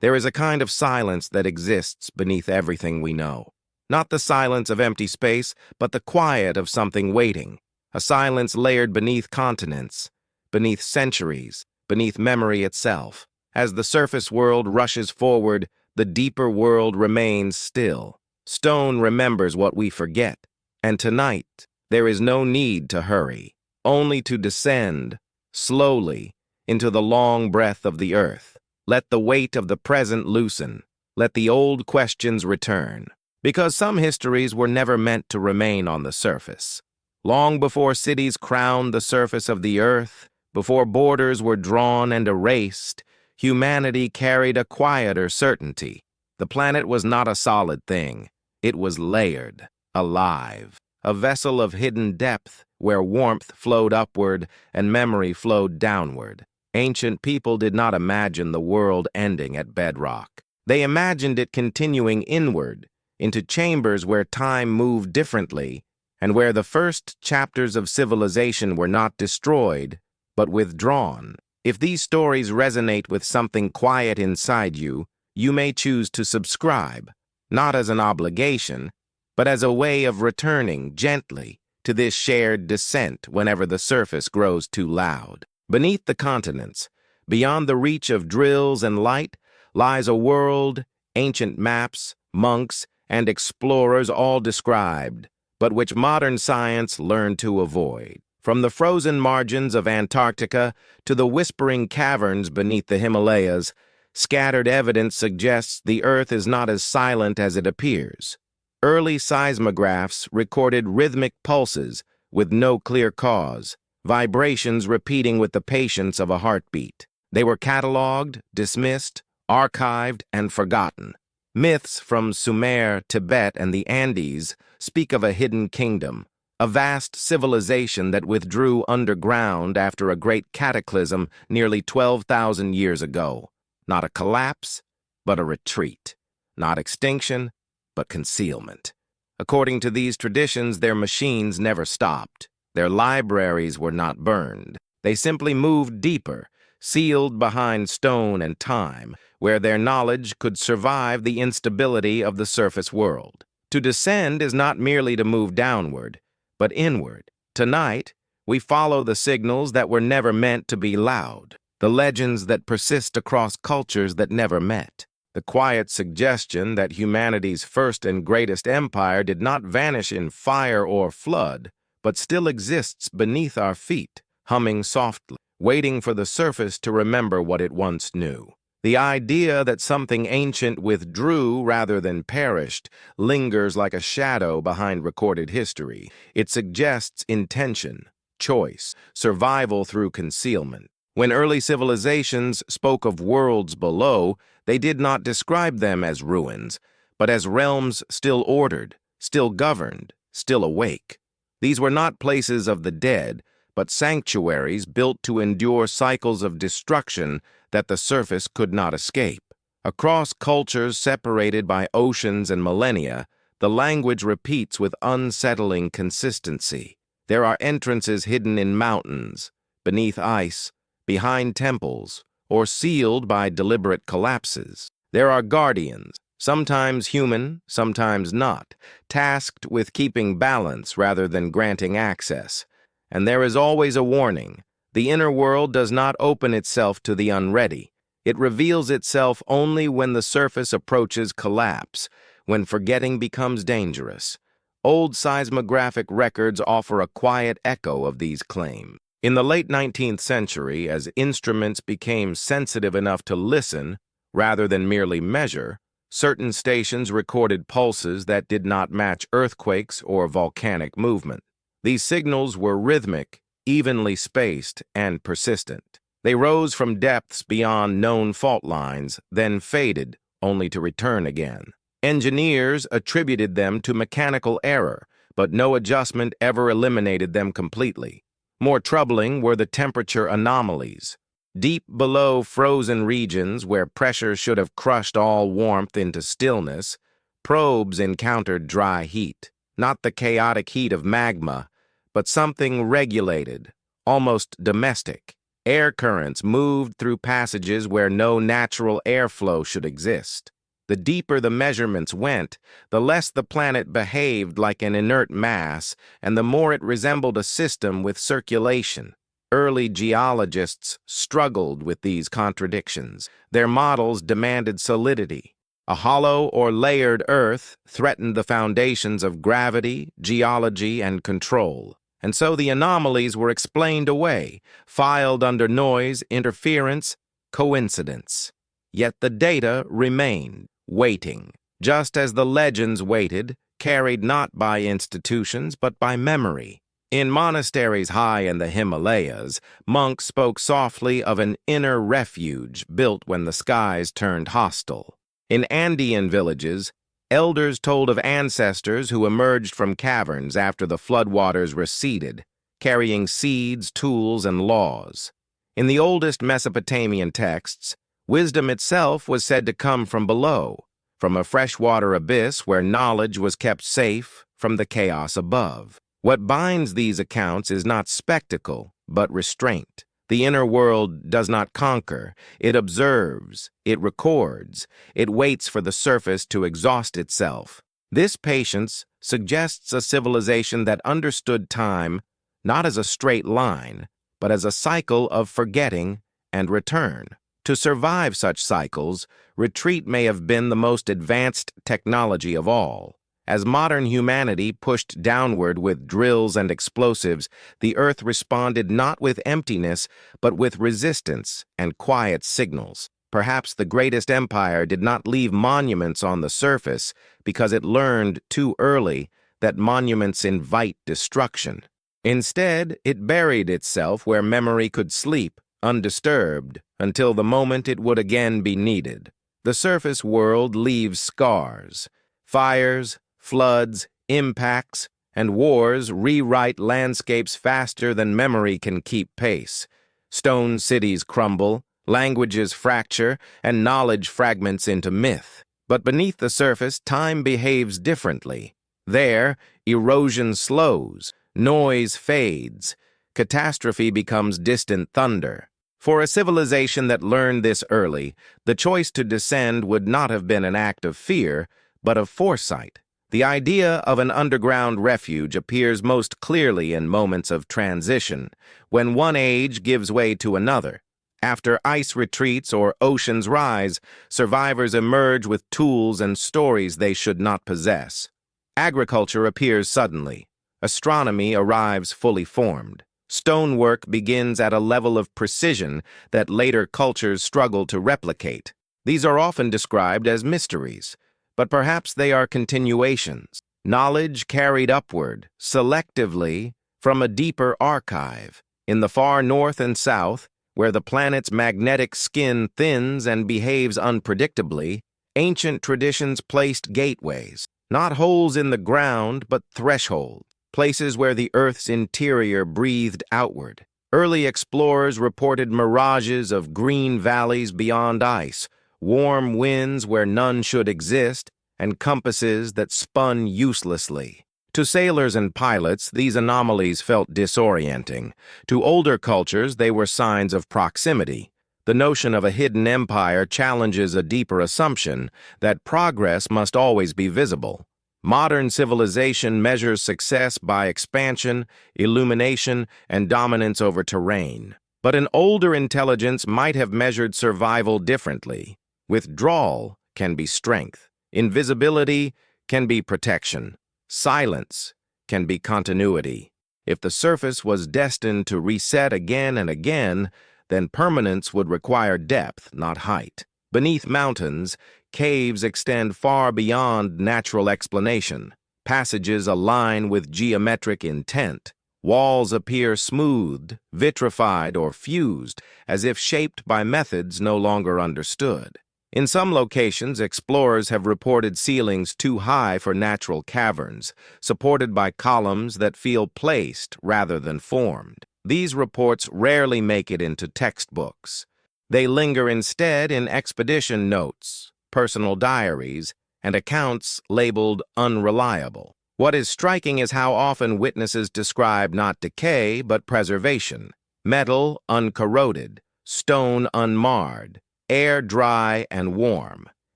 There is a kind of silence that exists beneath everything we know. Not the silence of empty space, but the quiet of something waiting. A silence layered beneath continents, beneath centuries, beneath memory itself. As the surface world rushes forward, the deeper world remains still. Stone remembers what we forget. And tonight, there is no need to hurry, only to descend, slowly, into the long breath of the earth. Let the weight of the present loosen. Let the old questions return. Because some histories were never meant to remain on the surface. Long before cities crowned the surface of the earth, before borders were drawn and erased, humanity carried a quieter certainty. The planet was not a solid thing. It was layered, alive, a vessel of hidden depth where warmth flowed upward and memory flowed downward. Ancient people did not imagine the world ending at bedrock. They imagined it continuing inward, into chambers where time moved differently, and where the first chapters of civilization were not destroyed, but withdrawn. If these stories resonate with something quiet inside you, you may choose to subscribe, not as an obligation, but as a way of returning gently to this shared descent whenever the surface grows too loud. Beneath the continents, beyond the reach of drills and light, lies a world, ancient maps, monks, and explorers all described, but which modern science learned to avoid. From the frozen margins of Antarctica to the whispering caverns beneath the Himalayas, scattered evidence suggests the Earth is not as silent as it appears. Early seismographs recorded rhythmic pulses with no clear cause, vibrations repeating with the patience of a heartbeat. They were catalogued, dismissed, archived, and forgotten. Myths from Sumer, Tibet, and the Andes speak of a hidden kingdom, a vast civilization that withdrew underground after a great cataclysm nearly 12,000 years ago. Not a collapse, but a retreat. Not extinction, but concealment. According to these traditions, their machines never stopped. Their libraries were not burned. They simply moved deeper, sealed behind stone and time, where their knowledge could survive the instability of the surface world. To descend is not merely to move downward, but inward. Tonight, we follow the signals that were never meant to be loud, the legends that persist across cultures that never met, the quiet suggestion that humanity's first and greatest empire did not vanish in fire or flood, but still exists beneath our feet, humming softly, waiting for the surface to remember what it once knew. The idea that something ancient withdrew rather than perished lingers like a shadow behind recorded history. It suggests intention, choice, survival through concealment. When early civilizations spoke of worlds below, they did not describe them as ruins, but as realms still ordered, still governed, still awake. These were not places of the dead, but sanctuaries built to endure cycles of destruction that the surface could not escape. Across cultures separated by oceans and millennia, the language repeats with unsettling consistency. There are entrances hidden in mountains, beneath ice, behind temples, or sealed by deliberate collapses. There are guardians, sometimes human, sometimes not, tasked with keeping balance rather than granting access. And there is always a warning. The inner world does not open itself to the unready. It reveals itself only when the surface approaches collapse, when forgetting becomes dangerous. Old seismographic records offer a quiet echo of these claims. In the late 19th century, as instruments became sensitive enough to listen rather than merely measure, certain stations recorded pulses that did not match earthquakes or volcanic movement. These signals were rhythmic, evenly spaced, and persistent. They rose from depths beyond known fault lines, then faded, only to return again. Engineers attributed them to mechanical error, but no adjustment ever eliminated them completely. More troubling were the temperature anomalies. Deep below frozen regions where pressure should have crushed all warmth into stillness, probes encountered dry heat. Not the chaotic heat of magma, but something regulated, almost domestic. Air currents moved through passages where no natural airflow should exist. The deeper the measurements went, the less the planet behaved like an inert mass, and the more it resembled a system with circulation. Early geologists struggled with these contradictions. Their models demanded solidity. A hollow or layered Earth threatened the foundations of gravity, geology, and control. And so the anomalies were explained away, filed under noise, interference, coincidence. Yet the data remained, waiting, just as the legends waited, carried not by institutions but by memory. In monasteries high in the Himalayas, monks spoke softly of an inner refuge built when the skies turned hostile. In Andean villages, elders told of ancestors who emerged from caverns after the floodwaters receded, carrying seeds, tools, and laws. In the oldest Mesopotamian texts, wisdom itself was said to come from below, from a freshwater abyss where knowledge was kept safe from the chaos above. What binds these accounts is not spectacle, but restraint. The inner world does not conquer. It observes, it records, it waits for the surface to exhaust itself. This patience suggests a civilization that understood time not as a straight line, but as a cycle of forgetting and return. To survive such cycles, retreat may have been the most advanced technology of all. As modern humanity pushed downward with drills and explosives, the Earth responded not with emptiness, but with resistance and quiet signals. Perhaps the greatest empire did not leave monuments on the surface because it learned too early that monuments invite destruction. Instead, it buried itself where memory could sleep, undisturbed, until the moment it would again be needed. The surface world leaves scars. Fires, floods, impacts, and wars rewrite landscapes faster than memory can keep pace. Stone cities crumble, languages fracture, and knowledge fragments into myth. But beneath the surface, time behaves differently. There, erosion slows, noise fades, catastrophe becomes distant thunder. For a civilization that learned this early, the choice to descend would not have been an act of fear, but of foresight. The idea of an underground refuge appears most clearly in moments of transition, when one age gives way to another. After ice retreats or oceans rise, survivors emerge with tools and stories they should not possess. Agriculture appears suddenly. Astronomy arrives fully formed. Stonework begins at a level of precision that later cultures struggle to replicate. These are often described as mysteries, but perhaps they are continuations. Knowledge carried upward, selectively, from a deeper archive. In the far north and south, where the planet's magnetic skin thins and behaves unpredictably, ancient traditions placed gateways, not holes in the ground, but thresholds, places where the Earth's interior breathed outward. Early explorers reported mirages of green valleys beyond ice, warm winds where none should exist, and compasses that spun uselessly. To sailors and pilots, these anomalies felt disorienting. To older cultures, they were signs of proximity. The notion of a hidden empire challenges a deeper assumption that progress must always be visible. Modern civilization measures success by expansion, illumination, and dominance over terrain. But an older intelligence might have measured survival differently. Withdrawal can be strength. Invisibility can be protection. Silence can be continuity. If the surface was destined to reset again and again, then permanence would require depth, not height. Beneath mountains, caves extend far beyond natural explanation. Passages align with geometric intent. Walls appear smoothed, vitrified, or fused, as if shaped by methods no longer understood. In some locations, explorers have reported ceilings too high for natural caverns, supported by columns that feel placed rather than formed. These reports rarely make it into textbooks. They linger instead in expedition notes, personal diaries, and accounts labeled unreliable. What is striking is how often witnesses describe not decay, but preservation. metal uncorroded, stone unmarred, air dry and warm.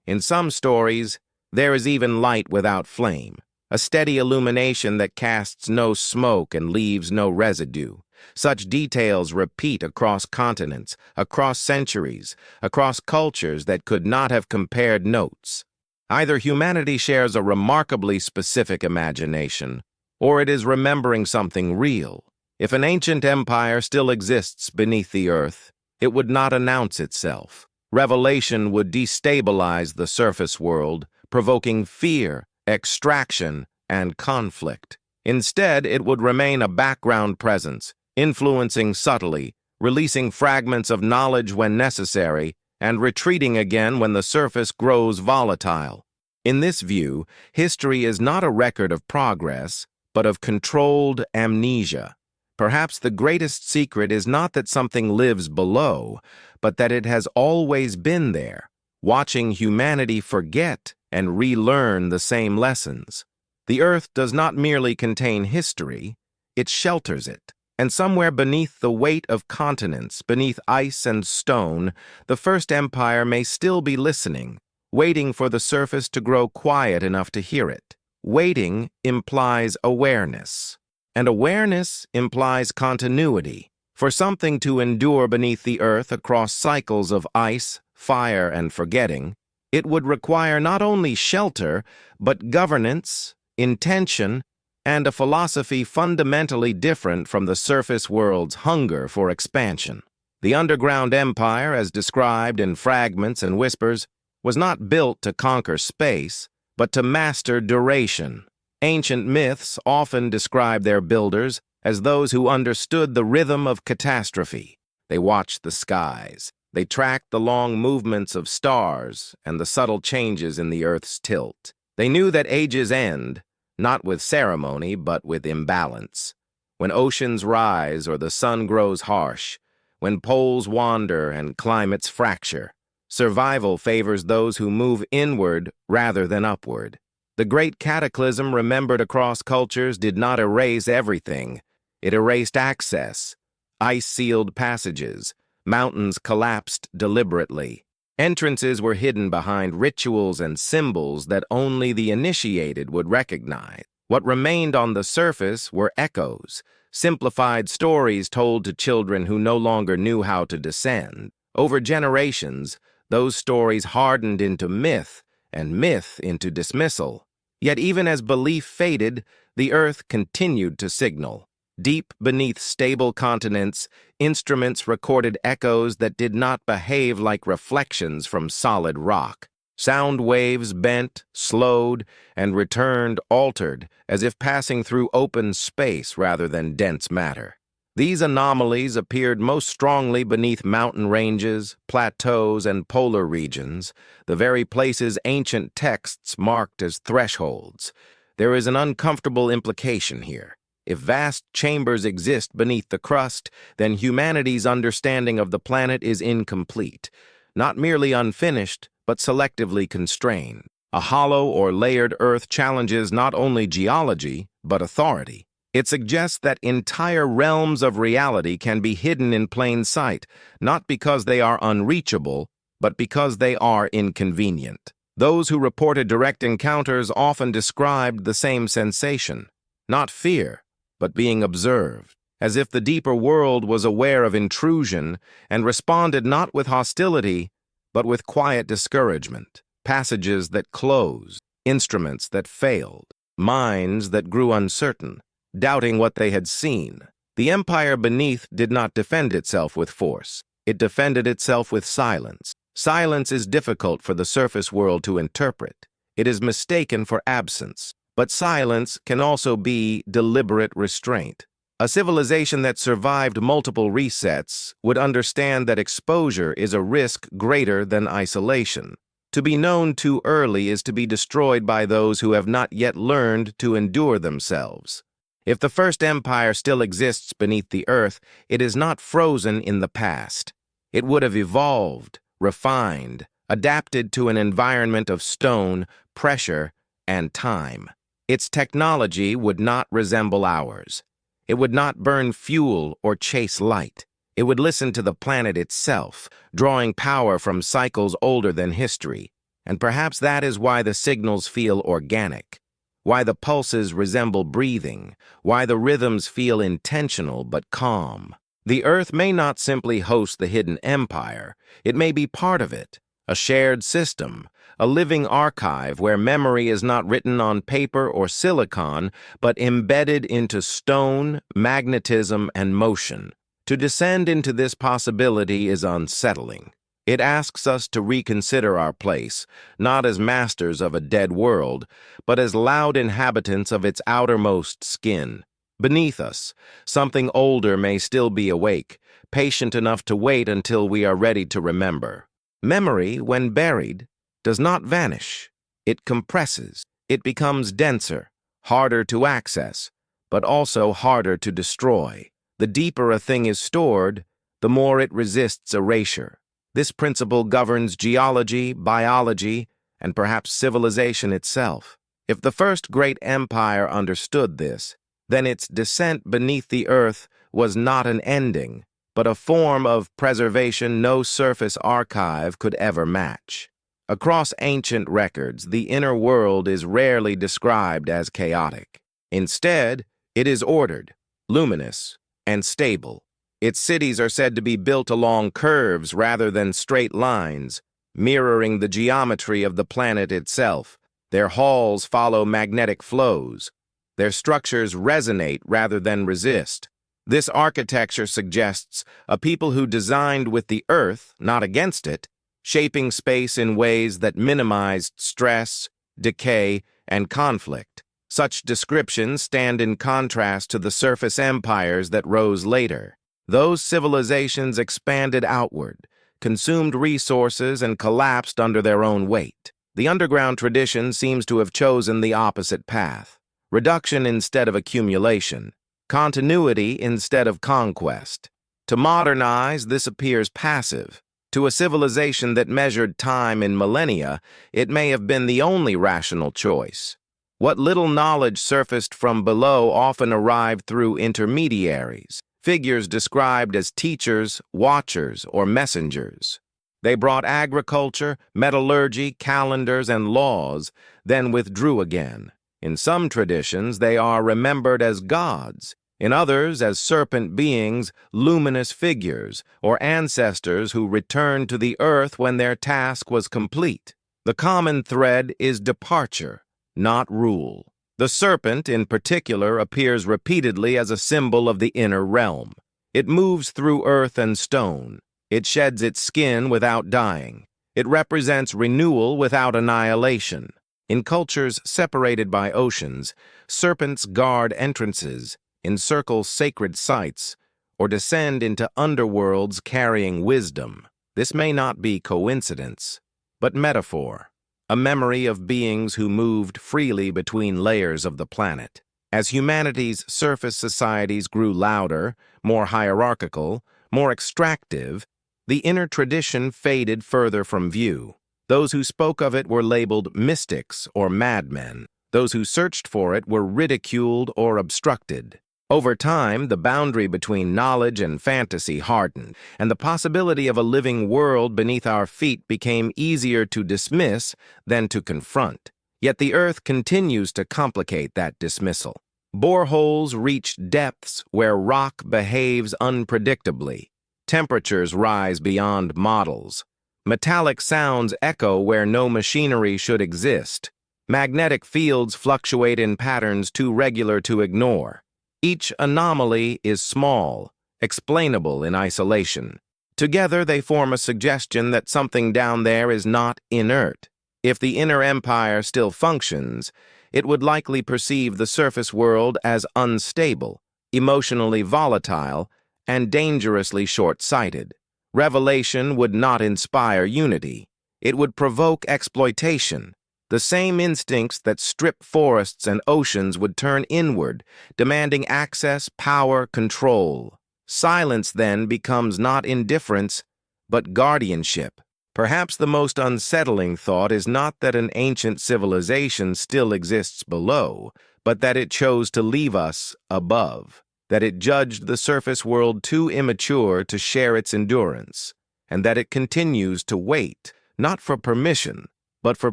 In some stories, there is even light without flame, a steady illumination that casts no smoke and leaves no residue. Such details repeat across continents, across centuries, across cultures that could not have compared notes. Either humanity shares a remarkably specific imagination, or it is remembering something real. If an ancient empire still exists beneath the earth, it would not announce itself. Revelation would destabilize the surface world, provoking fear, extraction, and conflict. Instead, it would remain a background presence, influencing subtly, releasing fragments of knowledge when necessary, and retreating again when the surface grows volatile. In this view, history is not a record of progress, but of controlled amnesia. Perhaps the greatest secret is not that something lives below, but that it has always been there, watching humanity forget and relearn the same lessons. The earth does not merely contain history, it shelters it. And somewhere beneath the weight of continents, beneath ice and stone, the first empire may still be listening, waiting for the surface to grow quiet enough to hear it. Waiting implies awareness, and awareness implies continuity. For something to endure beneath the earth across cycles of ice, fire, and forgetting, it would require not only shelter, but governance, intention, and a philosophy fundamentally different from the surface world's hunger for expansion. The underground empire, as described in fragments and whispers, was not built to conquer space, but to master duration. Ancient myths often describe their builders as those who understood the rhythm of catastrophe. They watched the skies. They tracked the long movements of stars and the subtle changes in the Earth's tilt. They knew that ages end, not with ceremony, but with imbalance. When oceans rise or the sun grows harsh, when poles wander and climates fracture, survival favors those who move inward rather than upward. The great cataclysm remembered across cultures did not erase everything. It erased access. Ice sealed passages. Mountains collapsed deliberately. Entrances were hidden behind rituals and symbols that only the initiated would recognize. What remained on the surface were echoes, simplified stories told to children who no longer knew how to descend. Over generations, those stories hardened into myth, and myth into dismissal. Yet even as belief faded, the earth continued to signal. Deep beneath stable continents, instruments recorded echoes that did not behave like reflections from solid rock. Sound waves bent, slowed, and returned altered, as if passing through open space rather than dense matter. These anomalies appeared most strongly beneath mountain ranges, plateaus, and polar regions, the very places ancient texts marked as thresholds. There is an uncomfortable implication here. If vast chambers exist beneath the crust, then humanity's understanding of the planet is incomplete, not merely unfinished, but selectively constrained. A hollow or layered Earth challenges not only geology, but authority. It suggests that entire realms of reality can be hidden in plain sight, not because they are unreachable, but because they are inconvenient. Those who reported direct encounters often described the same sensation, not fear, but being observed, as if the deeper world was aware of intrusion and responded not with hostility, but with quiet discouragement. Passages that closed, instruments that failed, minds that grew uncertain, doubting what they had seen. The empire beneath did not defend itself with force. It defended itself with silence. Silence is difficult for the surface world to interpret. It is mistaken for absence. But silence can also be deliberate restraint. A civilization that survived multiple resets would understand that exposure is a risk greater than isolation. To be known too early is to be destroyed by those who have not yet learned to endure themselves. If the first empire still exists beneath the earth, it is not frozen in the past. It would have evolved, refined, adapted to an environment of stone, pressure, and time. Its technology would not resemble ours. It would not burn fuel or chase light. It would listen to the planet itself, drawing power from cycles older than history. And perhaps that is why the signals feel organic, why the pulses resemble breathing, why the rhythms feel intentional but calm. The Earth may not simply host the hidden empire, it may be part of it, a shared system, a living archive where memory is not written on paper or silicon, but embedded into stone, magnetism, and motion. To descend into this possibility is unsettling. It asks us to reconsider our place, not as masters of a dead world, but as loud inhabitants of its outermost skin. Beneath us, something older may still be awake, patient enough to wait until we are ready to remember. Memory, when buried, does not vanish. It compresses. It becomes denser, harder to access, but also harder to destroy. The deeper a thing is stored, the more it resists erasure. This principle governs geology, biology, and perhaps civilization itself. If the first great empire understood this, then its descent beneath the earth was not an ending, but a form of preservation no surface archive could ever match. Across ancient records, the inner world is rarely described as chaotic. Instead, it is ordered, luminous, and stable. Its cities are said to be built along curves rather than straight lines, mirroring the geometry of the planet itself. Their halls follow magnetic flows. Their structures resonate rather than resist. This architecture suggests a people who designed with the earth, not against it, shaping space in ways that minimized stress, decay, and conflict. Such descriptions stand in contrast to the surface empires that rose later. Those civilizations expanded outward, consumed resources, and collapsed under their own weight. The underground tradition seems to have chosen the opposite path. Reduction instead of accumulation. Continuity instead of conquest. To modernize, this appears passive. To a civilization that measured time in millennia, it may have been the only rational choice. What little knowledge surfaced from below often arrived through intermediaries, figures described as teachers, watchers, or messengers. They brought agriculture, metallurgy, calendars, and laws, then withdrew again. In some traditions, they are remembered as gods. In others, as serpent beings, luminous figures, or ancestors who returned to the earth when their task was complete. The common thread is departure, not rule. The serpent, in particular, appears repeatedly as a symbol of the inner realm. It moves through earth and stone. It sheds its skin without dying. It represents renewal without annihilation. In cultures separated by oceans, serpents guard entrances, encircle sacred sites, or descend into underworlds carrying wisdom. This may not be coincidence, but metaphor, a memory of beings who moved freely between layers of the planet. As humanity's surface societies grew louder, more hierarchical, more extractive, the inner tradition faded further from view. Those who spoke of it were labeled mystics or madmen. Those who searched for it were ridiculed or obstructed. Over time, the boundary between knowledge and fantasy hardened, and the possibility of a living world beneath our feet became easier to dismiss than to confront. Yet the Earth continues to complicate that dismissal. Boreholes reach depths where rock behaves unpredictably. Temperatures rise beyond models. Metallic sounds echo where no machinery should exist. Magnetic fields fluctuate in patterns too regular to ignore. Each anomaly is small, explainable in isolation. Together they form a suggestion that something down there is not inert. If the inner empire still functions, it would likely perceive the surface world as unstable, emotionally volatile, and dangerously short-sighted. Revelation would not inspire unity. It would provoke exploitation. The same instincts that strip forests and oceans would turn inward, demanding access, power, control. Silence then becomes not indifference, but guardianship. Perhaps the most unsettling thought is not that an ancient civilization still exists below, but that it chose to leave us above. that it judged the surface world too immature to share its endurance, and that it continues to wait, not for permission, but for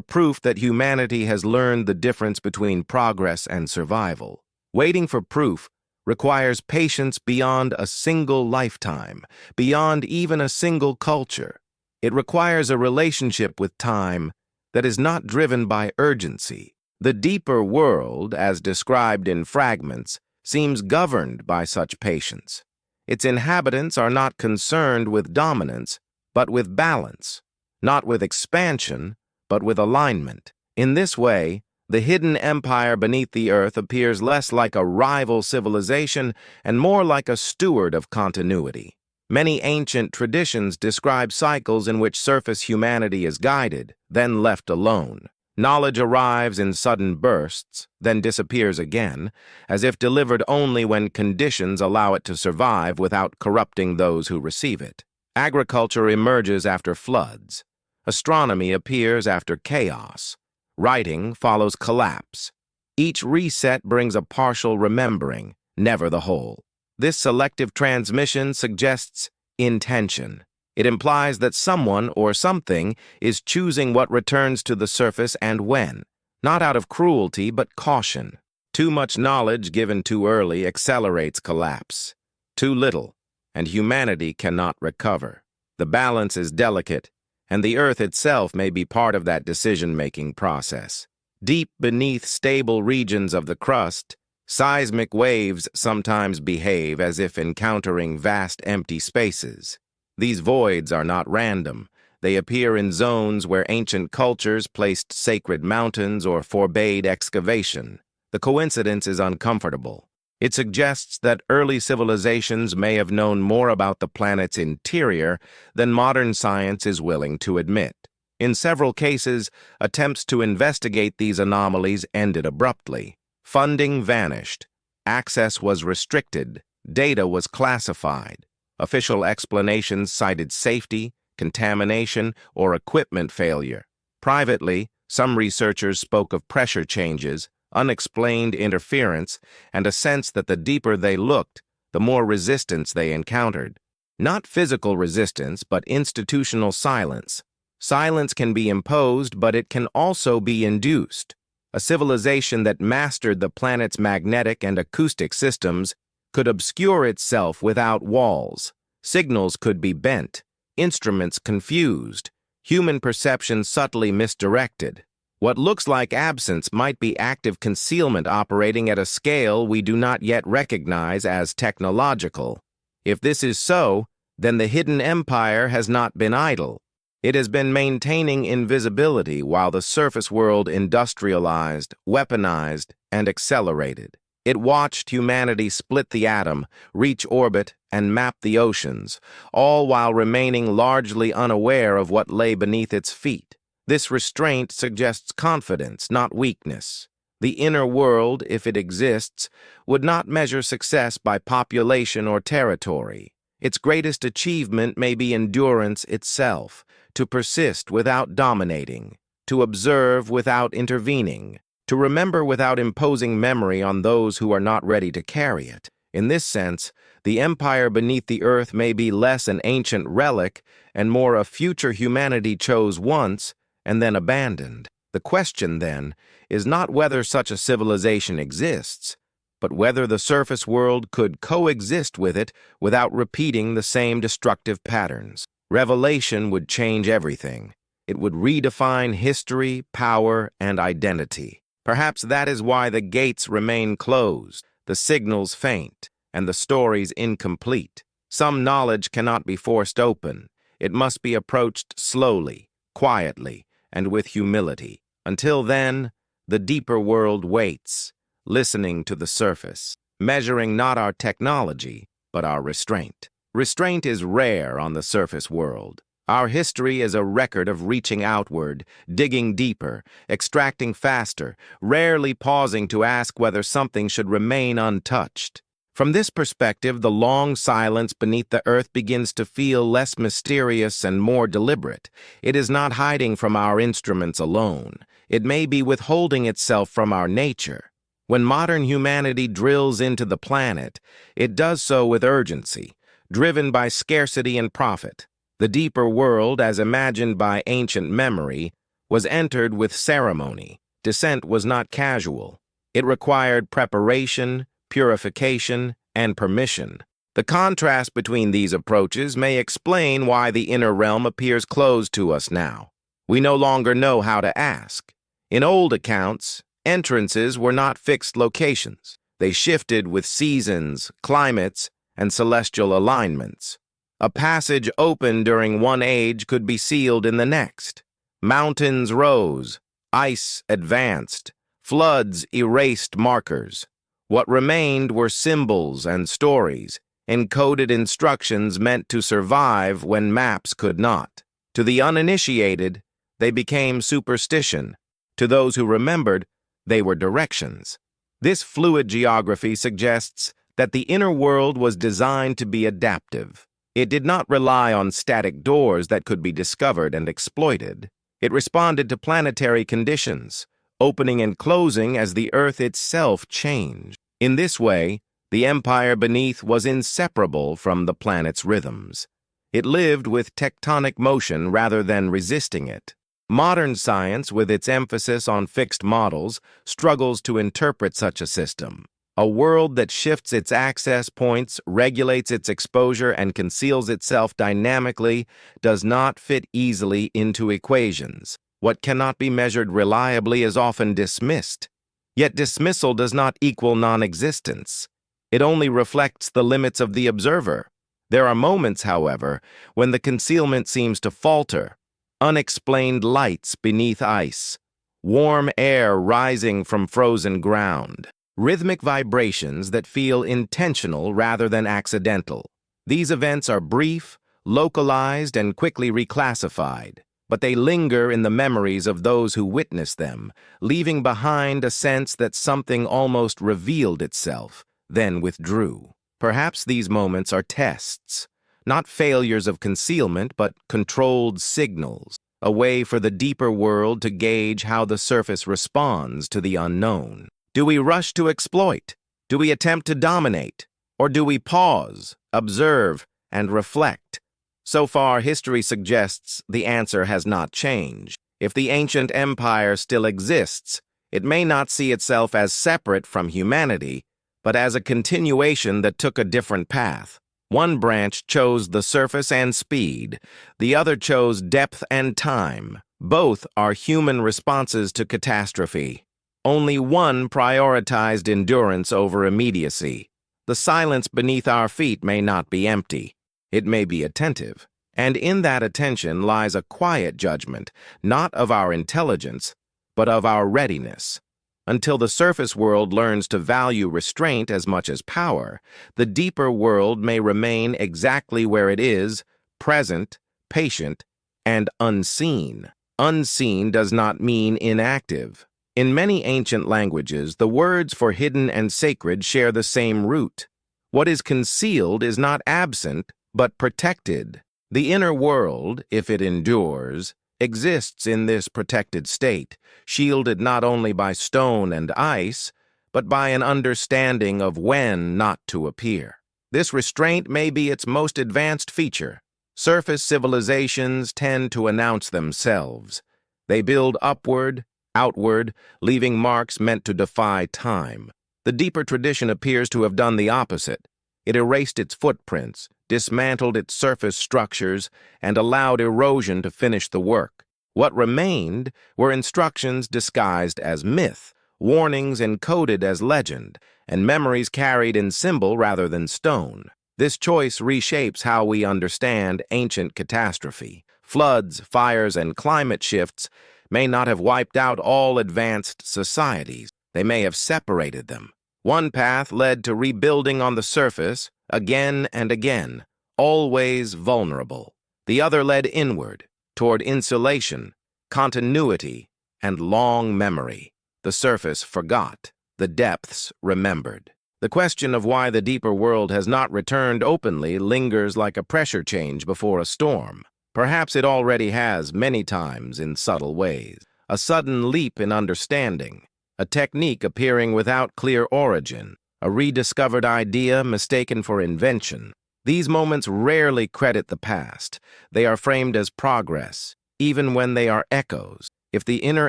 proof that humanity has learned the difference between progress and survival. Waiting for proof requires patience beyond a single lifetime, beyond even a single culture. It requires a relationship with time that is not driven by urgency. The deeper world, as described in fragments, seems governed by such patience. Its inhabitants are not concerned with dominance, but with balance, not with expansion, but with alignment. In this way, the hidden empire beneath the earth appears less like a rival civilization and more like a steward of continuity. Many ancient traditions describe cycles in which surface humanity is guided, then left alone. Knowledge arrives in sudden bursts, then disappears again, as if delivered only when conditions allow it to survive without corrupting those who receive it. Agriculture emerges after floods. Astronomy appears after chaos. Writing follows collapse. Each reset brings a partial remembering, never the whole. This selective transmission suggests intention. It implies that someone or something is choosing what returns to the surface and when, not out of cruelty but caution. Too much knowledge given too early accelerates collapse. Too little, and humanity cannot recover. The balance is delicate, and the earth itself may be part of that decision-making process. Deep beneath stable regions of the crust, seismic waves sometimes behave as if encountering vast empty spaces. These voids are not random. They appear in zones where ancient cultures placed sacred mountains or forbade excavation. The coincidence is uncomfortable. It suggests that early civilizations may have known more about the planet's interior than modern science is willing to admit. In several cases, attempts to investigate these anomalies ended abruptly. Funding vanished. Access was restricted. Data was classified. Official explanations cited safety, contamination, or equipment failure. Privately, some researchers spoke of pressure changes, unexplained interference, and a sense that the deeper they looked, the more resistance they encountered. Not physical resistance, but institutional silence. Silence can be imposed, but it can also be induced. A civilization that mastered the planet's magnetic and acoustic systems could obscure itself without walls. Signals could be bent, instruments confused, human perception subtly misdirected. What looks like absence might be active concealment operating at a scale we do not yet recognize as technological. If this is so, then the hidden empire has not been idle. It has been maintaining invisibility while the surface world industrialized, weaponized, and accelerated. It watched humanity split the atom, reach orbit, and map the oceans, all while remaining largely unaware of what lay beneath its feet. This restraint suggests confidence, not weakness. The inner world, if it exists, would not measure success by population or territory. Its greatest achievement may be endurance itself, to persist without dominating, to observe without intervening, to remember without imposing memory on those who are not ready to carry it. In this sense, the empire beneath the earth may be less an ancient relic and more a future humanity chose once and then abandoned. The question, then, is not whether such a civilization exists, but whether the surface world could coexist with it without repeating the same destructive patterns. Revelation would change everything. It would redefine history, power, and identity. Perhaps that is why the gates remain closed, the signals faint, and the stories incomplete. Some knowledge cannot be forced open. It must be approached slowly, quietly, and with humility. Until then, the deeper world waits, listening to the surface, measuring not our technology, but our restraint. Restraint is rare on the surface world. Our history is a record of reaching outward, digging deeper, extracting faster, rarely pausing to ask whether something should remain untouched. From this perspective, the long silence beneath the earth begins to feel less mysterious and more deliberate. It is not hiding from our instruments alone. It may be withholding itself from our nature. When modern humanity drills into the planet, it does so with urgency, driven by scarcity and profit. The deeper world, as imagined by ancient memory, was entered with ceremony. Descent was not casual. It required preparation, purification, and permission. The contrast between these approaches may explain why the inner realm appears closed to us now. We no longer know how to ask. In old accounts, entrances were not fixed locations. They shifted with seasons, climates, and celestial alignments. A passage opened during one age could be sealed in the next. Mountains rose, ice advanced, floods erased markers. What remained were symbols and stories, encoded instructions meant to survive when maps could not. To the uninitiated, they became superstition. To those who remembered, they were directions. This fluid geography suggests that the inner world was designed to be adaptive. It did not rely on static doors that could be discovered and exploited. It responded to planetary conditions, opening and closing as the Earth itself changed. In this way, the empire beneath was inseparable from the planet's rhythms. It lived with tectonic motion rather than resisting it. Modern science, with its emphasis on fixed models, struggles to interpret such a system. A world that shifts its access points, regulates its exposure, and conceals itself dynamically does not fit easily into equations. What cannot be measured reliably is often dismissed. Yet dismissal does not equal non-existence. It only reflects the limits of the observer. There are moments, however, when the concealment seems to falter. Unexplained lights beneath ice, warm air rising from frozen ground, rhythmic vibrations that feel intentional rather than accidental. These events are brief, localized, and quickly reclassified, but they linger in the memories of those who witness them, leaving behind a sense that something almost revealed itself, then withdrew. Perhaps these moments are tests, not failures of concealment, but controlled signals, a way for the deeper world to gauge how the surface responds to the unknown. Do we rush to exploit? Do we attempt to dominate? Or do we pause, observe, and reflect? So far, history suggests the answer has not changed. If the ancient empire still exists, it may not see itself as separate from humanity, but as a continuation that took a different path. One branch chose the surface and speed, the other chose depth and time. Both are human responses to catastrophe. Only one prioritized endurance over immediacy. The silence beneath our feet may not be empty. It may be attentive. And in that attention lies a quiet judgment, not of our intelligence, but of our readiness. Until the surface world learns to value restraint as much as power, the deeper world may remain exactly where it is, present, patient, and unseen. Unseen does not mean inactive. In many ancient languages, the words for hidden and sacred share the same root. What is concealed is not absent, but protected. The inner world, if it endures, exists in this protected state, shielded not only by stone and ice, but by an understanding of when not to appear. This restraint may be its most advanced feature. Surface civilizations tend to announce themselves. They build upward, outward, leaving marks meant to defy time. The deeper tradition appears to have done the opposite. It erased its footprints, dismantled its surface structures, and allowed erosion to finish the work. What remained were instructions disguised as myth, warnings encoded as legend, and memories carried in symbol rather than stone. This choice reshapes how we understand ancient catastrophe. Floods, fires, and climate shifts may not have wiped out all advanced societies. They may have separated them. One path led to rebuilding on the surface, again and again, always vulnerable. The other led inward, toward insulation, continuity, and long memory. The surface forgot, the depths remembered. The question of why the deeper world has not returned openly lingers like a pressure change before a storm. Perhaps it already has many times in subtle ways. A sudden leap in understanding, a technique appearing without clear origin, a rediscovered idea mistaken for invention. These moments rarely credit the past. They are framed as progress, even when they are echoes. If the inner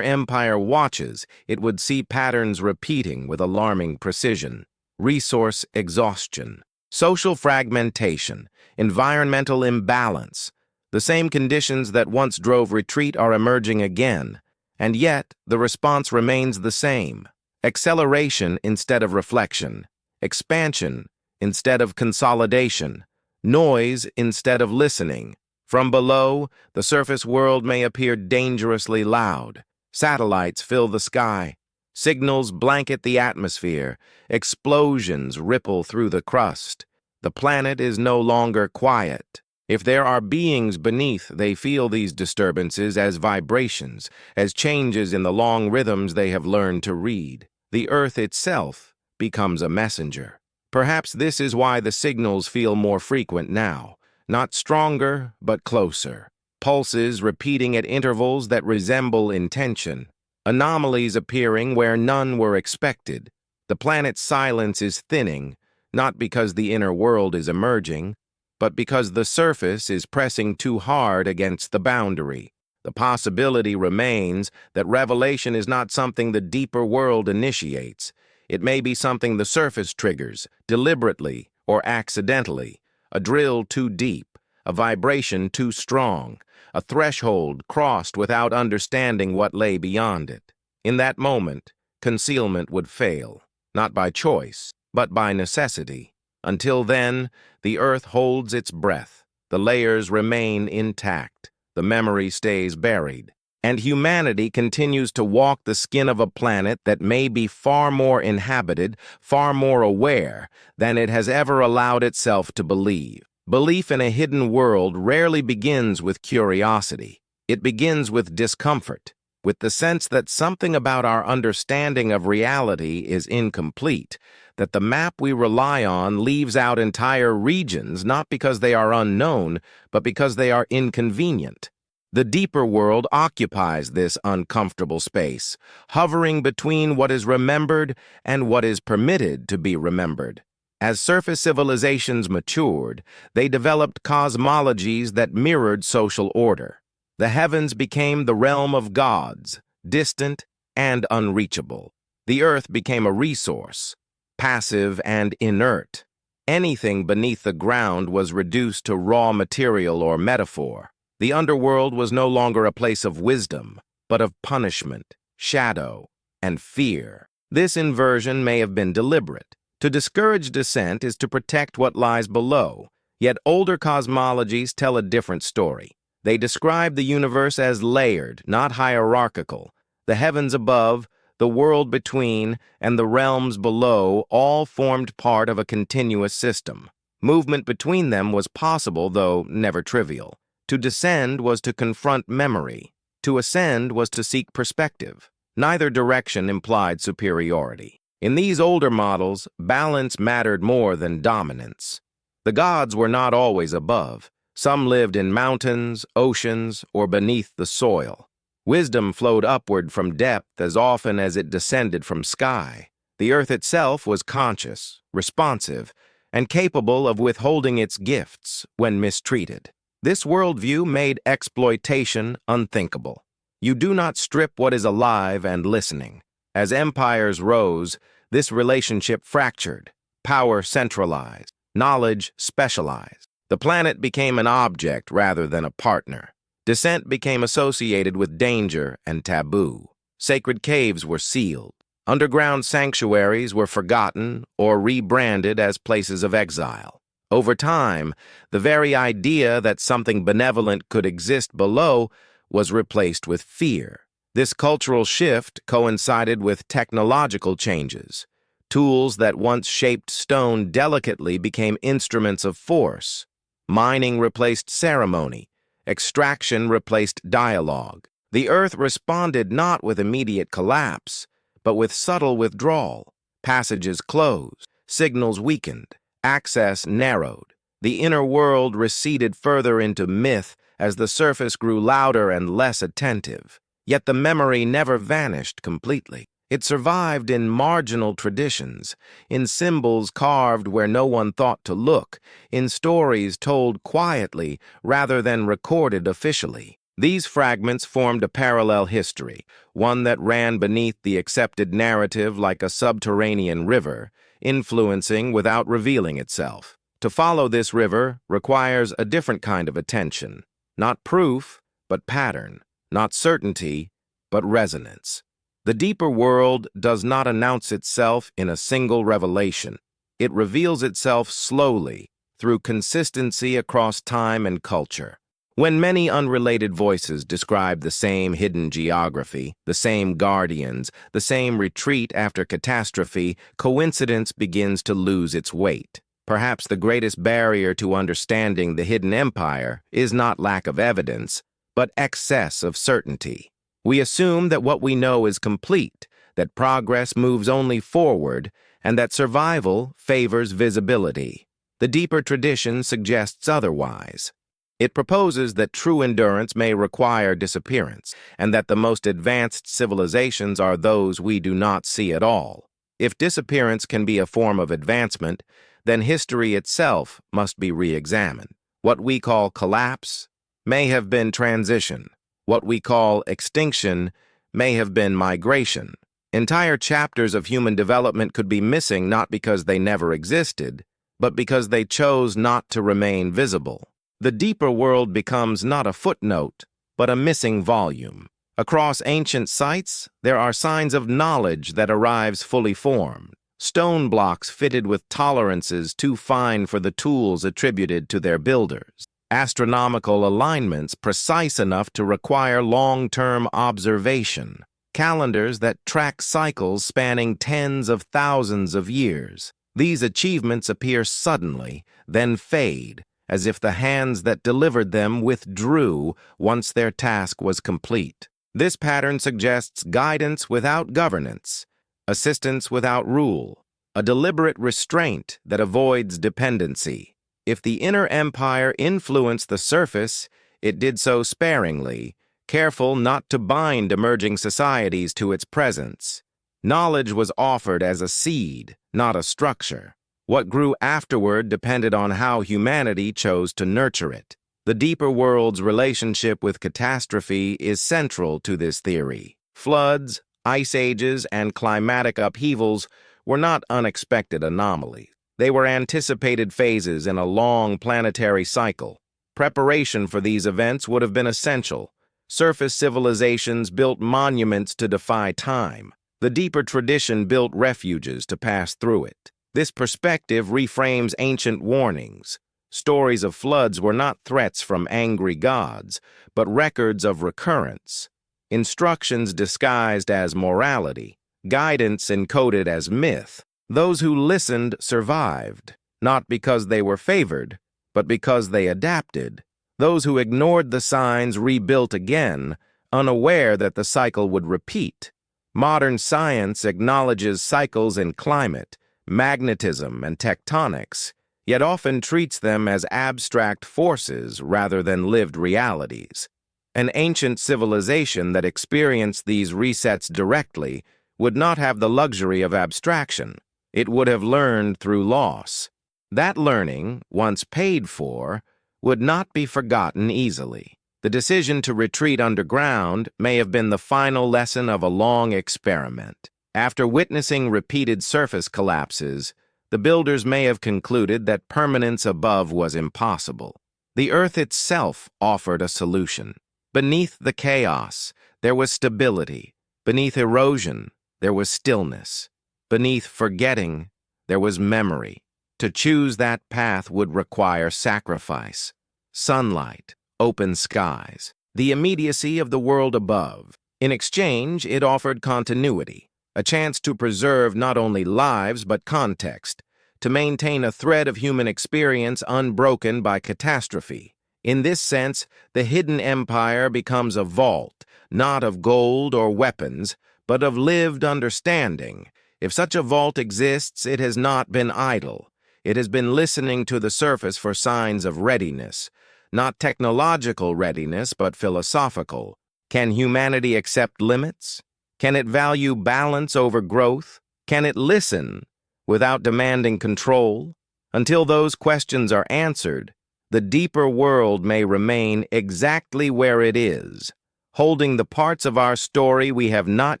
empire watches, it would see patterns repeating with alarming precision. Resource exhaustion, social fragmentation, environmental imbalance. The same conditions that once drove retreat are emerging again, and yet the response remains the same. Acceleration instead of reflection, expansion instead of consolidation, noise instead of listening. From below, the surface world may appear dangerously loud. Satellites fill the sky. Signals blanket the atmosphere. Explosions ripple through the crust. The planet is no longer quiet. If there are beings beneath, they feel these disturbances as vibrations, as changes in the long rhythms they have learned to read. The Earth itself becomes a messenger. Perhaps this is why the signals feel more frequent now. Not stronger, but closer. Pulses repeating at intervals that resemble intention. Anomalies appearing where none were expected. The planet's silence is thinning, not because the inner world is emerging, but because the surface is pressing too hard against the boundary. The possibility remains that revelation is not something the deeper world initiates. It may be something the surface triggers, deliberately or accidentally. A drill too deep, a vibration too strong, a threshold crossed without understanding what lay beyond it. In that moment, concealment would fail, not by choice, but by necessity. Until then, the Earth holds its breath, the layers remain intact, the memory stays buried, and humanity continues to walk the skin of a planet that may be far more inhabited, far more aware than it has ever allowed itself to believe. Belief in a hidden world rarely begins with curiosity. It begins with discomfort, with the sense that something about our understanding of reality is incomplete, that the map we rely on leaves out entire regions not because they are unknown, but because they are inconvenient. The deeper world occupies this uncomfortable space, hovering between what is remembered and what is permitted to be remembered. As surface civilizations matured, they developed cosmologies that mirrored social order. The heavens became the realm of gods, distant and unreachable. The earth became a resource, passive and inert. Anything beneath the ground was reduced to raw material or metaphor. The underworld was no longer a place of wisdom, but of punishment, shadow, and fear. This inversion may have been deliberate. To discourage descent is to protect what lies below, yet older cosmologies tell a different story. They describe the universe as layered, not hierarchical. The heavens above, the world between, and the realms below all formed part of a continuous system. Movement between them was possible, though never trivial. To descend was to confront memory. To ascend was to seek perspective. Neither direction implied superiority. In these older models, balance mattered more than dominance. The gods were not always above. Some lived in mountains, oceans, or beneath the soil. Wisdom flowed upward from depth as often as it descended from sky. The earth itself was conscious, responsive, and capable of withholding its gifts when mistreated. This worldview made exploitation unthinkable. You do not strip what is alive and listening. As empires rose, this relationship fractured, power centralized, knowledge specialized. The planet became an object rather than a partner. Descent became associated with danger and taboo. Sacred caves were sealed. Underground sanctuaries were forgotten or rebranded as places of exile. Over time, the very idea that something benevolent could exist below was replaced with fear. This cultural shift coincided with technological changes. Tools that once shaped stone delicately became instruments of force. Mining replaced ceremony. Extraction replaced dialogue. The earth responded not with immediate collapse, but with subtle withdrawal. Passages closed, signals weakened, access narrowed. The inner world receded further into myth as the surface grew louder and less attentive. Yet the memory never vanished completely. It survived in marginal traditions, in symbols carved where no one thought to look, in stories told quietly rather than recorded officially. These fragments formed a parallel history, one that ran beneath the accepted narrative like a subterranean river, influencing without revealing itself. To follow this river requires a different kind of attention, not proof, but pattern, not certainty, but resonance. The deeper world does not announce itself in a single revelation. It reveals itself slowly, through consistency across time and culture. When many unrelated voices describe the same hidden geography, the same guardians, the same retreat after catastrophe, coincidence begins to lose its weight. Perhaps the greatest barrier to understanding the hidden empire is not lack of evidence, but excess of certainty. We assume that what we know is complete, that progress moves only forward, and that survival favors visibility. The deeper tradition suggests otherwise. It proposes that true endurance may require disappearance, and that the most advanced civilizations are those we do not see at all. If disappearance can be a form of advancement, then history itself must be re-examined. What we call collapse may have been transition. What we call extinction may have been migration. Entire chapters of human development could be missing not because they never existed, but because they chose not to remain visible. The deeper world becomes not a footnote, but a missing volume. Across ancient sites, there are signs of knowledge that arrives fully formed. Stone blocks fitted with tolerances too fine for the tools attributed to their builders. Astronomical alignments precise enough to require long-term observation. Calendars that track cycles spanning tens of thousands of years. These achievements appear suddenly, then fade, as if the hands that delivered them withdrew once their task was complete. This pattern suggests guidance without governance, assistance without rule, a deliberate restraint that avoids dependency. If the inner empire influenced the surface, it did so sparingly, careful not to bind emerging societies to its presence. Knowledge was offered as a seed, not a structure. What grew afterward depended on how humanity chose to nurture it. The deeper world's relationship with catastrophe is central to this theory. Floods, ice ages, and climatic upheavals were not unexpected anomalies. They were anticipated phases in a long planetary cycle. Preparation for these events would have been essential. Surface civilizations built monuments to defy time. The deeper tradition built refuges to pass through it. This perspective reframes ancient warnings. Stories of floods were not threats from angry gods, but records of recurrence. Instructions disguised as morality, guidance encoded as myth. Those who listened survived, not because they were favored, but because they adapted. Those who ignored the signs rebuilt again, unaware that the cycle would repeat. Modern science acknowledges cycles in climate, magnetism, and tectonics, yet often treats them as abstract forces rather than lived realities. An ancient civilization that experienced these resets directly would not have the luxury of abstraction. It would have learned through loss. That learning, once paid for, would not be forgotten easily. The decision to retreat underground may have been the final lesson of a long experiment. After witnessing repeated surface collapses, the builders may have concluded that permanence above was impossible. The Earth itself offered a solution. Beneath the chaos, there was stability. Beneath erosion, there was stillness. Beneath forgetting, there was memory. To choose that path would require sacrifice, sunlight, open skies, the immediacy of the world above. In exchange, it offered continuity, a chance to preserve not only lives but context, to maintain a thread of human experience unbroken by catastrophe. In this sense, the hidden empire becomes a vault, not of gold or weapons, but of lived understanding. If such a vault exists, it has not been idle. It has been listening to the surface for signs of readiness, not technological readiness, but philosophical. Can humanity accept limits? Can it value balance over growth? Can it listen without demanding control? Until those questions are answered, the deeper world may remain exactly where it is, holding the parts of our story we have not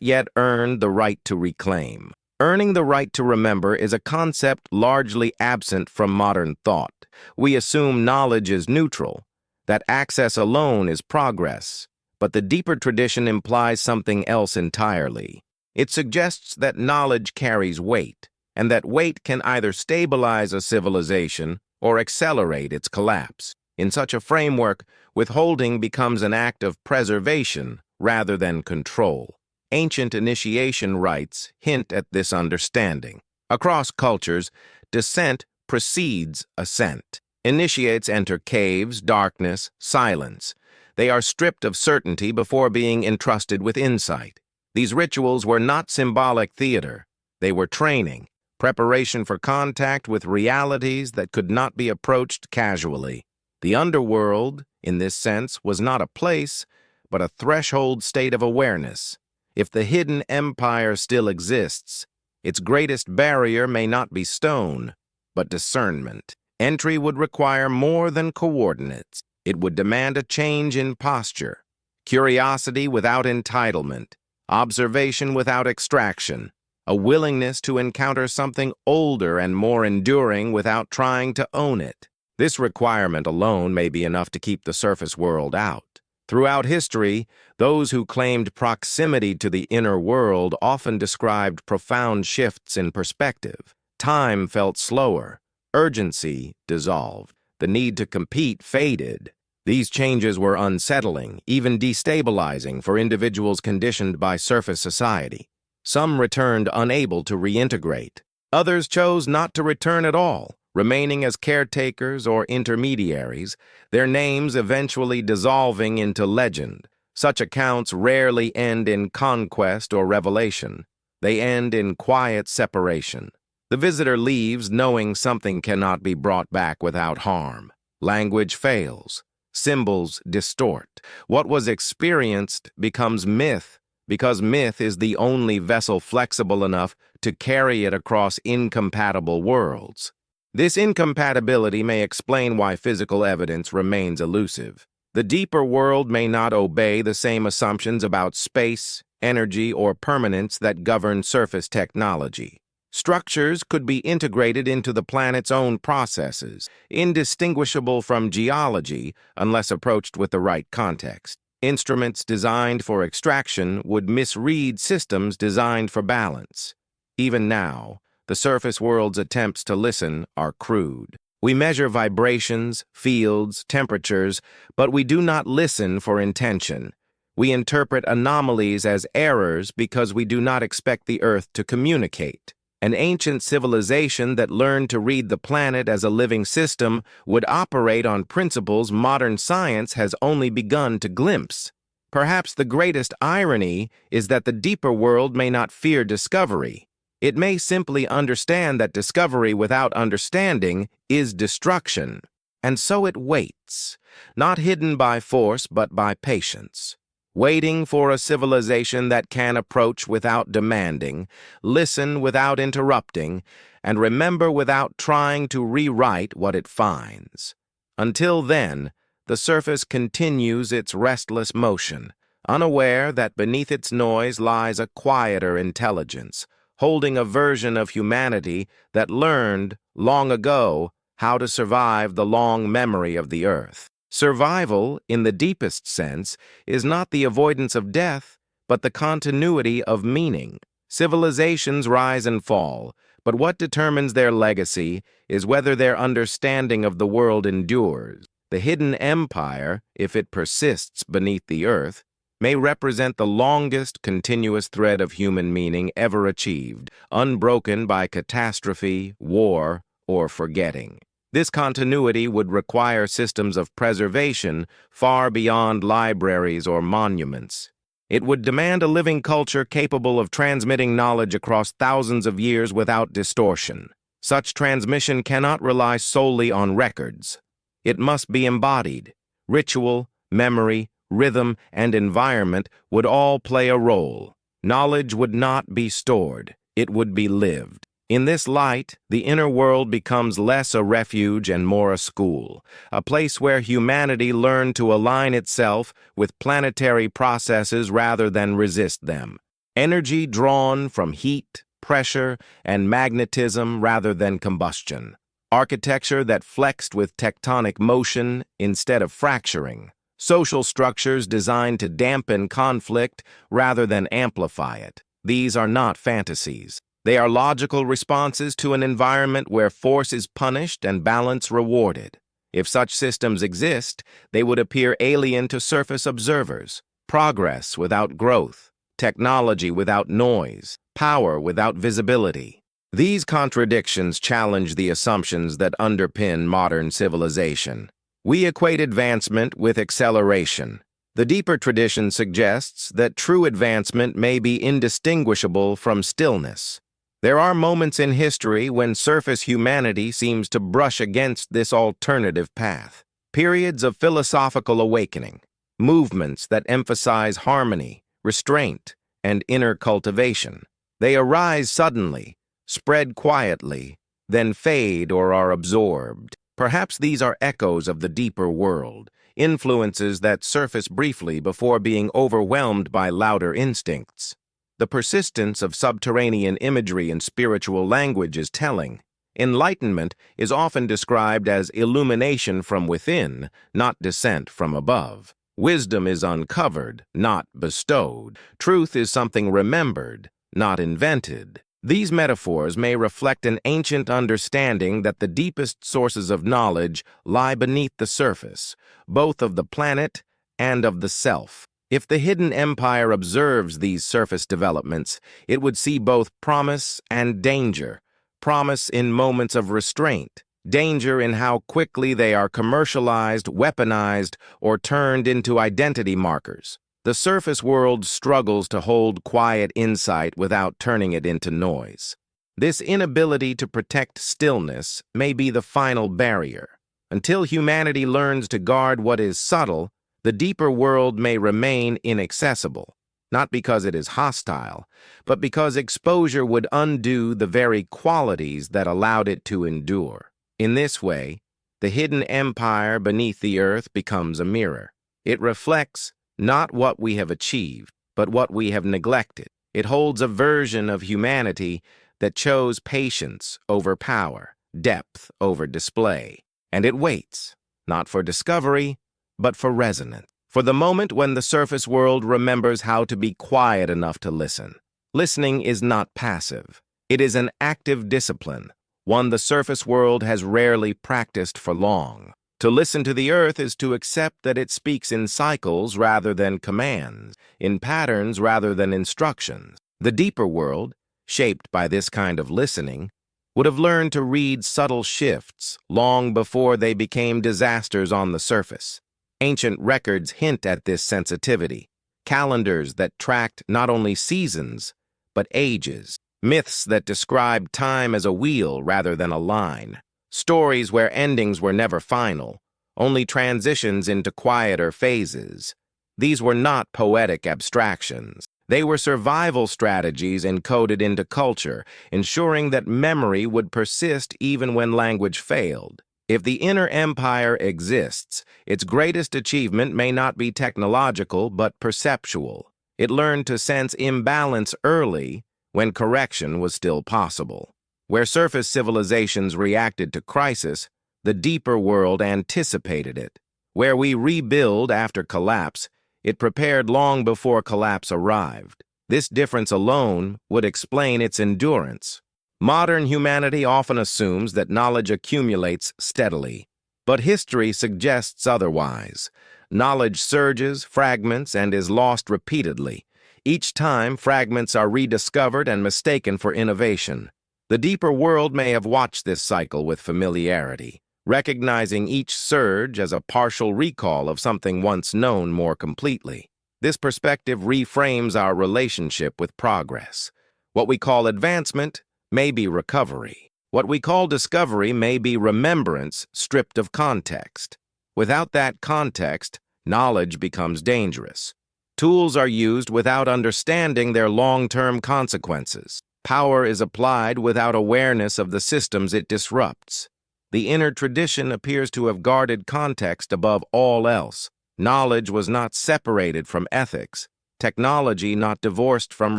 yet earned the right to reclaim. Earning the right to remember is a concept largely absent from modern thought. We assume knowledge is neutral, that access alone is progress, but the deeper tradition implies something else entirely. It suggests that knowledge carries weight, and that weight can either stabilize a civilization or accelerate its collapse. In such a framework, withholding becomes an act of preservation rather than control. Ancient initiation rites hint at this understanding. Across cultures, descent precedes ascent. Initiates enter caves, darkness, silence. They are stripped of certainty before being entrusted with insight. These rituals were not symbolic theater. They were training, preparation for contact with realities that could not be approached casually. The underworld, in this sense, was not a place, but a threshold state of awareness. If the hidden empire still exists, its greatest barrier may not be stone, but discernment. Entry would require more than coordinates. It would demand a change in posture, curiosity without entitlement, observation without extraction, a willingness to encounter something older and more enduring without trying to own it. This requirement alone may be enough to keep the surface world out. Throughout history, those who claimed proximity to the inner world often described profound shifts in perspective. Time felt slower, urgency dissolved, the need to compete faded. These changes were unsettling, even destabilizing for individuals conditioned by surface society. Some returned unable to reintegrate. Others chose not to return at all, remaining as caretakers or intermediaries, their names eventually dissolving into legend. Such accounts rarely end in conquest or revelation. They end in quiet separation. The visitor leaves knowing something cannot be brought back without harm. Language fails. Symbols distort. What was experienced becomes myth, because myth is the only vessel flexible enough to carry it across incompatible worlds. This incompatibility may explain why physical evidence remains elusive. The deeper world may not obey the same assumptions about space, energy, or permanence that govern surface technology. Structures could be integrated into the planet's own processes, indistinguishable from geology unless approached with the right context. Instruments designed for extraction would misread systems designed for balance. Even now, the surface world's attempts to listen are crude. We measure vibrations, fields, temperatures, but we do not listen for intention. We interpret anomalies as errors because we do not expect the Earth to communicate. An ancient civilization that learned to read the planet as a living system would operate on principles modern science has only begun to glimpse. Perhaps the greatest irony is that the deeper world may not fear discovery. It may simply understand that discovery without understanding is destruction. And so it waits, not hidden by force but by patience. Waiting for a civilization that can approach without demanding, listen without interrupting, and remember without trying to rewrite what it finds. Until then, the surface continues its restless motion, unaware that beneath its noise lies a quieter intelligence, holding a version of humanity that learned, long ago, how to survive the long memory of the Earth. Survival, in the deepest sense, is not the avoidance of death, but the continuity of meaning. Civilizations rise and fall, but what determines their legacy is whether their understanding of the world endures. The hidden empire, if it persists beneath the Earth, may represent the longest continuous thread of human meaning ever achieved, unbroken by catastrophe, war, or forgetting. This continuity would require systems of preservation far beyond libraries or monuments. It would demand a living culture capable of transmitting knowledge across thousands of years without distortion. Such transmission cannot rely solely on records. It must be embodied. Ritual, memory, rhythm, and environment would all play a role. Knowledge would not be stored, it would be lived. In this light, the inner world becomes less a refuge and more a school, a place where humanity learned to align itself with planetary processes rather than resist them. Energy drawn from heat, pressure, and magnetism rather than combustion. Architecture that flexed with tectonic motion instead of fracturing. Social structures designed to dampen conflict rather than amplify it. These are not fantasies. They are logical responses to an environment where force is punished and balance rewarded. If such systems exist, they would appear alien to surface observers. Progress without growth, technology without noise, power without visibility. These contradictions challenge the assumptions that underpin modern civilization. We equate advancement with acceleration. The deeper tradition suggests that true advancement may be indistinguishable from stillness. There are moments in history when surface humanity seems to brush against this alternative path. Periods of philosophical awakening, movements that emphasize harmony, restraint, and inner cultivation. They arise suddenly, spread quietly, then fade or are absorbed. Perhaps these are echoes of the deeper world, influences that surface briefly before being overwhelmed by louder instincts. The persistence of subterranean imagery in spiritual language is telling. Enlightenment is often described as illumination from within, not descent from above. Wisdom is uncovered, not bestowed. Truth is something remembered, not invented. These metaphors may reflect an ancient understanding that the deepest sources of knowledge lie beneath the surface, both of the planet and of the self. If the hidden empire observes these surface developments, it would see both promise and danger. Promise in moments of restraint, danger in how quickly they are commercialized, weaponized, or turned into identity markers. The surface world struggles to hold quiet insight without turning it into noise. This inability to protect stillness may be the final barrier. Until humanity learns to guard what is subtle, the deeper world may remain inaccessible, not because it is hostile, but because exposure would undo the very qualities that allowed it to endure. In this way, the hidden empire beneath the earth becomes a mirror. It reflects not what we have achieved, but what we have neglected. It holds a version of humanity that chose patience over power, depth over display, and it waits, not for discovery, but for resonance, for the moment when the surface world remembers how to be quiet enough to listen. Listening is not passive. It is an active discipline, one the surface world has rarely practiced for long. To listen to the earth is to accept that it speaks in cycles rather than commands, in patterns rather than instructions. The deeper world, shaped by this kind of listening, would have learned to read subtle shifts long before they became disasters on the surface. Ancient records hint at this sensitivity, calendars that tracked not only seasons, but ages, myths that described time as a wheel rather than a line, stories where endings were never final, only transitions into quieter phases. These were not poetic abstractions. They were survival strategies encoded into culture, ensuring that memory would persist even when language failed. If the inner empire exists, its greatest achievement may not be technological but perceptual. It learned to sense imbalance early when correction was still possible. Where surface civilizations reacted to crisis, the deeper world anticipated it. Where we rebuild after collapse, it prepared long before collapse arrived. This difference alone would explain its endurance. Modern humanity often assumes that knowledge accumulates steadily, but history suggests otherwise. Knowledge surges, fragments, and is lost repeatedly. Each time, fragments are rediscovered and mistaken for innovation. The deeper world may have watched this cycle with familiarity, recognizing each surge as a partial recall of something once known more completely. This perspective reframes our relationship with progress. What we call advancement may be recovery. What we call discovery may be remembrance stripped of context. Without that context, knowledge becomes dangerous. Tools are used without understanding their long-term consequences. Power is applied without awareness of the systems it disrupts. The inner tradition appears to have guarded context above all else. Knowledge was not separated from ethics, technology not divorced from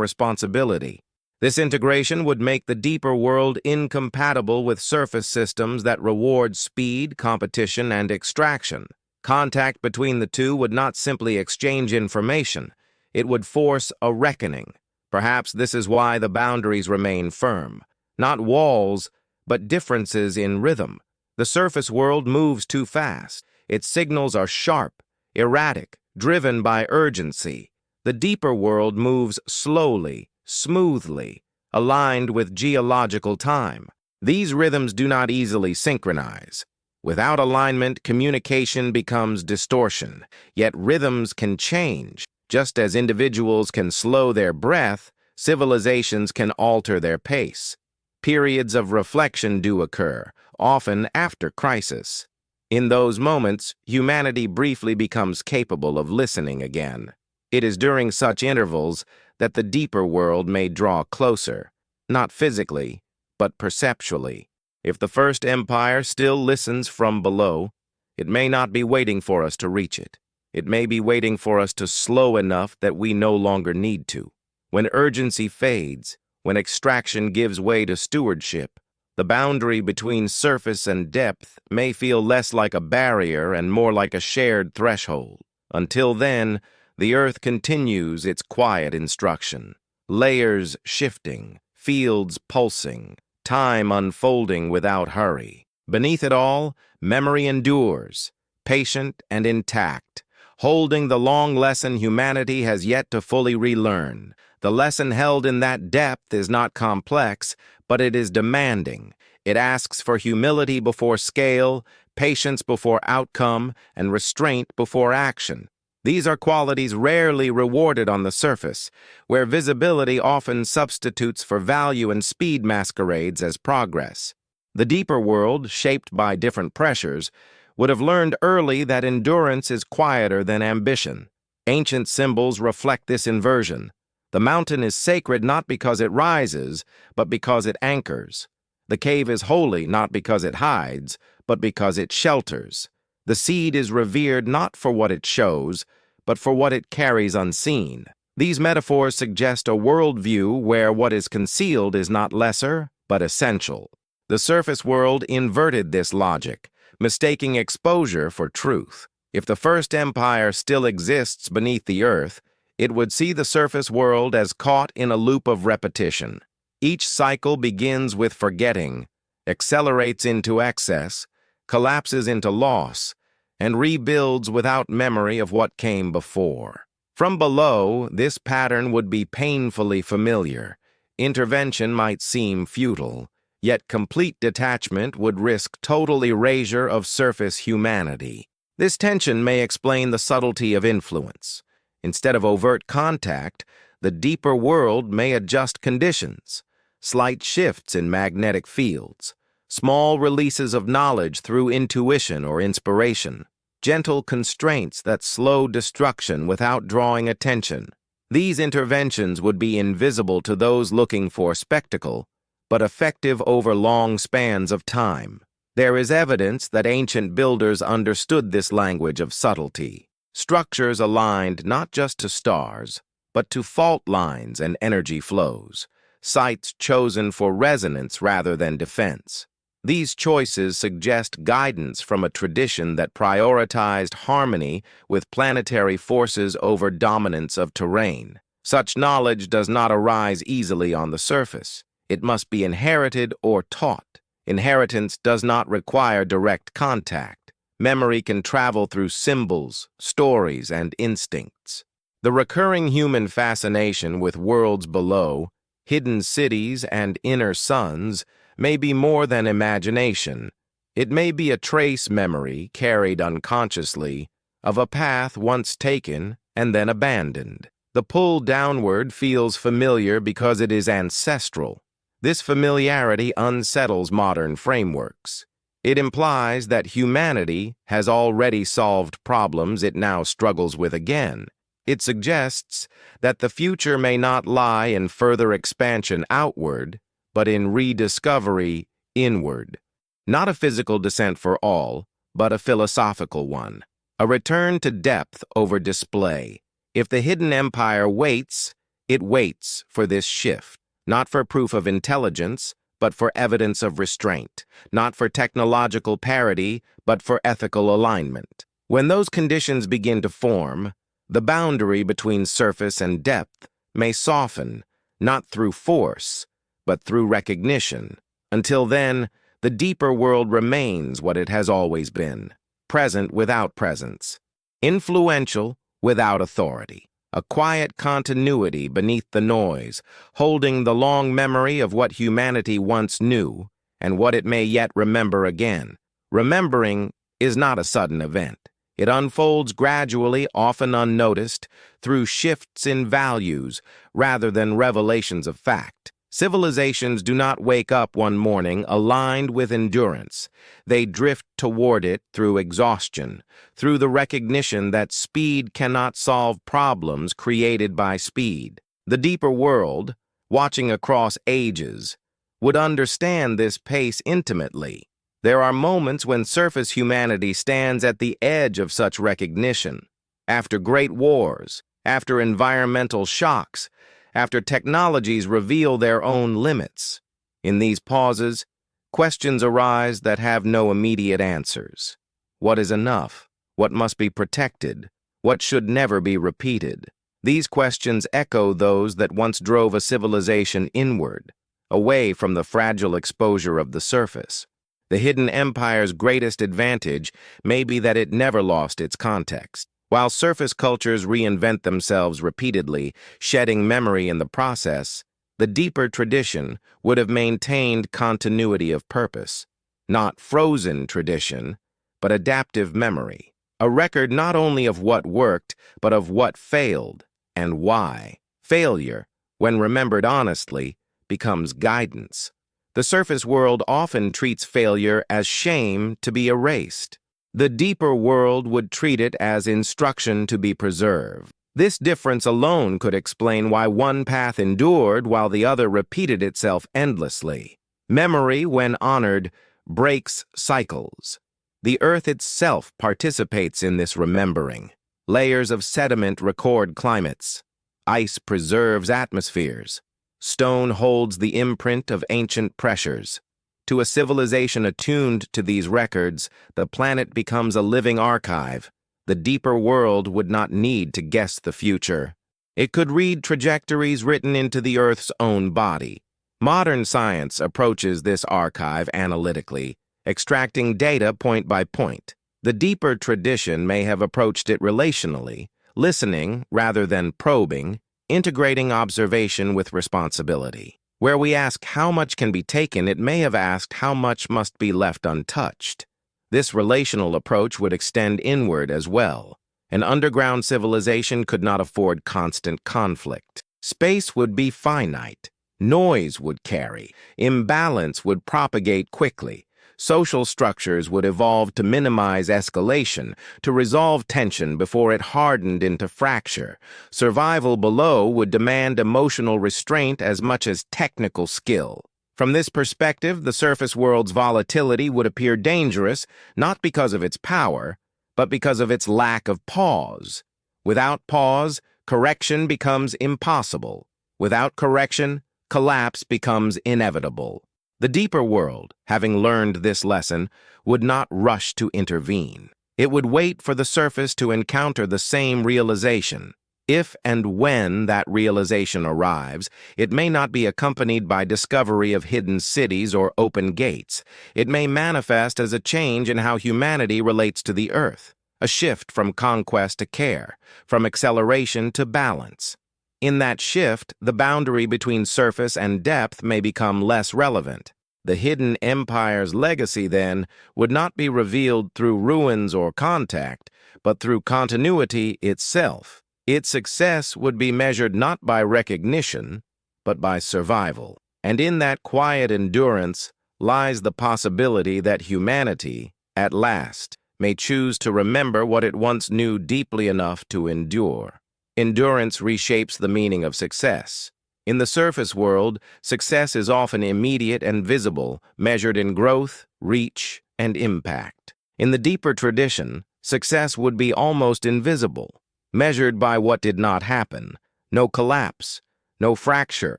responsibility. This integration would make the deeper world incompatible with surface systems that reward speed, competition, and extraction. Contact between the two would not simply exchange information, it would force a reckoning. Perhaps this is why the boundaries remain firm. Not walls, but differences in rhythm. The surface world moves too fast. Its signals are sharp, erratic, driven by urgency. The deeper world moves slowly, smoothly, aligned with geological time. These rhythms do not easily synchronize. Without alignment, communication becomes distortion. Yet rhythms can change. Just as individuals can slow their breath, civilizations can alter their pace. Periods of reflection do occur, often after crisis. In those moments, humanity briefly becomes capable of listening again. It is during such intervals that the deeper world may draw closer, not physically, but perceptually. If the first empire still listens from below, it may not be waiting for us to reach it. It may be waiting for us to slow enough that we no longer need to. When urgency fades, when extraction gives way to stewardship, the boundary between surface and depth may feel less like a barrier and more like a shared threshold. Until then, the earth continues its quiet instruction, layers shifting, fields pulsing, time unfolding without hurry. Beneath it all, memory endures, patient and intact, holding the long lesson humanity has yet to fully relearn. The lesson held in that depth is not complex, but it is demanding. It asks for humility before scale, patience before outcome, and restraint before action. These are qualities rarely rewarded on the surface, where visibility often substitutes for value and speed masquerades as progress. The deeper world, shaped by different pressures, would have learned early that endurance is quieter than ambition. Ancient symbols reflect this inversion. The mountain is sacred not because it rises, but because it anchors. The cave is holy not because it hides, but because it shelters. The seed is revered not for what it shows, but for what it carries unseen. These metaphors suggest a worldview where what is concealed is not lesser, but essential. The surface world inverted this logic, mistaking exposure for truth. If the first empire still exists beneath the earth, it would see the surface world as caught in a loop of repetition. Each cycle begins with forgetting, accelerates into excess, collapses into loss, and rebuilds without memory of what came before. From below, this pattern would be painfully familiar. Intervention might seem futile, yet complete detachment would risk total erasure of surface humanity. This tension may explain the subtlety of influence. Instead of overt contact, the deeper world may adjust conditions, slight shifts in magnetic fields, small releases of knowledge through intuition or inspiration, gentle constraints that slow destruction without drawing attention. These interventions would be invisible to those looking for spectacle, but effective over long spans of time. There is evidence that ancient builders understood this language of subtlety. Structures aligned not just to stars, but to fault lines and energy flows, sites chosen for resonance rather than defense. These choices suggest guidance from a tradition that prioritized harmony with planetary forces over dominance of terrain. Such knowledge does not arise easily on the surface. It must be inherited or taught. Inheritance does not require direct contact. Memory can travel through symbols, stories, and instincts. The recurring human fascination with worlds below, hidden cities, and inner suns may be more than imagination. It may be a trace memory carried unconsciously of a path once taken and then abandoned. The pull downward feels familiar because it is ancestral. This familiarity unsettles modern frameworks. It implies that humanity has already solved problems it now struggles with again. It suggests that the future may not lie in further expansion outward, but in rediscovery inward. Not a physical descent for all, but a philosophical one. A return to depth over display. If the hidden empire waits, it waits for this shift. Not for proof of intelligence, but for evidence of restraint. Not for technological parity, but for ethical alignment. When those conditions begin to form, the boundary between surface and depth may soften, not through force, but through recognition. Until then, the deeper world remains what it has always been, present without presence, influential without authority, a quiet continuity beneath the noise, holding the long memory of what humanity once knew and what it may yet remember again. Remembering is not a sudden event. It unfolds gradually, often unnoticed, through shifts in values rather than revelations of fact. Civilizations do not wake up one morning aligned with endurance. They drift toward it through exhaustion, through the recognition that speed cannot solve problems created by speed. The deeper world, watching across ages, would understand this pace intimately. There are moments when surface humanity stands at the edge of such recognition. After great wars, after environmental shocks, after technologies reveal their own limits. In these pauses, questions arise that have no immediate answers. What is enough? What must be protected? What should never be repeated? These questions echo those that once drove a civilization inward, away from the fragile exposure of the surface. The hidden empire's greatest advantage may be that it never lost its context. While surface cultures reinvent themselves repeatedly, shedding memory in the process, the deeper tradition would have maintained continuity of purpose. Not frozen tradition, but adaptive memory. A record not only of what worked, but of what failed and why. Failure, when remembered honestly, becomes guidance. The surface world often treats failure as shame to be erased. The deeper world would treat it as instruction to be preserved. This difference alone could explain why one path endured while the other repeated itself endlessly. Memory, when honored, breaks cycles. The earth itself participates in this remembering. Layers of sediment record climates. Ice preserves atmospheres. Stone holds the imprint of ancient pressures. To a civilization attuned to these records, the planet becomes a living archive. The deeper world would not need to guess the future. It could read trajectories written into the Earth's own body. Modern science approaches this archive analytically, extracting data point by point. The deeper tradition may have approached it relationally, listening rather than probing, integrating observation with responsibility. Where we ask how much can be taken, it may have asked how much must be left untouched. This relational approach would extend inward as well. An underground civilization could not afford constant conflict. Space would be finite. Noise would carry. Imbalance would propagate quickly. Social structures would evolve to minimize escalation, to resolve tension before it hardened into fracture. Survival below would demand emotional restraint as much as technical skill. From this perspective, the surface world's volatility would appear dangerous, not because of its power, but because of its lack of pause. Without pause, correction becomes impossible. Without correction, collapse becomes inevitable. The deeper world, having learned this lesson, would not rush to intervene. It would wait for the surface to encounter the same realization. If and when that realization arrives, it may not be accompanied by discovery of hidden cities or open gates. It may manifest as a change in how humanity relates to the earth, a shift from conquest to care, from acceleration to balance. In that shift, the boundary between surface and depth may become less relevant. The hidden empire's legacy, then, would not be revealed through ruins or contact, but through continuity itself. Its success would be measured not by recognition, but by survival. And in that quiet endurance lies the possibility that humanity, at last, may choose to remember what it once knew deeply enough to endure. Endurance reshapes the meaning of success. In the surface world, success is often immediate and visible, measured in growth, reach, and impact. In the deeper tradition, success would be almost invisible, measured by what did not happen. No collapse, no fracture,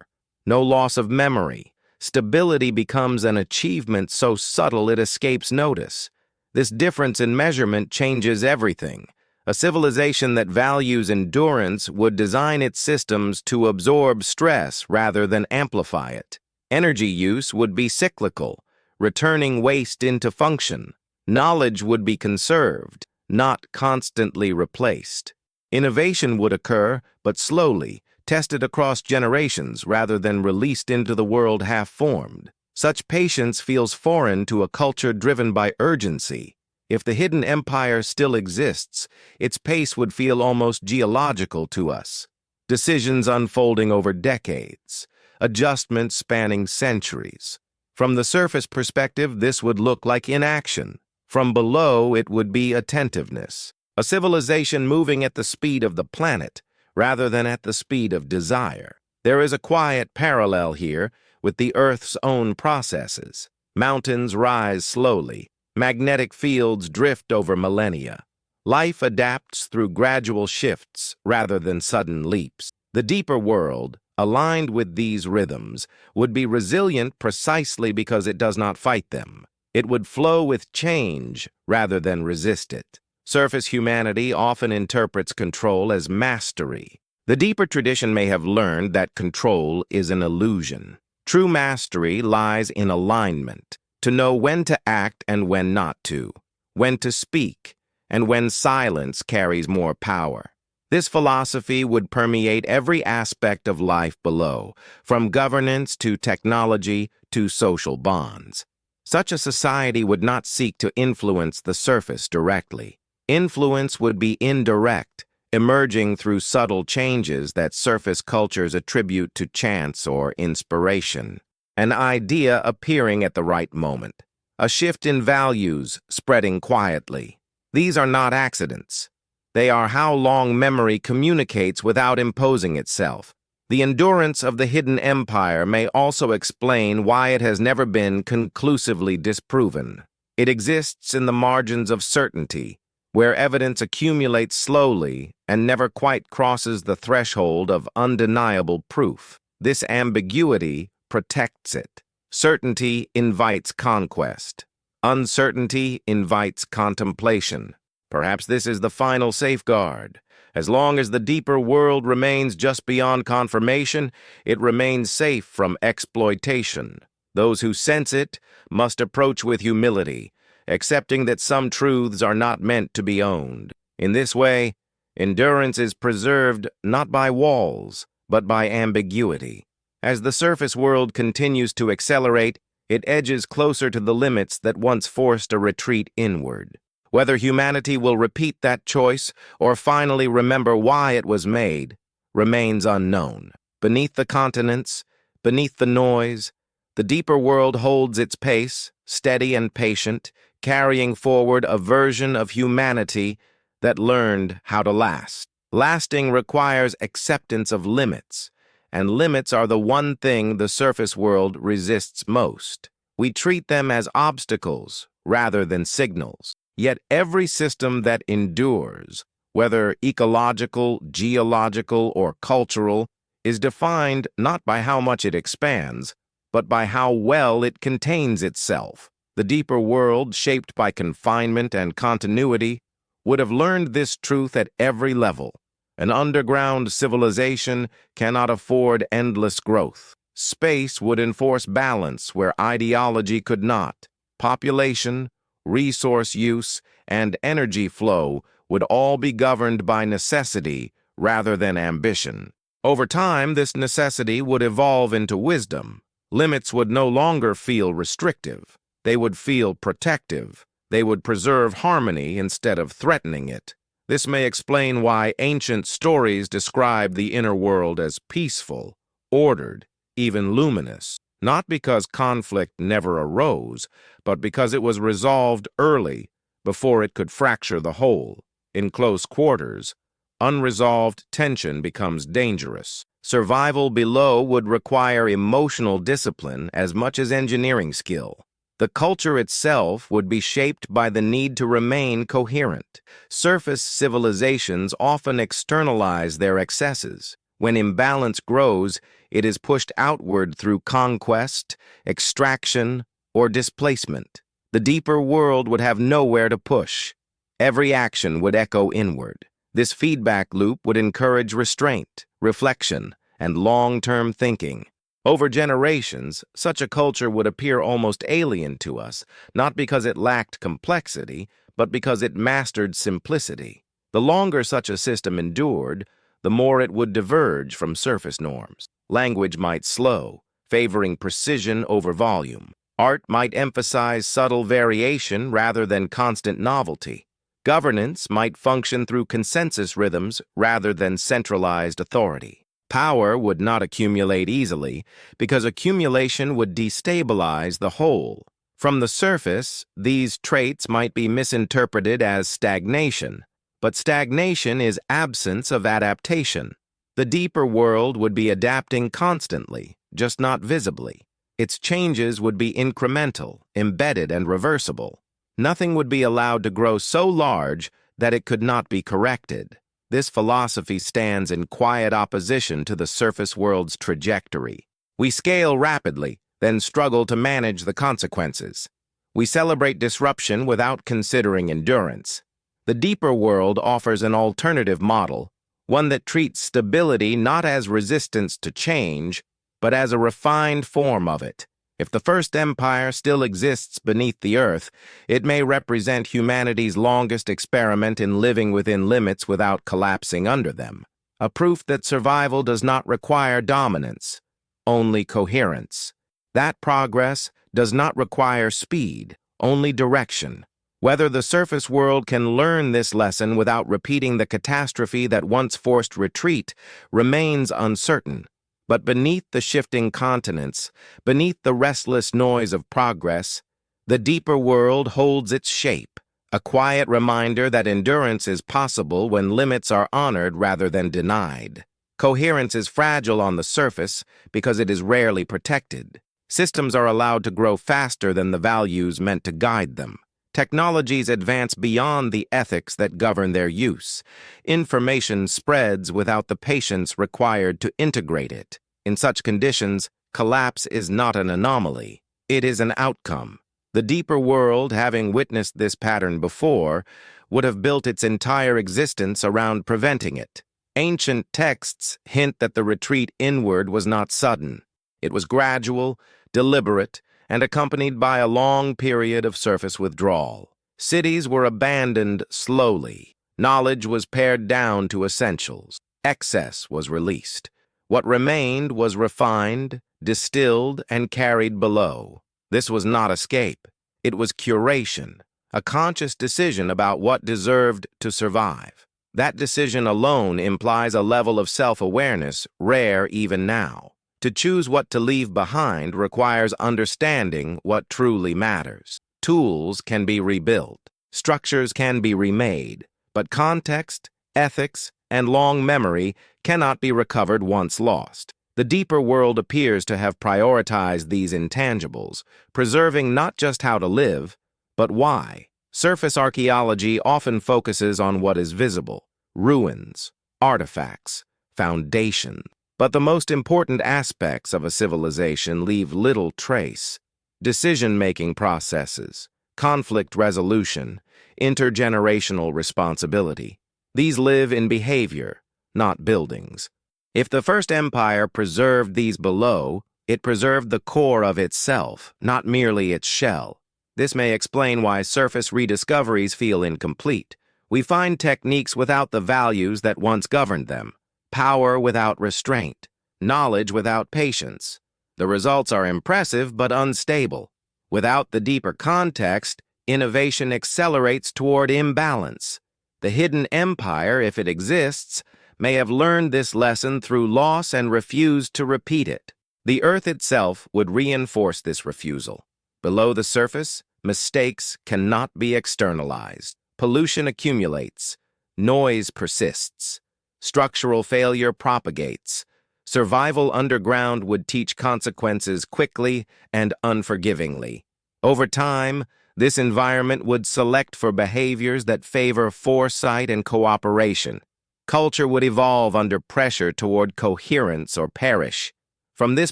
no loss of memory. Stability becomes an achievement so subtle it escapes notice. This difference in measurement changes everything. A civilization that values endurance would design its systems to absorb stress rather than amplify it. Energy use would be cyclical, returning waste into function. Knowledge would be conserved, not constantly replaced. Innovation would occur, but slowly, tested across generations rather than released into the world half-formed. Such patience feels foreign to a culture driven by urgency. If the hidden empire still exists, its pace would feel almost geological to us. Decisions unfolding over decades, adjustments spanning centuries. From the surface perspective, this would look like inaction. From below, it would be attentiveness. A civilization moving at the speed of the planet, rather than at the speed of desire. There is a quiet parallel here with the Earth's own processes. Mountains rise slowly. Magnetic fields drift over millennia. Life adapts through gradual shifts rather than sudden leaps. The deeper world, aligned with these rhythms, would be resilient precisely because it does not fight them. It would flow with change rather than resist it. Surface humanity often interprets control as mastery. The deeper tradition may have learned that control is an illusion. True mastery lies in alignment. To know when to act and when not to, when to speak, and when silence carries more power. This philosophy would permeate every aspect of life below, from governance to technology to social bonds. Such a society would not seek to influence the surface directly. Influence would be indirect, emerging through subtle changes that surface cultures attribute to chance or inspiration. An idea appearing at the right moment. A shift in values spreading quietly. These are not accidents. They are how long memory communicates without imposing itself. The endurance of the hidden empire may also explain why it has never been conclusively disproven. It exists in the margins of certainty, where evidence accumulates slowly and never quite crosses the threshold of undeniable proof. This ambiguity protects it. Certainty invites conquest. Uncertainty invites contemplation. Perhaps this is the final safeguard. As long as the deeper world remains just beyond confirmation, it remains safe from exploitation. Those who sense it must approach with humility, accepting that some truths are not meant to be owned. In this way, endurance is preserved not by walls, but by ambiguity. As the surface world continues to accelerate, it edges closer to the limits that once forced a retreat inward. Whether humanity will repeat that choice or finally remember why it was made remains unknown. Beneath the continents, beneath the noise, the deeper world holds its pace, steady and patient, carrying forward a version of humanity that learned how to last. Lasting requires acceptance of limits, and limits are the one thing the surface world resists most. We treat them as obstacles rather than signals. Yet every system that endures, whether ecological, geological, or cultural, is defined not by how much it expands, but by how well it contains itself. The deeper world, shaped by confinement and continuity, would have learned this truth at every level. An underground civilization cannot afford endless growth. Space would enforce balance where ideology could not. Population, resource use, and energy flow would all be governed by necessity rather than ambition. Over time, this necessity would evolve into wisdom. Limits would no longer feel restrictive. They would feel protective. They would preserve harmony instead of threatening it. This may explain why ancient stories describe the inner world as peaceful, ordered, even luminous, not because conflict never arose, but because it was resolved early, before it could fracture the whole. In close quarters, Unresolved tension becomes dangerous. Survival below would require emotional discipline as much as engineering skill. The culture itself would be shaped by the need to remain coherent. Surface civilizations often externalize their excesses. When imbalance grows, it is pushed outward through conquest, extraction, or displacement. The deeper world would have nowhere to push. Every action would echo inward. This feedback loop would encourage restraint, reflection, and long-term thinking. Over generations, such a culture would appear almost alien to us, not because it lacked complexity, but because it mastered simplicity. The longer such a system endured, the more it would diverge from surface norms. Language might slow, favoring precision over volume. Art might emphasize subtle variation rather than constant novelty. Governance might function through consensus rhythms rather than centralized authority. Power would not accumulate easily because accumulation would destabilize the whole. From the surface, these traits might be misinterpreted as stagnation, but stagnation is absence of adaptation. The deeper world would be adapting constantly, just not visibly. Its changes would be incremental, embedded, and reversible. Nothing would be allowed to grow so large that it could not be corrected. This philosophy stands in quiet opposition to the surface world's trajectory. We scale rapidly, then struggle to manage the consequences. We celebrate disruption without considering endurance. The deeper world offers an alternative model, one that treats stability not as resistance to change, but as a refined form of it. If the first empire still exists beneath the earth, it may represent humanity's longest experiment in living within limits without collapsing under them. A proof that survival does not require dominance, only coherence. That progress does not require speed, only direction. Whether the surface world can learn this lesson without repeating the catastrophe that once forced retreat remains uncertain. But beneath the shifting continents, beneath the restless noise of progress, the deeper world holds its shape, a quiet reminder that endurance is possible when limits are honored rather than denied. Coherence is fragile on the surface because it is rarely protected. Systems are allowed to grow faster than the values meant to guide them. Technologies advance beyond the ethics that govern their use. Information spreads without the patience required to integrate it. In such conditions, collapse is not an anomaly. It is an outcome. The deeper world, having witnessed this pattern before, would have built its entire existence around preventing it. Ancient texts hint that the retreat inward was not sudden. It was gradual, deliberate, and accompanied by a long period of surface withdrawal. Cities were abandoned slowly. Knowledge was pared down to essentials. Excess was released. What remained was refined, distilled, and carried below. This was not escape. It was curation, a conscious decision about what deserved to survive. That decision alone implies a level of self-awareness rare even now. To choose what to leave behind requires understanding what truly matters. Tools can be rebuilt. Structures can be remade. But context, ethics, and long memory cannot be recovered once lost. The deeper world appears to have prioritized these intangibles, preserving not just how to live, but why. Surface archaeology often focuses on what is visible: ruins, artifacts, foundations. But the most important aspects of a civilization leave little trace. Decision-making processes, conflict resolution, intergenerational responsibility. These live in behavior, not buildings. If the first empire preserved these below, it preserved the core of itself, not merely its shell. This may explain why surface rediscoveries feel incomplete. We find techniques without the values that once governed them. Power without restraint, knowledge without patience. The results are impressive but unstable. Without the deeper context, innovation accelerates toward imbalance. The hidden empire, if it exists, may have learned this lesson through loss and refused to repeat it. The Earth itself would reinforce this refusal. Below the surface, mistakes cannot be externalized. Pollution accumulates. Noise persists. Structural failure propagates. Survival underground would teach consequences quickly and unforgivingly. Over time, this environment would select for behaviors that favor foresight and cooperation. Culture would evolve under pressure toward coherence or perish. From this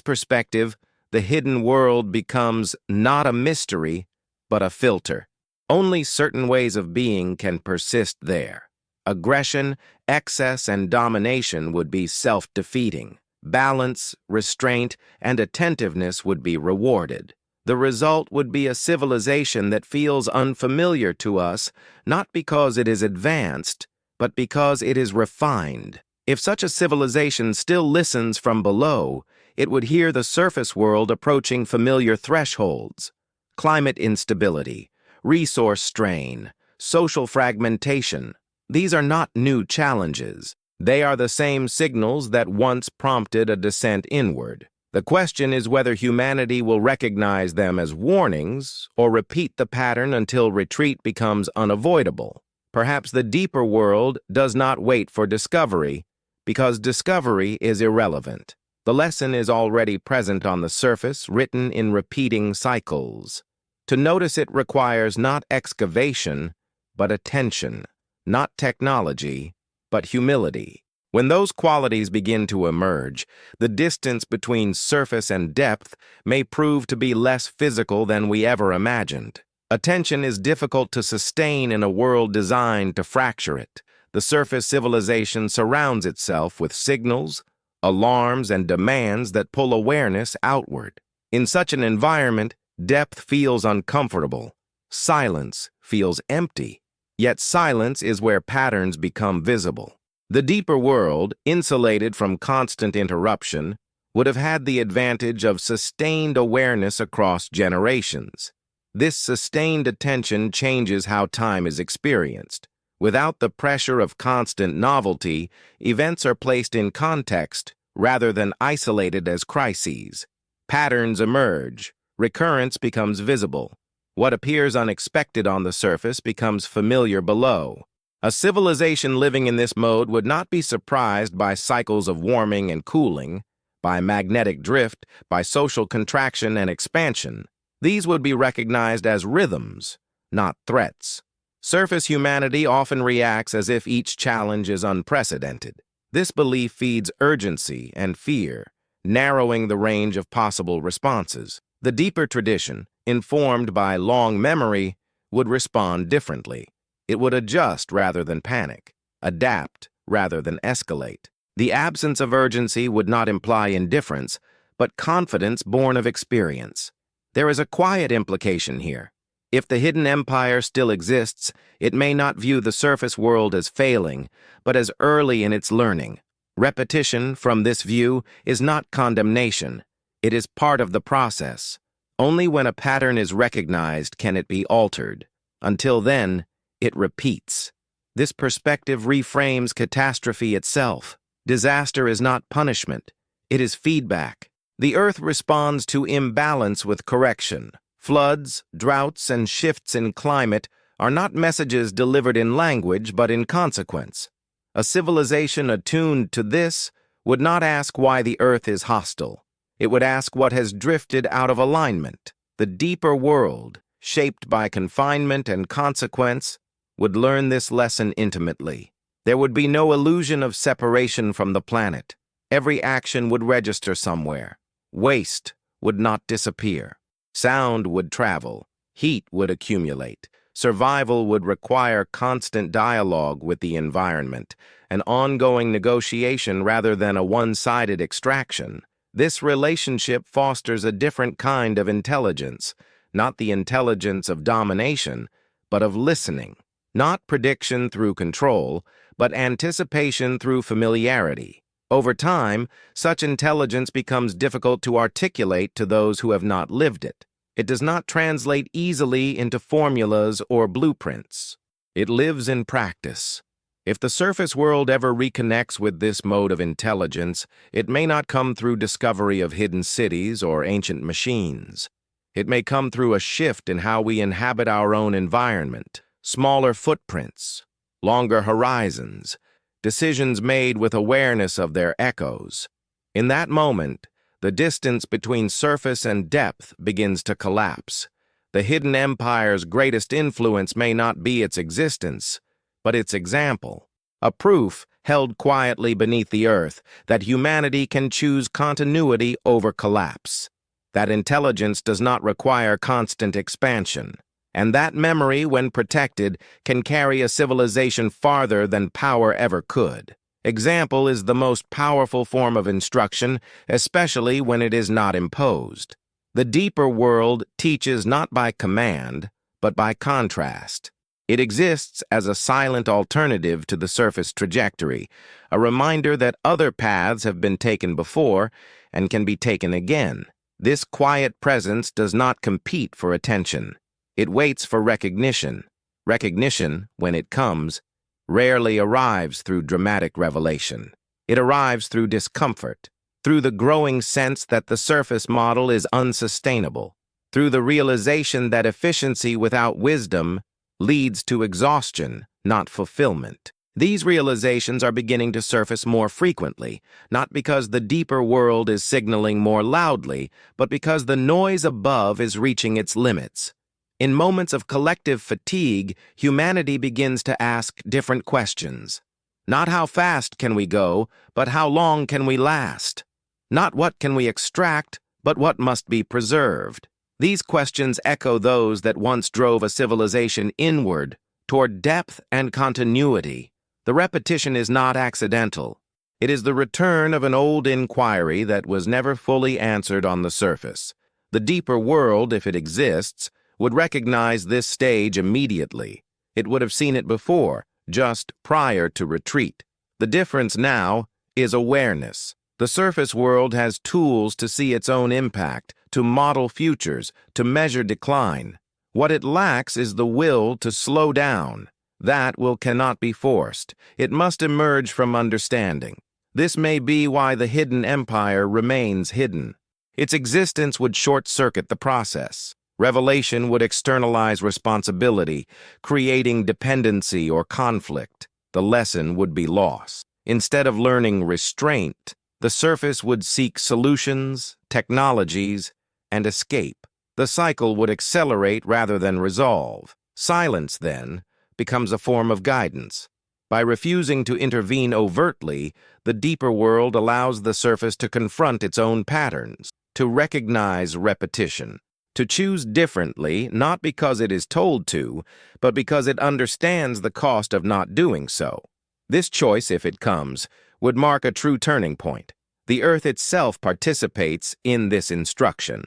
perspective, the hidden world becomes not a mystery, but a filter. Only certain ways of being can persist there. Aggression, excess, and domination would be self-defeating. Balance, restraint, and attentiveness would be rewarded. The result would be a civilization that feels unfamiliar to us, not because it is advanced, but because it is refined. If such a civilization still listens from below, it would hear the surface world approaching familiar thresholds. Climate instability, resource strain, social fragmentation. These are not new challenges. They are the same signals that once prompted a descent inward. The question is whether humanity will recognize them as warnings or repeat the pattern until retreat becomes unavoidable. Perhaps the deeper world does not wait for discovery, because discovery is irrelevant. The lesson is already present on the surface, written in repeating cycles. To notice it requires not excavation, but attention, not technology, but humility. When those qualities begin to emerge, the distance between surface and depth may prove to be less physical than we ever imagined. Attention is difficult to sustain in a world designed to fracture it. The surface civilization surrounds itself with signals, alarms, and demands that pull awareness outward. In such an environment, depth feels uncomfortable. Silence feels empty. Yet silence is where patterns become visible. The deeper world, insulated from constant interruption, would have had the advantage of sustained awareness across generations. This sustained attention changes how time is experienced. Without the pressure of constant novelty, events are placed in context rather than isolated as crises. Patterns emerge. Recurrence becomes visible. What appears unexpected on the surface becomes familiar below. A civilization living in this mode would not be surprised by cycles of warming and cooling, by magnetic drift, by social contraction and expansion. These would be recognized as rhythms, not threats. Surface humanity often reacts as if each challenge is unprecedented. This belief feeds urgency and fear, narrowing the range of possible responses. The deeper tradition, informed by long memory, would respond differently. It would adjust rather than panic, adapt rather than escalate. The absence of urgency would not imply indifference, but confidence born of experience. There is a quiet implication here. If the hidden empire still exists, it may not view the surface world as failing, but as early in its learning. Repetition, from this view, is not condemnation. It is part of the process. Only when a pattern is recognized can it be altered. Until then, it repeats. This perspective reframes catastrophe itself. Disaster is not punishment. It is feedback. The Earth responds to imbalance with correction. Floods, droughts, and shifts in climate are not messages delivered in language, but in consequence. A civilization attuned to this would not ask why the Earth is hostile. It would ask what has drifted out of alignment. The deeper world, shaped by confinement and consequence, would learn this lesson intimately. There would be no illusion of separation from the planet. Every action would register somewhere. Waste would not disappear. Sound would travel. Heat would accumulate. Survival would require constant dialogue with the environment, an ongoing negotiation rather than a one-sided extraction. This relationship fosters a different kind of intelligence, not the intelligence of domination, but of listening. Not prediction through control, but anticipation through familiarity. Over time, such intelligence becomes difficult to articulate to those who have not lived it. It does not translate easily into formulas or blueprints. It lives in practice. If the surface world ever reconnects with this mode of intelligence, it may not come through discovery of hidden cities or ancient machines. It may come through a shift in how we inhabit our own environment, smaller footprints, longer horizons, decisions made with awareness of their echoes. In that moment, the distance between surface and depth begins to collapse. The hidden empire's greatest influence may not be its existence, but its example, a proof held quietly beneath the earth that humanity can choose continuity over collapse, that intelligence does not require constant expansion, and that memory, when protected, can carry a civilization farther than power ever could. Example is the most powerful form of instruction, especially when it is not imposed. The deeper world teaches not by command, but by contrast. It exists as a silent alternative to the surface trajectory, a reminder that other paths have been taken before and can be taken again. This quiet presence does not compete for attention. It waits for recognition. Recognition, when it comes, rarely arrives through dramatic revelation. It arrives through discomfort, through the growing sense that the surface model is unsustainable, through the realization that efficiency without wisdom leads to exhaustion, not fulfillment. These realizations are beginning to surface more frequently, not because the deeper world is signaling more loudly, but because the noise above is reaching its limits. In moments of collective fatigue, humanity begins to ask different questions. Not how fast can we go, but how long can we last? Not what can we extract, but what must be preserved. These questions echo those that once drove a civilization inward, toward depth and continuity. The repetition is not accidental. It is the return of an old inquiry that was never fully answered on the surface. The deeper world, if it exists, would recognize this stage immediately. It would have seen it before, just prior to retreat. The difference now is awareness. The surface world has tools to see its own impact, to model futures, to measure decline. What it lacks is the will to slow down. That will cannot be forced. It must emerge from understanding. This may be why the hidden empire remains hidden. Its existence would short-circuit the process. Revelation would externalize responsibility, creating dependency or conflict. The lesson would be lost. Instead of learning restraint, the surface would seek solutions, technologies, and escape. The cycle would accelerate rather than resolve. Silence, then, becomes a form of guidance. By refusing to intervene overtly, the deeper world allows the surface to confront its own patterns, to recognize repetition, to choose differently, not because it is told to, but because it understands the cost of not doing so. This choice, if it comes, would mark a true turning point. The Earth itself participates in this instruction.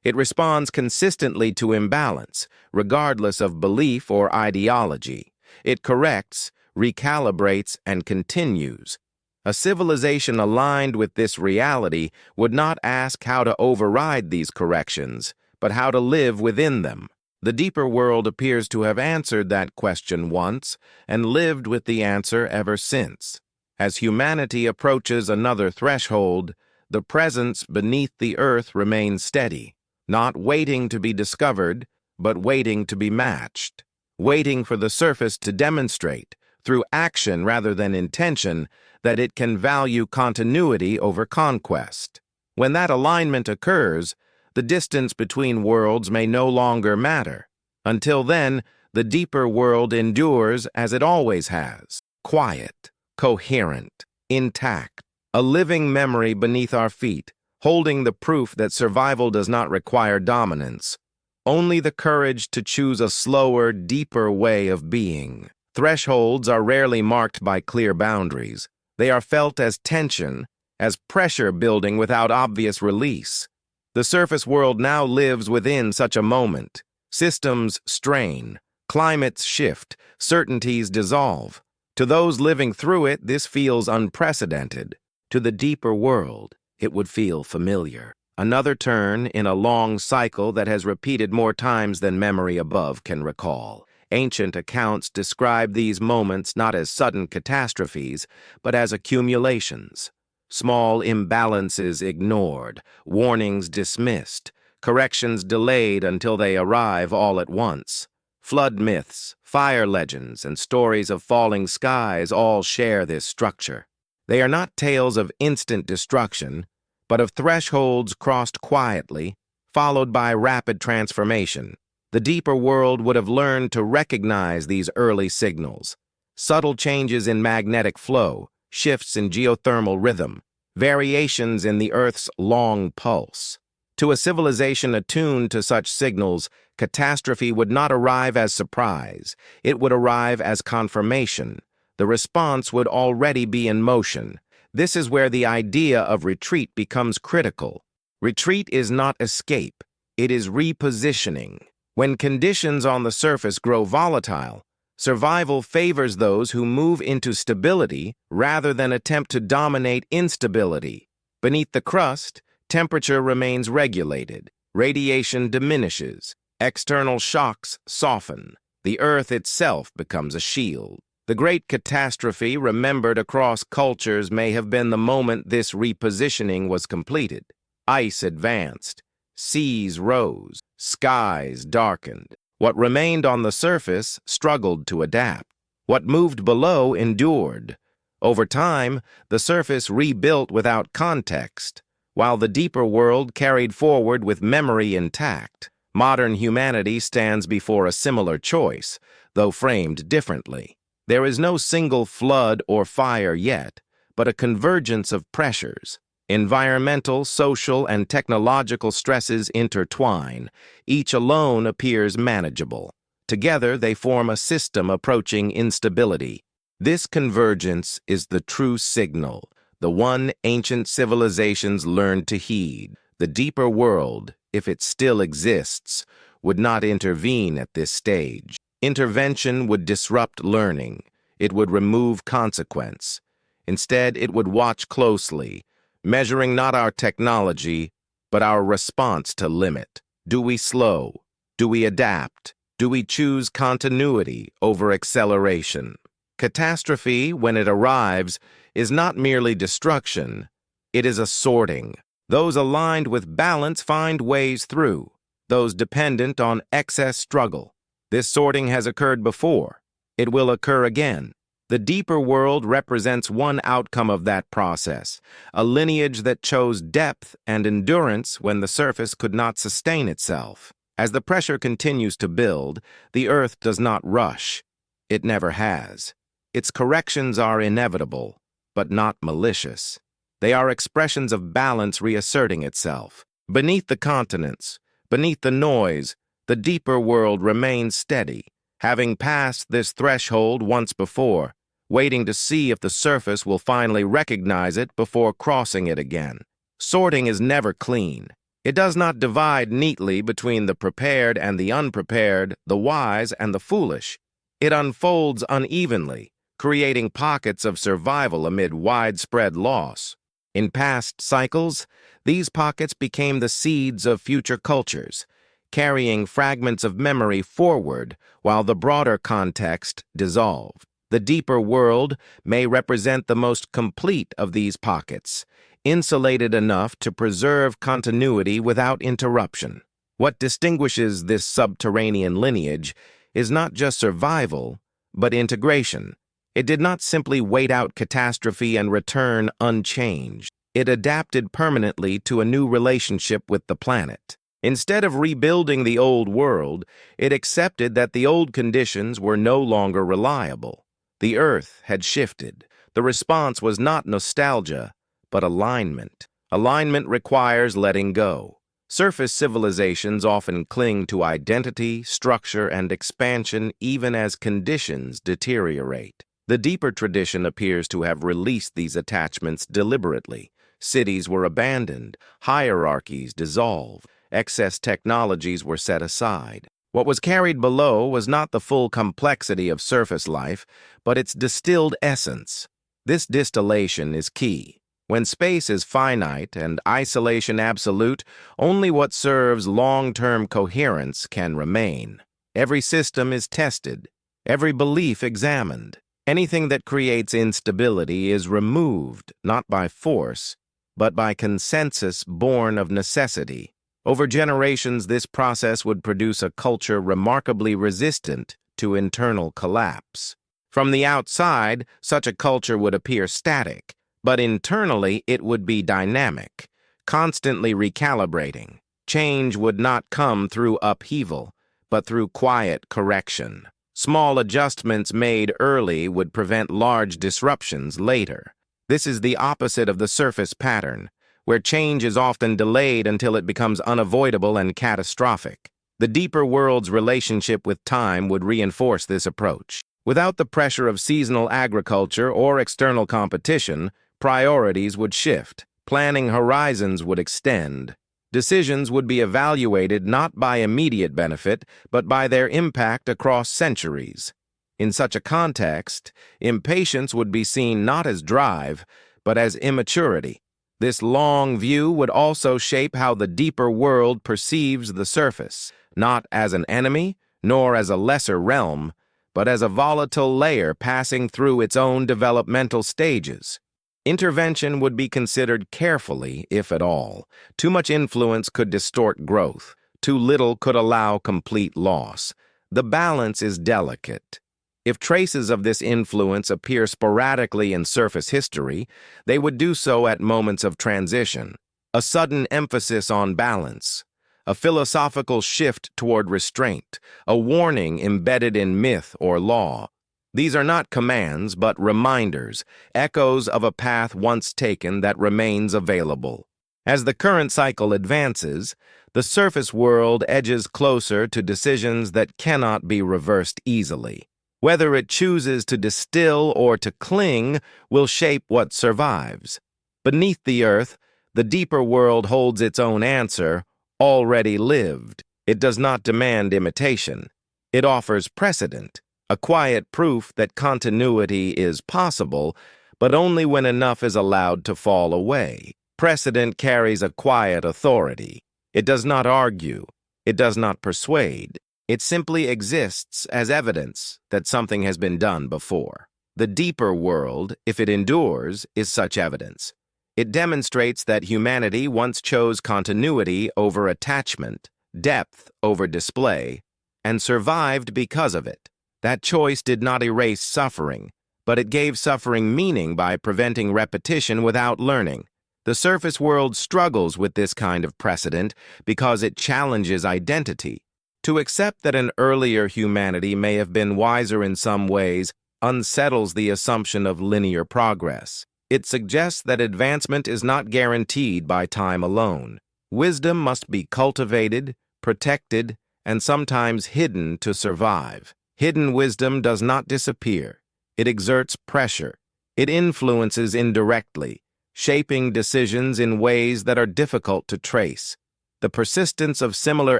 It responds consistently to imbalance, regardless of belief or ideology. It corrects, recalibrates, and continues. A civilization aligned with this reality would not ask how to override these corrections, but how to live within them. The deeper world appears to have answered that question once and lived with the answer ever since. As humanity approaches another threshold, the presence beneath the earth remains steady, not waiting to be discovered, but waiting to be matched, waiting for the surface to demonstrate, through action rather than intention, that it can value continuity over conquest. When that alignment occurs, the distance between worlds may no longer matter. Until then, the deeper world endures as it always has, quiet, coherent, intact, a living memory beneath our feet, holding the proof that survival does not require dominance, only the courage to choose a slower, deeper way of being. Thresholds are rarely marked by clear boundaries. They are felt as tension, as pressure building without obvious release. The surface world now lives within such a moment. Systems strain, climates shift, certainties dissolve. To those living through it, this feels unprecedented. To the deeper world, it would feel familiar. Another turn in a long cycle that has repeated more times than memory above can recall. Ancient accounts describe these moments not as sudden catastrophes, but as accumulations. Small imbalances ignored, warnings dismissed, corrections delayed until they arrive all at once. Flood myths, fire legends, and stories of falling skies all share this structure. They are not tales of instant destruction, but of thresholds crossed quietly, followed by rapid transformation. The deeper world would have learned to recognize these early signals. Subtle changes in magnetic flow, shifts in geothermal rhythm, variations in the Earth's long pulse. To a civilization attuned to such signals, catastrophe would not arrive as surprise. It would arrive as confirmation. The response would already be in motion. This is where the idea of retreat becomes critical. Retreat is not escape. It is repositioning. When conditions on the surface grow volatile, survival favors those who move into stability rather than attempt to dominate instability. Beneath the crust, temperature remains regulated, radiation diminishes, external shocks soften, the Earth itself becomes a shield. The great catastrophe remembered across cultures may have been the moment this repositioning was completed. Ice advanced, seas rose, skies darkened. What remained on the surface struggled to adapt. What moved below endured. Over time, the surface rebuilt without context, while the deeper world carried forward with memory intact. Modern humanity stands before a similar choice, though framed differently. There is no single flood or fire yet, but a convergence of pressures. Environmental, social, and technological stresses intertwine. Each alone appears manageable. Together, they form a system approaching instability. This convergence is the true signal, the one ancient civilizations learned to heed. The deeper world, if it still exists, would not intervene at this stage. Intervention would disrupt learning. It would remove consequence. Instead, it would watch closely, measuring not our technology, but our response to limit. Do we slow? Do we adapt? Do we choose continuity over acceleration? Catastrophe, when it arrives, is not merely destruction. It is a sorting. Those aligned with balance find ways through. Those dependent on excess struggle. This sorting has occurred before. It will occur again. The deeper world represents one outcome of that process, a lineage that chose depth and endurance when the surface could not sustain itself. As the pressure continues to build, the Earth does not rush. It never has. Its corrections are inevitable, but not malicious. They are expressions of balance reasserting itself. Beneath the continents, beneath the noise, the deeper world remains steady, having passed this threshold once before, waiting to see if the surface will finally recognize it before crossing it again. Sorting is never clean. It does not divide neatly between the prepared and the unprepared, the wise and the foolish. It unfolds unevenly, creating pockets of survival amid widespread loss. In past cycles, these pockets became the seeds of future cultures, carrying fragments of memory forward while the broader context dissolved. The deeper world may represent the most complete of these pockets, insulated enough to preserve continuity without interruption. What distinguishes this subterranean lineage is not just survival, but integration. It did not simply wait out catastrophe and return unchanged. It adapted permanently to a new relationship with the planet. Instead of rebuilding the old world, it accepted that the old conditions were no longer reliable. The Earth had shifted. The response was not nostalgia, but alignment. Alignment requires letting go. Surface civilizations often cling to identity, structure, and expansion even as conditions deteriorate. The deeper tradition appears to have released these attachments deliberately. Cities were abandoned, hierarchies dissolved, excess technologies were set aside. What was carried below was not the full complexity of surface life, but its distilled essence. This distillation is key. When space is finite and isolation absolute, only what serves long-term coherence can remain. Every system is tested, every belief examined. Anything that creates instability is removed, not by force, but by consensus born of necessity. Over generations, this process would produce a culture remarkably resistant to internal collapse. From the outside, such a culture would appear static, but internally it would be dynamic, constantly recalibrating. Change would not come through upheaval, but through quiet correction. Small adjustments made early would prevent large disruptions later. This is the opposite of the surface pattern, where change is often delayed until it becomes unavoidable and catastrophic. The deeper world's relationship with time would reinforce this approach. Without the pressure of seasonal agriculture or external competition, priorities would shift. Planning horizons would extend. Decisions would be evaluated not by immediate benefit, but by their impact across centuries. In such a context, impatience would be seen not as drive, but as immaturity. This long view would also shape how the deeper world perceives the surface, not as an enemy, nor as a lesser realm, but as a volatile layer passing through its own developmental stages. Intervention would be considered carefully, if at all. Too much influence could distort growth. Too little could allow complete loss. The balance is delicate. If traces of this influence appear sporadically in surface history, they would do so at moments of transition. A sudden emphasis on balance, a philosophical shift toward restraint, a warning embedded in myth or law. These are not commands, but reminders, echoes of a path once taken that remains available. As the current cycle advances, the surface world edges closer to decisions that cannot be reversed easily. Whether it chooses to distill or to cling will shape what survives. Beneath the earth, the deeper world holds its own answer, already lived. It does not demand imitation. It offers precedent, a quiet proof that continuity is possible, but only when enough is allowed to fall away. Precedent carries a quiet authority. It does not argue. It does not persuade. It simply exists as evidence that something has been done before. The deeper world, if it endures, is such evidence. It demonstrates that humanity once chose continuity over attachment, depth over display, and survived because of it. That choice did not erase suffering, but it gave suffering meaning by preventing repetition without learning. The surface world struggles with this kind of precedent because it challenges identity. To accept that an earlier humanity may have been wiser in some ways unsettles the assumption of linear progress. It suggests that advancement is not guaranteed by time alone. Wisdom must be cultivated, protected, and sometimes hidden to survive. Hidden wisdom does not disappear. It exerts pressure. It influences indirectly, shaping decisions in ways that are difficult to trace. The persistence of similar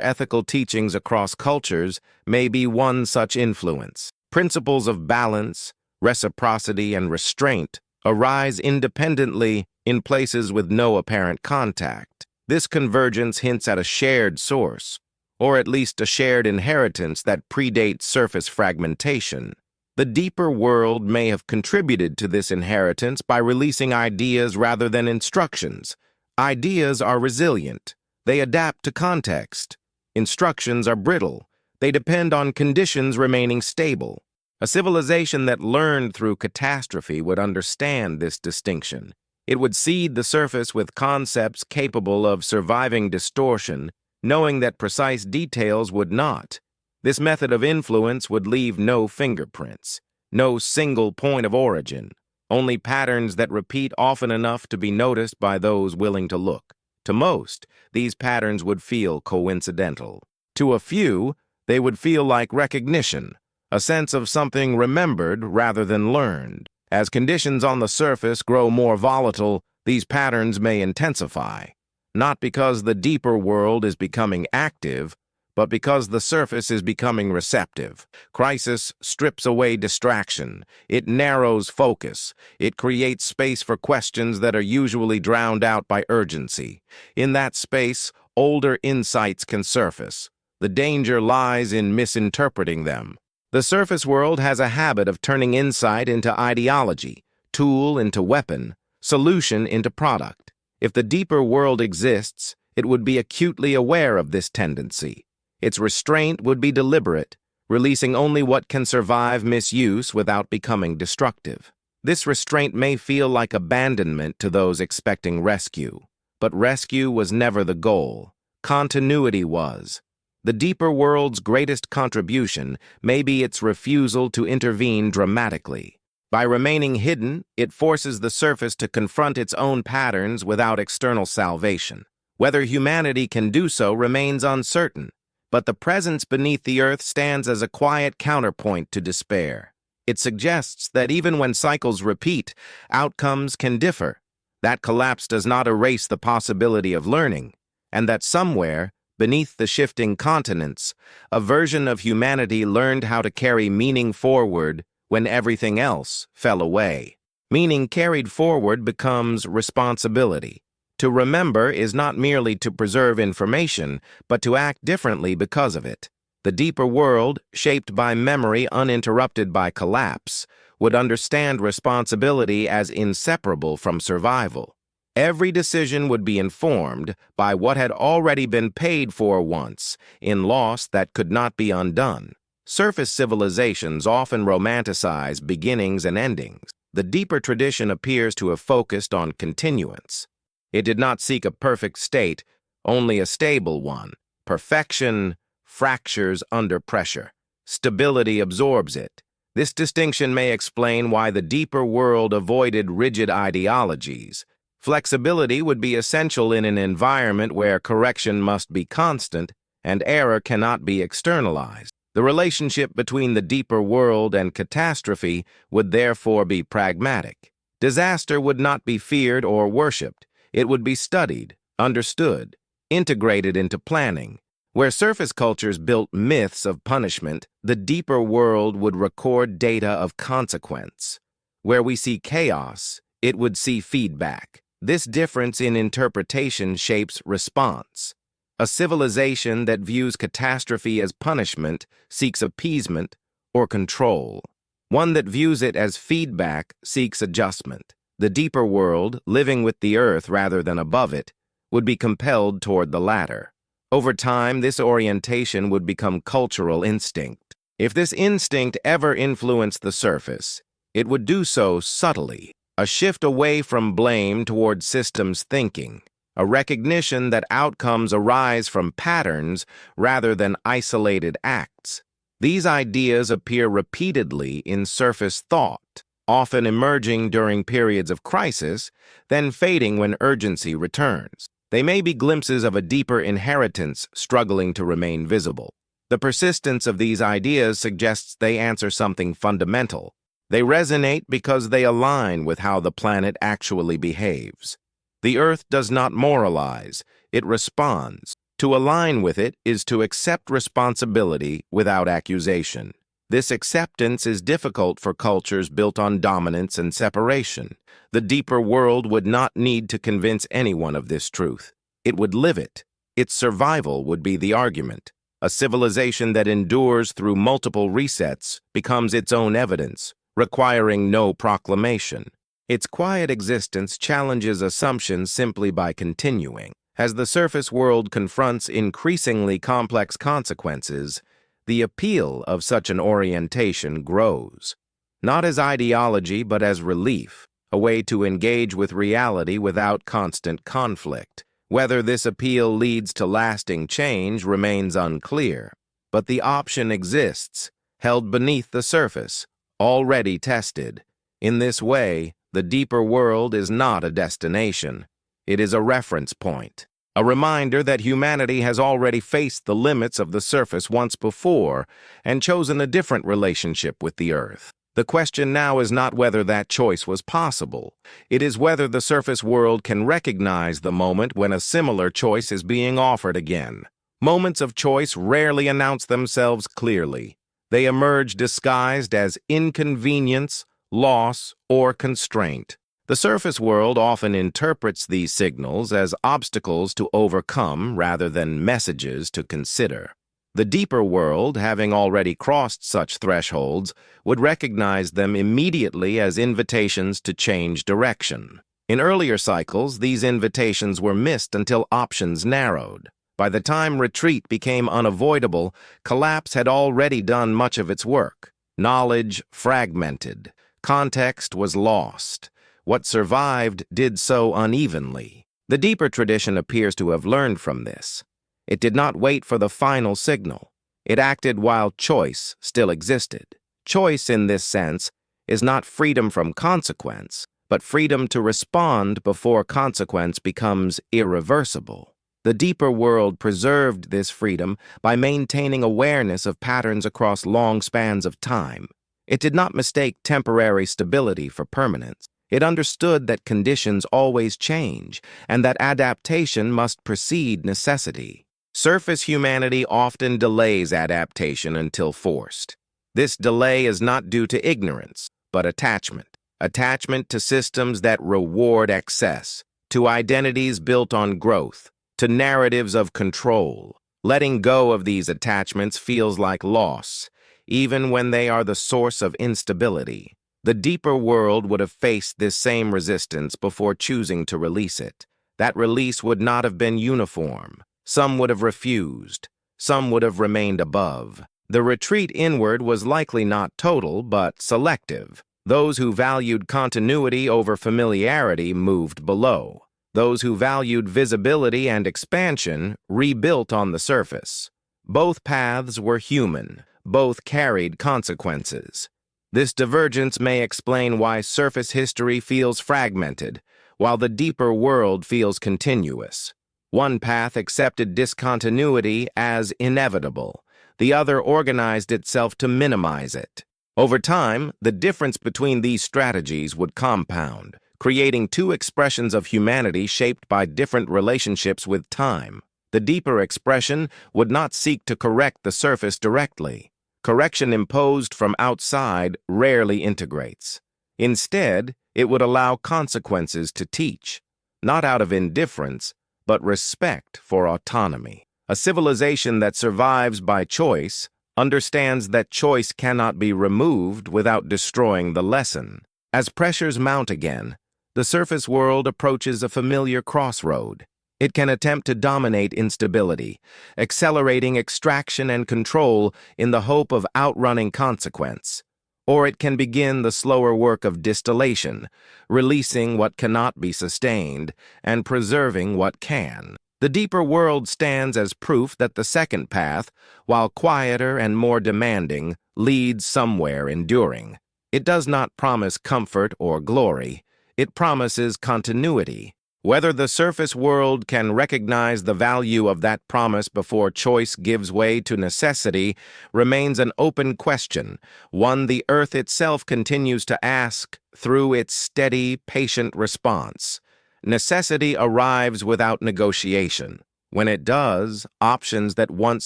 ethical teachings across cultures may be one such influence. Principles of balance, reciprocity, and restraint arise independently in places with no apparent contact. This convergence hints at a shared source, or at least a shared inheritance that predates surface fragmentation. The deeper world may have contributed to this inheritance by releasing ideas rather than instructions. Ideas are resilient. They adapt to context. Instructions are brittle. They depend on conditions remaining stable. A civilization that learned through catastrophe would understand this distinction. It would seed the surface with concepts capable of surviving distortion, knowing that precise details would not. This method of influence would leave no fingerprints, no single point of origin, only patterns that repeat often enough to be noticed by those willing to look. To most, these patterns would feel coincidental. To a few, they would feel like recognition, a sense of something remembered rather than learned. As conditions on the surface grow more volatile, these patterns may intensify, not because the deeper world is becoming active, but because the surface is becoming receptive. Crisis strips away distraction. It narrows focus. It creates space for questions that are usually drowned out by urgency. In that space, older insights can surface. The danger lies in misinterpreting them. The surface world has a habit of turning insight into ideology, tool into weapon, solution into product. If the deeper world exists, It would be acutely aware of this tendency. Its restraint would be deliberate, releasing only what can survive misuse without becoming destructive. This restraint may feel like abandonment to those expecting rescue, but rescue was never the goal. Continuity was. The deeper world's greatest contribution may be its refusal to intervene dramatically. By remaining hidden, it forces the surface to confront its own patterns without external salvation. Whether humanity can do so remains uncertain, but the presence beneath the earth stands as a quiet counterpoint to despair. It suggests that even when cycles repeat, outcomes can differ. That collapse does not erase the possibility of learning, and that somewhere, beneath the shifting continents, a version of humanity learned how to carry meaning forward when everything else fell away. Meaning carried forward becomes responsibility. To remember is not merely to preserve information, but to act differently because of it. The deeper world, shaped by memory uninterrupted by collapse, would understand responsibility as inseparable from survival. Every decision would be informed by what had already been paid for once, in loss that could not be undone. Surface civilizations often romanticize beginnings and endings. The deeper tradition appears to have focused on continuance. It did not seek a perfect state, only a stable one. Perfection fractures under pressure. Stability absorbs it. This distinction may explain why the deeper world avoided rigid ideologies. Flexibility would be essential in an environment where correction must be constant and error cannot be externalized. The relationship between the deeper world and catastrophe would therefore be pragmatic. Disaster would not be feared or worshipped. It would be studied, understood, integrated into planning. Where surface cultures built myths of punishment, the deeper world would record data of consequence. Where we see chaos, it would see feedback. This difference in interpretation shapes response. A civilization that views catastrophe as punishment seeks appeasement or control. One that views it as feedback seeks adjustment. The deeper world, living with the earth rather than above it, would be compelled toward the latter. Over time, this orientation would become cultural instinct. If this instinct ever influenced the surface, it would do so subtly. A shift away from blame toward systems thinking, a recognition that outcomes arise from patterns rather than isolated acts. These ideas appear repeatedly in surface thought, often emerging during periods of crisis, then fading when urgency returns. They may be glimpses of a deeper inheritance struggling to remain visible. The persistence of these ideas suggests they answer something fundamental. They resonate because they align with how the planet actually behaves. The Earth does not moralize, it responds. To align with it is to accept responsibility without accusation. This acceptance is difficult for cultures built on dominance and separation. The deeper world would not need to convince anyone of this truth. It would live it. Its survival would be the argument. A civilization that endures through multiple resets becomes its own evidence, requiring no proclamation. Its quiet existence challenges assumptions simply by continuing. As the surface world confronts increasingly complex consequences, the appeal of such an orientation grows. Not as ideology, but as relief, a way to engage with reality without constant conflict. Whether this appeal leads to lasting change remains unclear, but the option exists, held beneath the surface, already tested. In this way, the deeper world is not a destination. It is a reference point, a reminder that humanity has already faced the limits of the surface once before and chosen a different relationship with the Earth. The question now is not whether that choice was possible. It is whether the surface world can recognize the moment when a similar choice is being offered again. Moments of choice rarely announce themselves clearly. They emerge disguised as inconvenience, loss, or constraint. The surface world often interprets these signals as obstacles to overcome rather than messages to consider. The deeper world, having already crossed such thresholds, would recognize them immediately as invitations to change direction. In earlier cycles, these invitations were missed until options narrowed. By the time retreat became unavoidable, collapse had already done much of its work. Knowledge fragmented. Context was lost. What survived did so unevenly. The deeper tradition appears to have learned from this. It did not wait for the final signal. It acted while choice still existed. Choice, in this sense, is not freedom from consequence, but freedom to respond before consequence becomes irreversible. The deeper world preserved this freedom by maintaining awareness of patterns across long spans of time. It did not mistake temporary stability for permanence. It understood that conditions always change and that adaptation must precede necessity. Surface humanity often delays adaptation until forced. This delay is not due to ignorance, but attachment. Attachment to systems that reward excess, to identities built on growth, to narratives of control. Letting go of these attachments feels like loss, even when they are the source of instability. The deeper world would have faced this same resistance before choosing to release it. That release would not have been uniform. Some would have refused. Some would have remained above. The retreat inward was likely not total, but selective. Those who valued continuity over familiarity moved below. Those who valued visibility and expansion rebuilt on the surface. Both paths were human. Both carried consequences. This divergence may explain why surface history feels fragmented, while the deeper world feels continuous. One path accepted discontinuity as inevitable. The other organized itself to minimize it. Over time, the difference between these strategies would compound, creating two expressions of humanity shaped by different relationships with time. The deeper expression would not seek to correct the surface directly. Correction imposed from outside rarely integrates. Instead, it would allow consequences to teach, not out of indifference, but respect for autonomy. A civilization that survives by choice understands that choice cannot be removed without destroying the lesson. As pressures mount again, the surface world approaches a familiar crossroad. It can attempt to dominate instability, accelerating extraction and control in the hope of outrunning consequence. Or it can begin the slower work of distillation, releasing what cannot be sustained and preserving what can. The deeper world stands as proof that the second path, while quieter and more demanding, leads somewhere enduring. It does not promise comfort or glory. It promises continuity. Whether the surface world can recognize the value of that promise before choice gives way to necessity remains an open question, one the Earth itself continues to ask through its steady, patient response. Necessity arrives without negotiation. When it does, options that once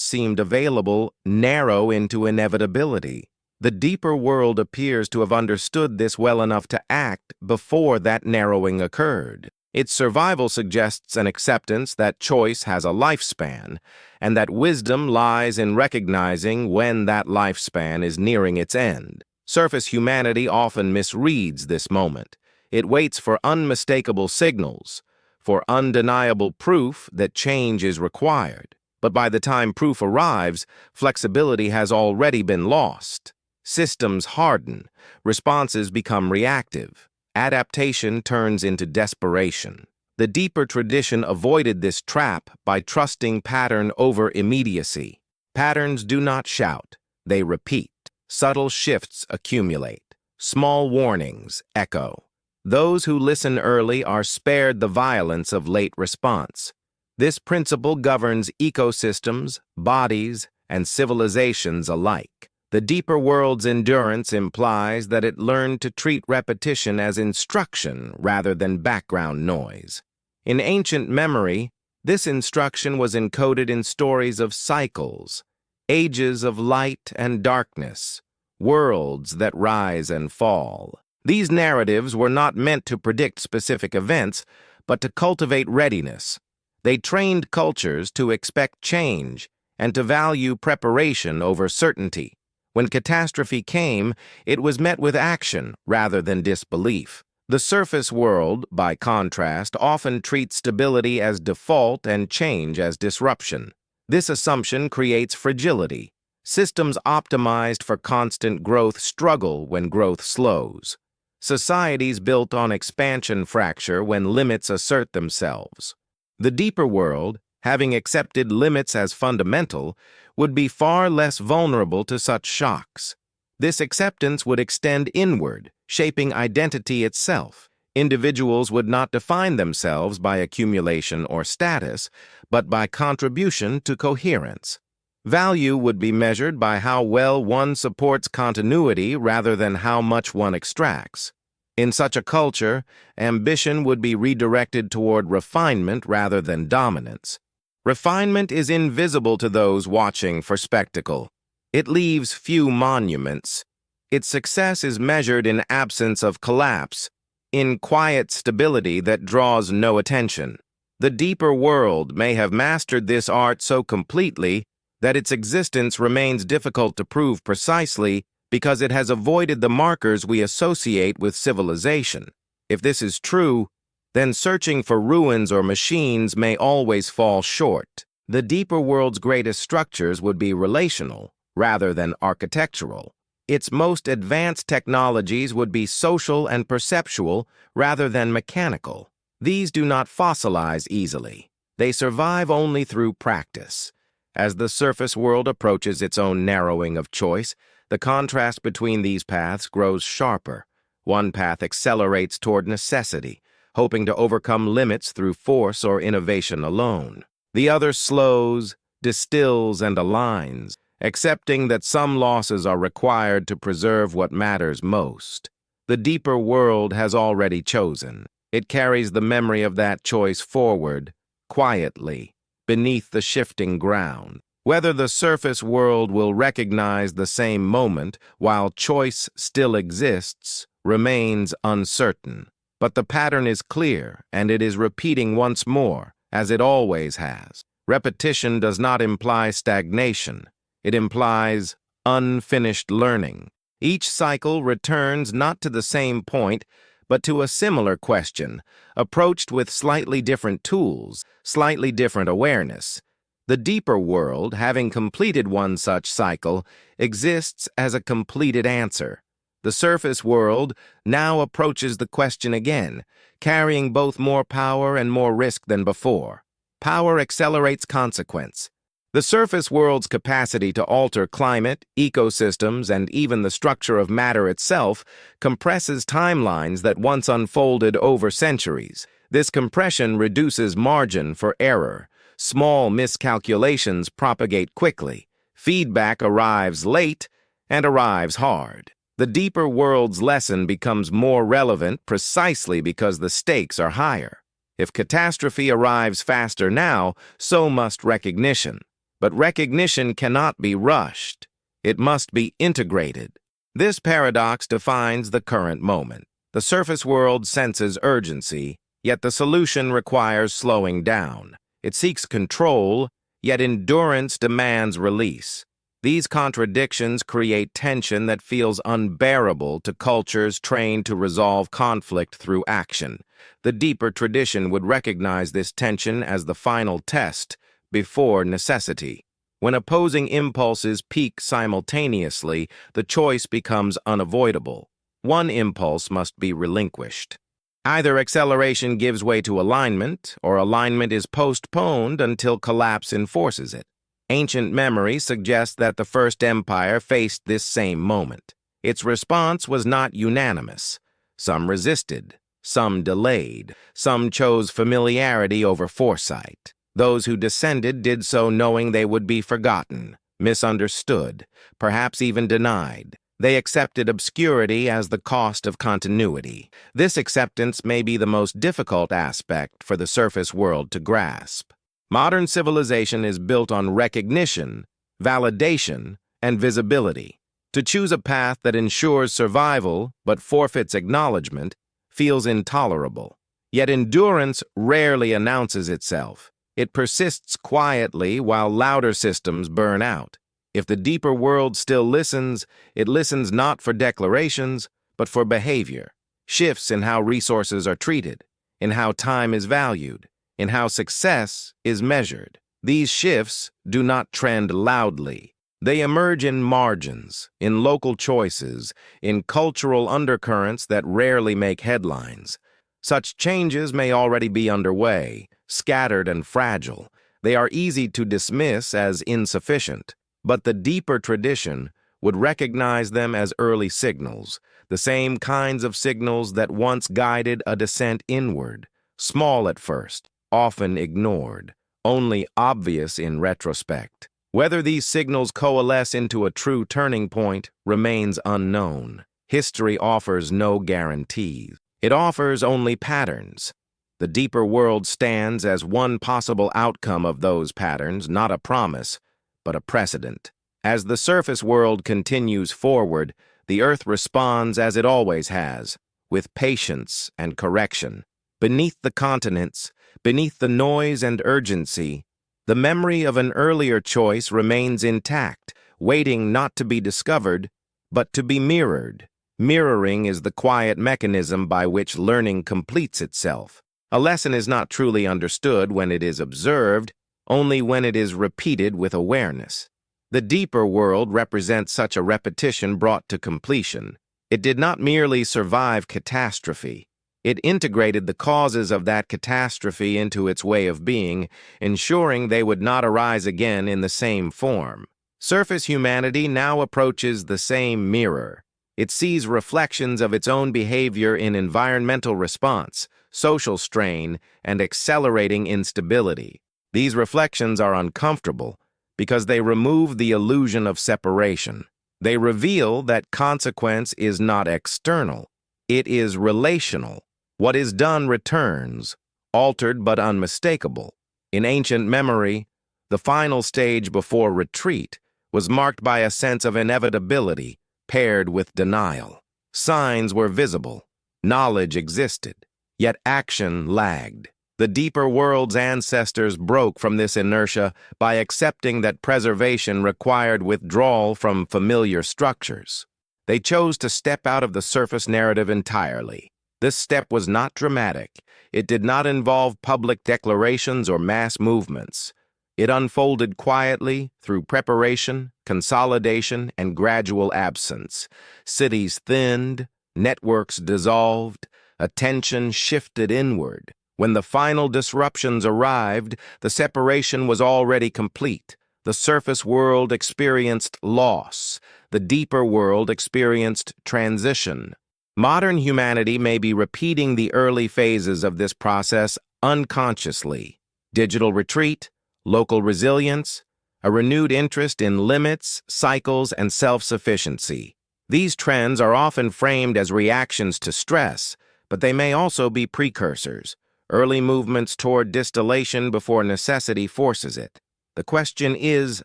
seemed available narrow into inevitability. The deeper world appears to have understood this well enough to act before that narrowing occurred. Its survival suggests an acceptance that choice has a lifespan, and that wisdom lies in recognizing when that lifespan is nearing its end. Surface humanity often misreads this moment. It waits for unmistakable signals, for undeniable proof that change is required. But by the time proof arrives, flexibility has already been lost. Systems harden, responses become reactive. Adaptation turns into desperation. The deeper tradition avoided this trap by trusting pattern over immediacy. Patterns do not shout, they repeat. Subtle shifts accumulate. Small warnings echo. Those who listen early are spared the violence of late response. This principle governs ecosystems, bodies, and civilizations alike. The deeper world's endurance implies that it learned to treat repetition as instruction rather than background noise. In ancient memory, this instruction was encoded in stories of cycles, ages of light and darkness, worlds that rise and fall. These narratives were not meant to predict specific events, but to cultivate readiness. They trained cultures to expect change and to value preparation over certainty. When catastrophe came, it was met with action rather than disbelief. The surface world, by contrast, often treats stability as default and change as disruption. This assumption creates fragility. Systems optimized for constant growth struggle when growth slows. Societies built on expansion fracture when limits assert themselves. The deeper world, having accepted limits as fundamental, would be far less vulnerable to such shocks. This acceptance would extend inward, shaping identity itself. Individuals would not define themselves by accumulation or status, but by contribution to coherence. Value would be measured by how well one supports continuity rather than how much one extracts. In such a culture, ambition would be redirected toward refinement rather than dominance. Refinement is invisible to those watching for spectacle. It leaves few monuments. Its success is measured in absence of collapse, in quiet stability that draws no attention. The deeper world may have mastered this art so completely that its existence remains difficult to prove precisely because it has avoided the markers we associate with civilization. If this is true, then searching for ruins or machines may always fall short. The deeper world's greatest structures would be relational, rather than architectural. Its most advanced technologies would be social and perceptual rather than mechanical. These do not fossilize easily. They survive only through practice. As the surface world approaches its own narrowing of choice, the contrast between these paths grows sharper. One path accelerates toward necessity, hoping to overcome limits through force or innovation alone. The other slows, distills, and aligns, accepting that some losses are required to preserve what matters most. The deeper world has already chosen. It carries the memory of that choice forward, quietly, beneath the shifting ground. Whether the surface world will recognize the same moment while choice still exists remains uncertain. But the pattern is clear, and it is repeating once more, as it always has. Repetition does not imply stagnation. It implies unfinished learning. Each cycle returns not to the same point, but to a similar question, approached with slightly different tools, slightly different awareness. The deeper world, having completed one such cycle, exists as a completed answer. The surface world now approaches the question again, carrying both more power and more risk than before. Power accelerates consequence. The surface world's capacity to alter climate, ecosystems, and even the structure of matter itself compresses timelines that once unfolded over centuries. This compression reduces margin for error. Small miscalculations propagate quickly. Feedback arrives late and arrives hard. The deeper world's lesson becomes more relevant precisely because the stakes are higher. If catastrophe arrives faster now, so must recognition. But recognition cannot be rushed. It must be integrated. This paradox defines the current moment. The surface world senses urgency, yet the solution requires slowing down. It seeks control, yet endurance demands release. These contradictions create tension that feels unbearable to cultures trained to resolve conflict through action. The deeper tradition would recognize this tension as the final test, before necessity. When opposing impulses peak simultaneously, the choice becomes unavoidable. One impulse must be relinquished. Either acceleration gives way to alignment, or alignment is postponed until collapse enforces it. Ancient memory suggests that the First Empire faced this same moment. Its response was not unanimous. Some resisted, some delayed, some chose familiarity over foresight. Those who descended did so knowing they would be forgotten, misunderstood, perhaps even denied. They accepted obscurity as the cost of continuity. This acceptance may be the most difficult aspect for the surface world to grasp. Modern civilization is built on recognition, validation, and visibility. To choose a path that ensures survival but forfeits acknowledgement feels intolerable. Yet endurance rarely announces itself. It persists quietly while louder systems burn out. If the deeper world still listens, it listens not for declarations, but for behavior. shifts in how resources are treated, in how time is valued, in how success is measured. These shifts do not trend loudly. They emerge in margins, in local choices, in cultural undercurrents that rarely make headlines. Such changes may already be underway, scattered and fragile. They are easy to dismiss as insufficient, but the deeper tradition would recognize them as early signals, the same kinds of signals that once guided a descent inward, small at first, often ignored, only obvious in retrospect. Whether these signals coalesce into a true turning point remains unknown. History offers no guarantees. It offers only patterns. The deeper world stands as one possible outcome of those patterns, not a promise, but a precedent. As the surface world continues forward, the Earth responds as it always has, with patience and correction. Beneath the continents, beneath the noise and urgency, the memory of an earlier choice remains intact, waiting not to be discovered, but to be mirrored. Mirroring is the quiet mechanism by which learning completes itself. A lesson is not truly understood when it is observed, only when it is repeated with awareness. The deeper world represents such a repetition brought to completion. It did not merely survive catastrophe. It integrated the causes of that catastrophe into its way of being, ensuring they would not arise again in the same form. Surface humanity now approaches the same mirror. It sees reflections of its own behavior in environmental response, social strain, and accelerating instability. These reflections are uncomfortable because they remove the illusion of separation. They reveal that consequence is not external. It is relational. What is done returns, altered but unmistakable. In ancient memory, the final stage before retreat was marked by a sense of inevitability paired with denial. Signs were visible, knowledge existed, yet action lagged. The deeper world's ancestors broke from this inertia by accepting that preservation required withdrawal from familiar structures. They chose to step out of the surface narrative entirely. This step was not dramatic. It did not involve public declarations or mass movements. It unfolded quietly through preparation, consolidation, and gradual absence. Cities thinned, networks dissolved, attention shifted inward. When the final disruptions arrived, the separation was already complete. The surface world experienced loss. The deeper world experienced transition. Modern humanity may be repeating the early phases of this process unconsciously. Digital retreat, local resilience, a renewed interest in limits, cycles, and self-sufficiency. These trends are often framed as reactions to stress, but they may also be precursors, early movements toward distillation before necessity forces it. The question is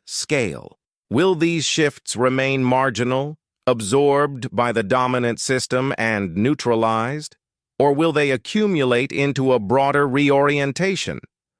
scale. Will these shifts remain marginal, absorbed by the dominant system and neutralized? Or will they accumulate into a broader reorientation?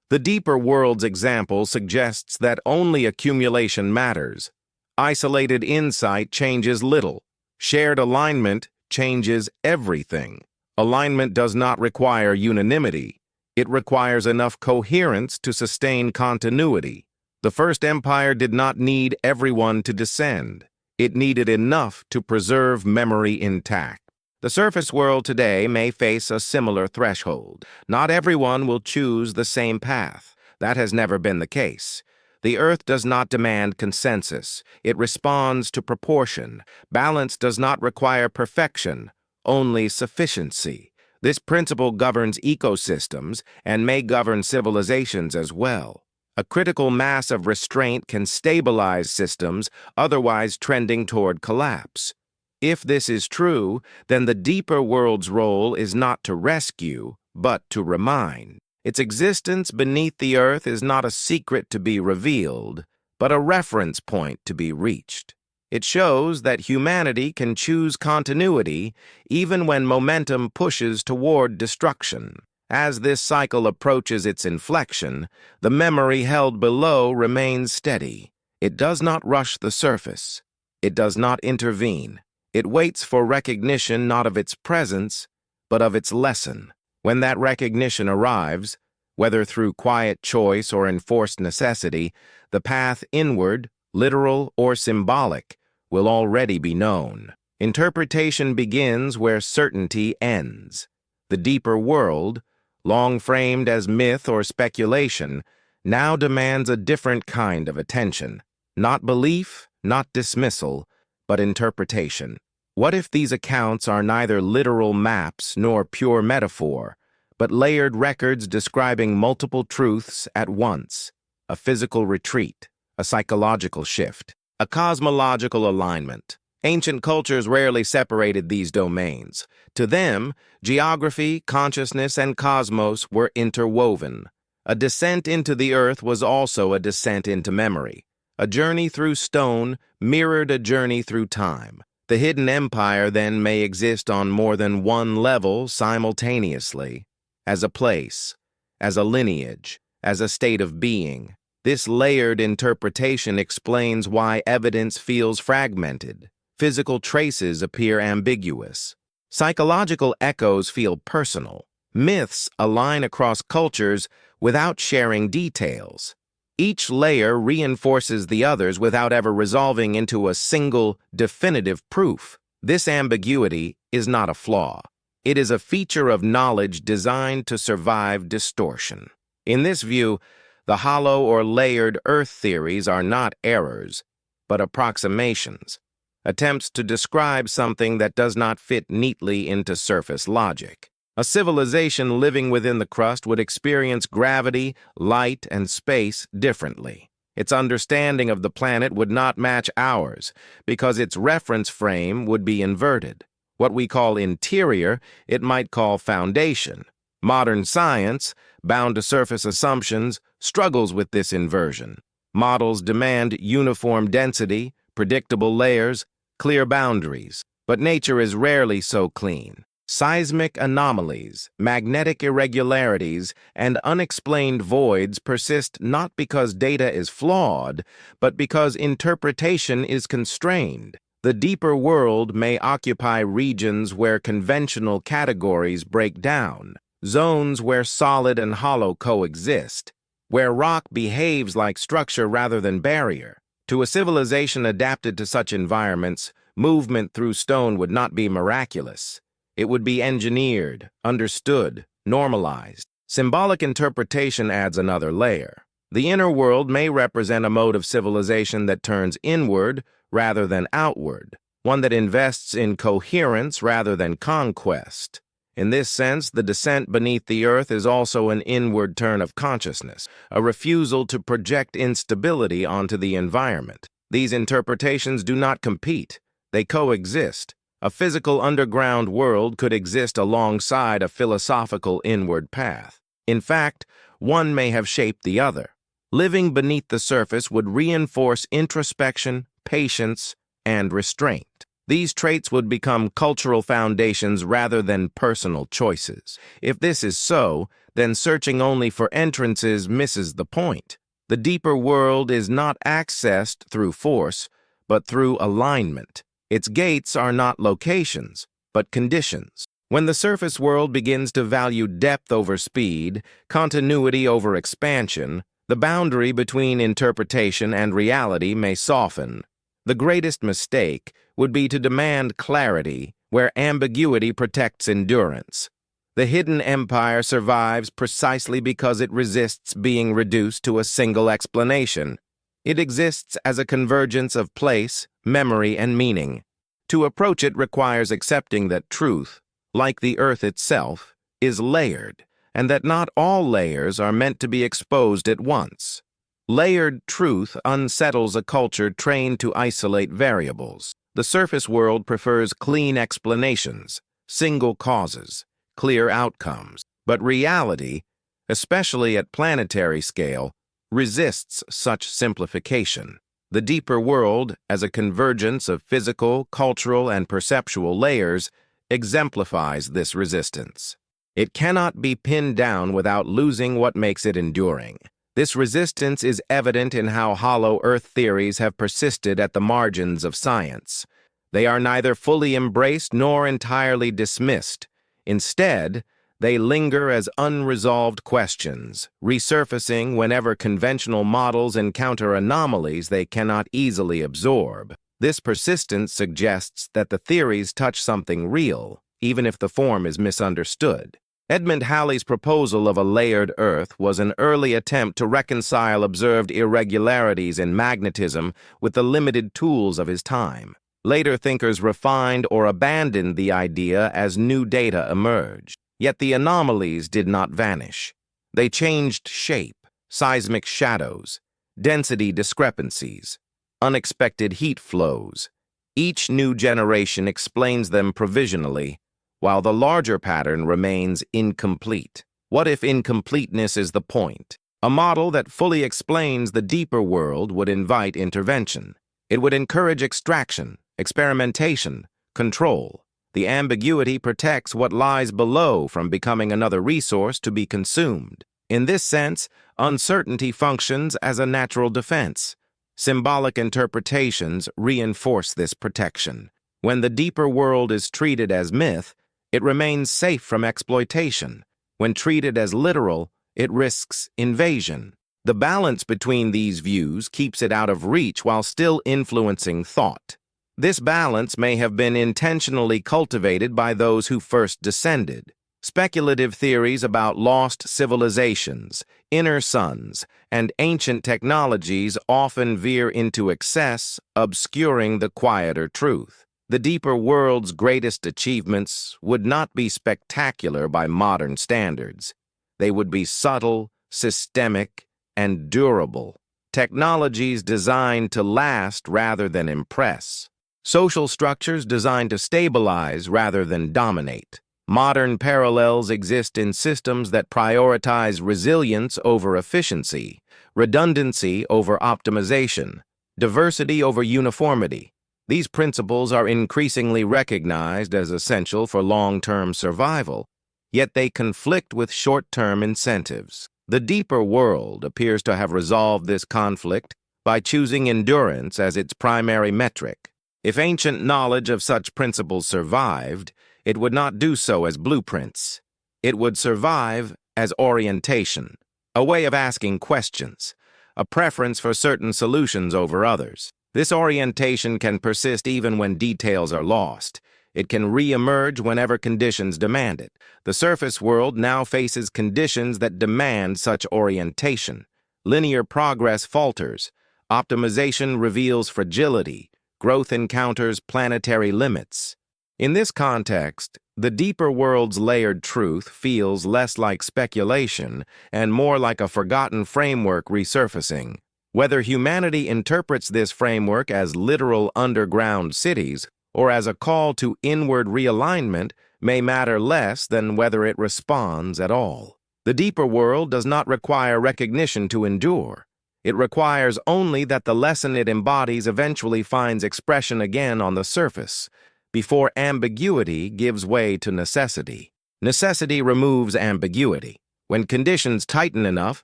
The deeper world's example suggests that only accumulation matters. Isolated insight changes little. Shared alignment changes everything. Alignment does not require unanimity. It requires enough coherence to sustain continuity. The First Empire did not need everyone to descend. It needed enough to preserve memory intact. The surface world today may face a similar threshold. Not everyone will choose the same path. That has never been the case. The Earth does not demand consensus. It responds to proportion. Balance does not require perfection, only sufficiency. This principle governs ecosystems and may govern civilizations as well. A critical mass of restraint can stabilize systems otherwise trending toward collapse. If this is true, then the deeper world's role is not to rescue, but to remind. Its existence beneath the Earth is not a secret to be revealed, but a reference point to be reached. It shows that humanity can choose continuity even when momentum pushes toward destruction. As this cycle approaches its inflection, the memory held below remains steady. It does not rush the surface. It does not intervene. It waits for recognition not of its presence, but of its lesson. When that recognition arrives, whether through quiet choice or enforced necessity, the path inward, literal or symbolic, will already be known. Interpretation begins where certainty ends. The deeper world, long framed as myth or speculation, now demands a different kind of attention. Not belief, not dismissal, but interpretation. What if these accounts are neither literal maps nor pure metaphor, but layered records describing multiple truths at once? A physical retreat, a psychological shift, a cosmological alignment. Ancient cultures rarely separated these domains. To them, geography, consciousness, and cosmos were interwoven. A descent into the earth was also a descent into memory. A journey through stone mirrored a journey through time. The hidden empire then may exist on more than one level simultaneously, as a place, as a lineage, as a state of being. This layered interpretation explains why evidence feels fragmented. Physical traces appear ambiguous. Psychological echoes feel personal. Myths align across cultures without sharing details. Each layer reinforces the others without ever resolving into a single, definitive proof. This ambiguity is not a flaw. It is a feature of knowledge designed to survive distortion. In this view, the hollow or layered Earth theories are not errors, but approximations, attempts to describe something that does not fit neatly into surface logic. A civilization living within the crust would experience gravity, light, and space differently. Its understanding of the planet would not match ours because its reference frame would be inverted. What we call interior, it might call foundation. Modern science, bound to surface assumptions, struggles with this inversion. Models demand uniform density, predictable layers, clear boundaries, but nature is rarely so clean. Seismic anomalies, magnetic irregularities, and unexplained voids persist not because data is flawed, but because interpretation is constrained. The deeper world may occupy regions where conventional categories break down, zones where solid and hollow coexist, where rock behaves like structure rather than barrier. To a civilization adapted to such environments, movement through stone would not be miraculous. It would be engineered, understood, normalized. Symbolic interpretation adds another layer. The inner world may represent a mode of civilization that turns inward rather than outward, one that invests in coherence rather than conquest. In this sense, the descent beneath the earth is also an inward turn of consciousness, a refusal to project instability onto the environment. These interpretations do not compete, they coexist. A physical underground world could exist alongside a philosophical inward path. In fact, one may have shaped the other. Living beneath the surface would reinforce introspection, patience, and restraint. These traits would become cultural foundations rather than personal choices. If this is so, then searching only for entrances misses the point. The deeper world is not accessed through force, but through alignment. Its gates are not locations, but conditions. When the surface world begins to value depth over speed, continuity over expansion, the boundary between interpretation and reality may soften. The greatest mistake would be to demand clarity where ambiguity protects endurance. The hidden empire survives precisely because it resists being reduced to a single explanation. It exists as a convergence of place, memory, and meaning. To approach it requires accepting that truth, like the earth itself, is layered, and that not all layers are meant to be exposed at once. Layered truth unsettles a culture trained to isolate variables. The surface world prefers clean explanations, single causes, clear outcomes. But reality, especially at planetary scale, resists such simplification. The deeper world, as a convergence of physical, cultural, and perceptual layers, exemplifies this resistance. It cannot be pinned down without losing what makes it enduring. This resistance is evident in how hollow Earth theories have persisted at the margins of science. They are neither fully embraced nor entirely dismissed. Instead, they linger as unresolved questions, resurfacing whenever conventional models encounter anomalies they cannot easily absorb. This persistence suggests that the theories touch something real, even if the form is misunderstood. Edmund Halley's proposal of a layered Earth was an early attempt to reconcile observed irregularities in magnetism with the limited tools of his time. Later thinkers refined or abandoned the idea as new data emerged. Yet the anomalies did not vanish. They changed shape, seismic shadows, density discrepancies, unexpected heat flows. Each new generation explains them provisionally, while the larger pattern remains incomplete. What if incompleteness is the point? A model that fully explains the deeper world would invite intervention. It would encourage extraction, experimentation, control. The ambiguity protects what lies below from becoming another resource to be consumed. In this sense, uncertainty functions as a natural defense. Symbolic interpretations reinforce this protection. When the deeper world is treated as myth, it remains safe from exploitation. When treated as literal, it risks invasion. The balance between these views keeps it out of reach while still influencing thought. This balance may have been intentionally cultivated by those who first descended. Speculative theories about lost civilizations, inner suns, and ancient technologies often veer into excess, obscuring the quieter truth. The deeper world's greatest achievements would not be spectacular by modern standards. They would be subtle, systemic, and durable. Technologies designed to last rather than impress. Social structures designed to stabilize rather than dominate. Modern parallels exist in systems that prioritize resilience over efficiency, redundancy over optimization, diversity over uniformity. These principles are increasingly recognized as essential for long-term survival, yet they conflict with short-term incentives. The deeper world appears to have resolved this conflict by choosing endurance as its primary metric. If ancient knowledge of such principles survived, it would not do so as blueprints. It would survive as orientation, a way of asking questions, a preference for certain solutions over others. This orientation can persist even when details are lost. It can re-emerge whenever conditions demand it. The surface world now faces conditions that demand such orientation. Linear progress falters. Optimization reveals fragility. Growth encounters planetary limits. In this context, the deeper world's layered truth feels less like speculation and more like a forgotten framework resurfacing. Whether humanity interprets this framework as literal underground cities or as a call to inward realignment may matter less than whether it responds at all. The deeper world does not require recognition to endure. It requires only that the lesson it embodies eventually finds expression again on the surface, before ambiguity gives way to necessity. Necessity removes ambiguity. When conditions tighten enough,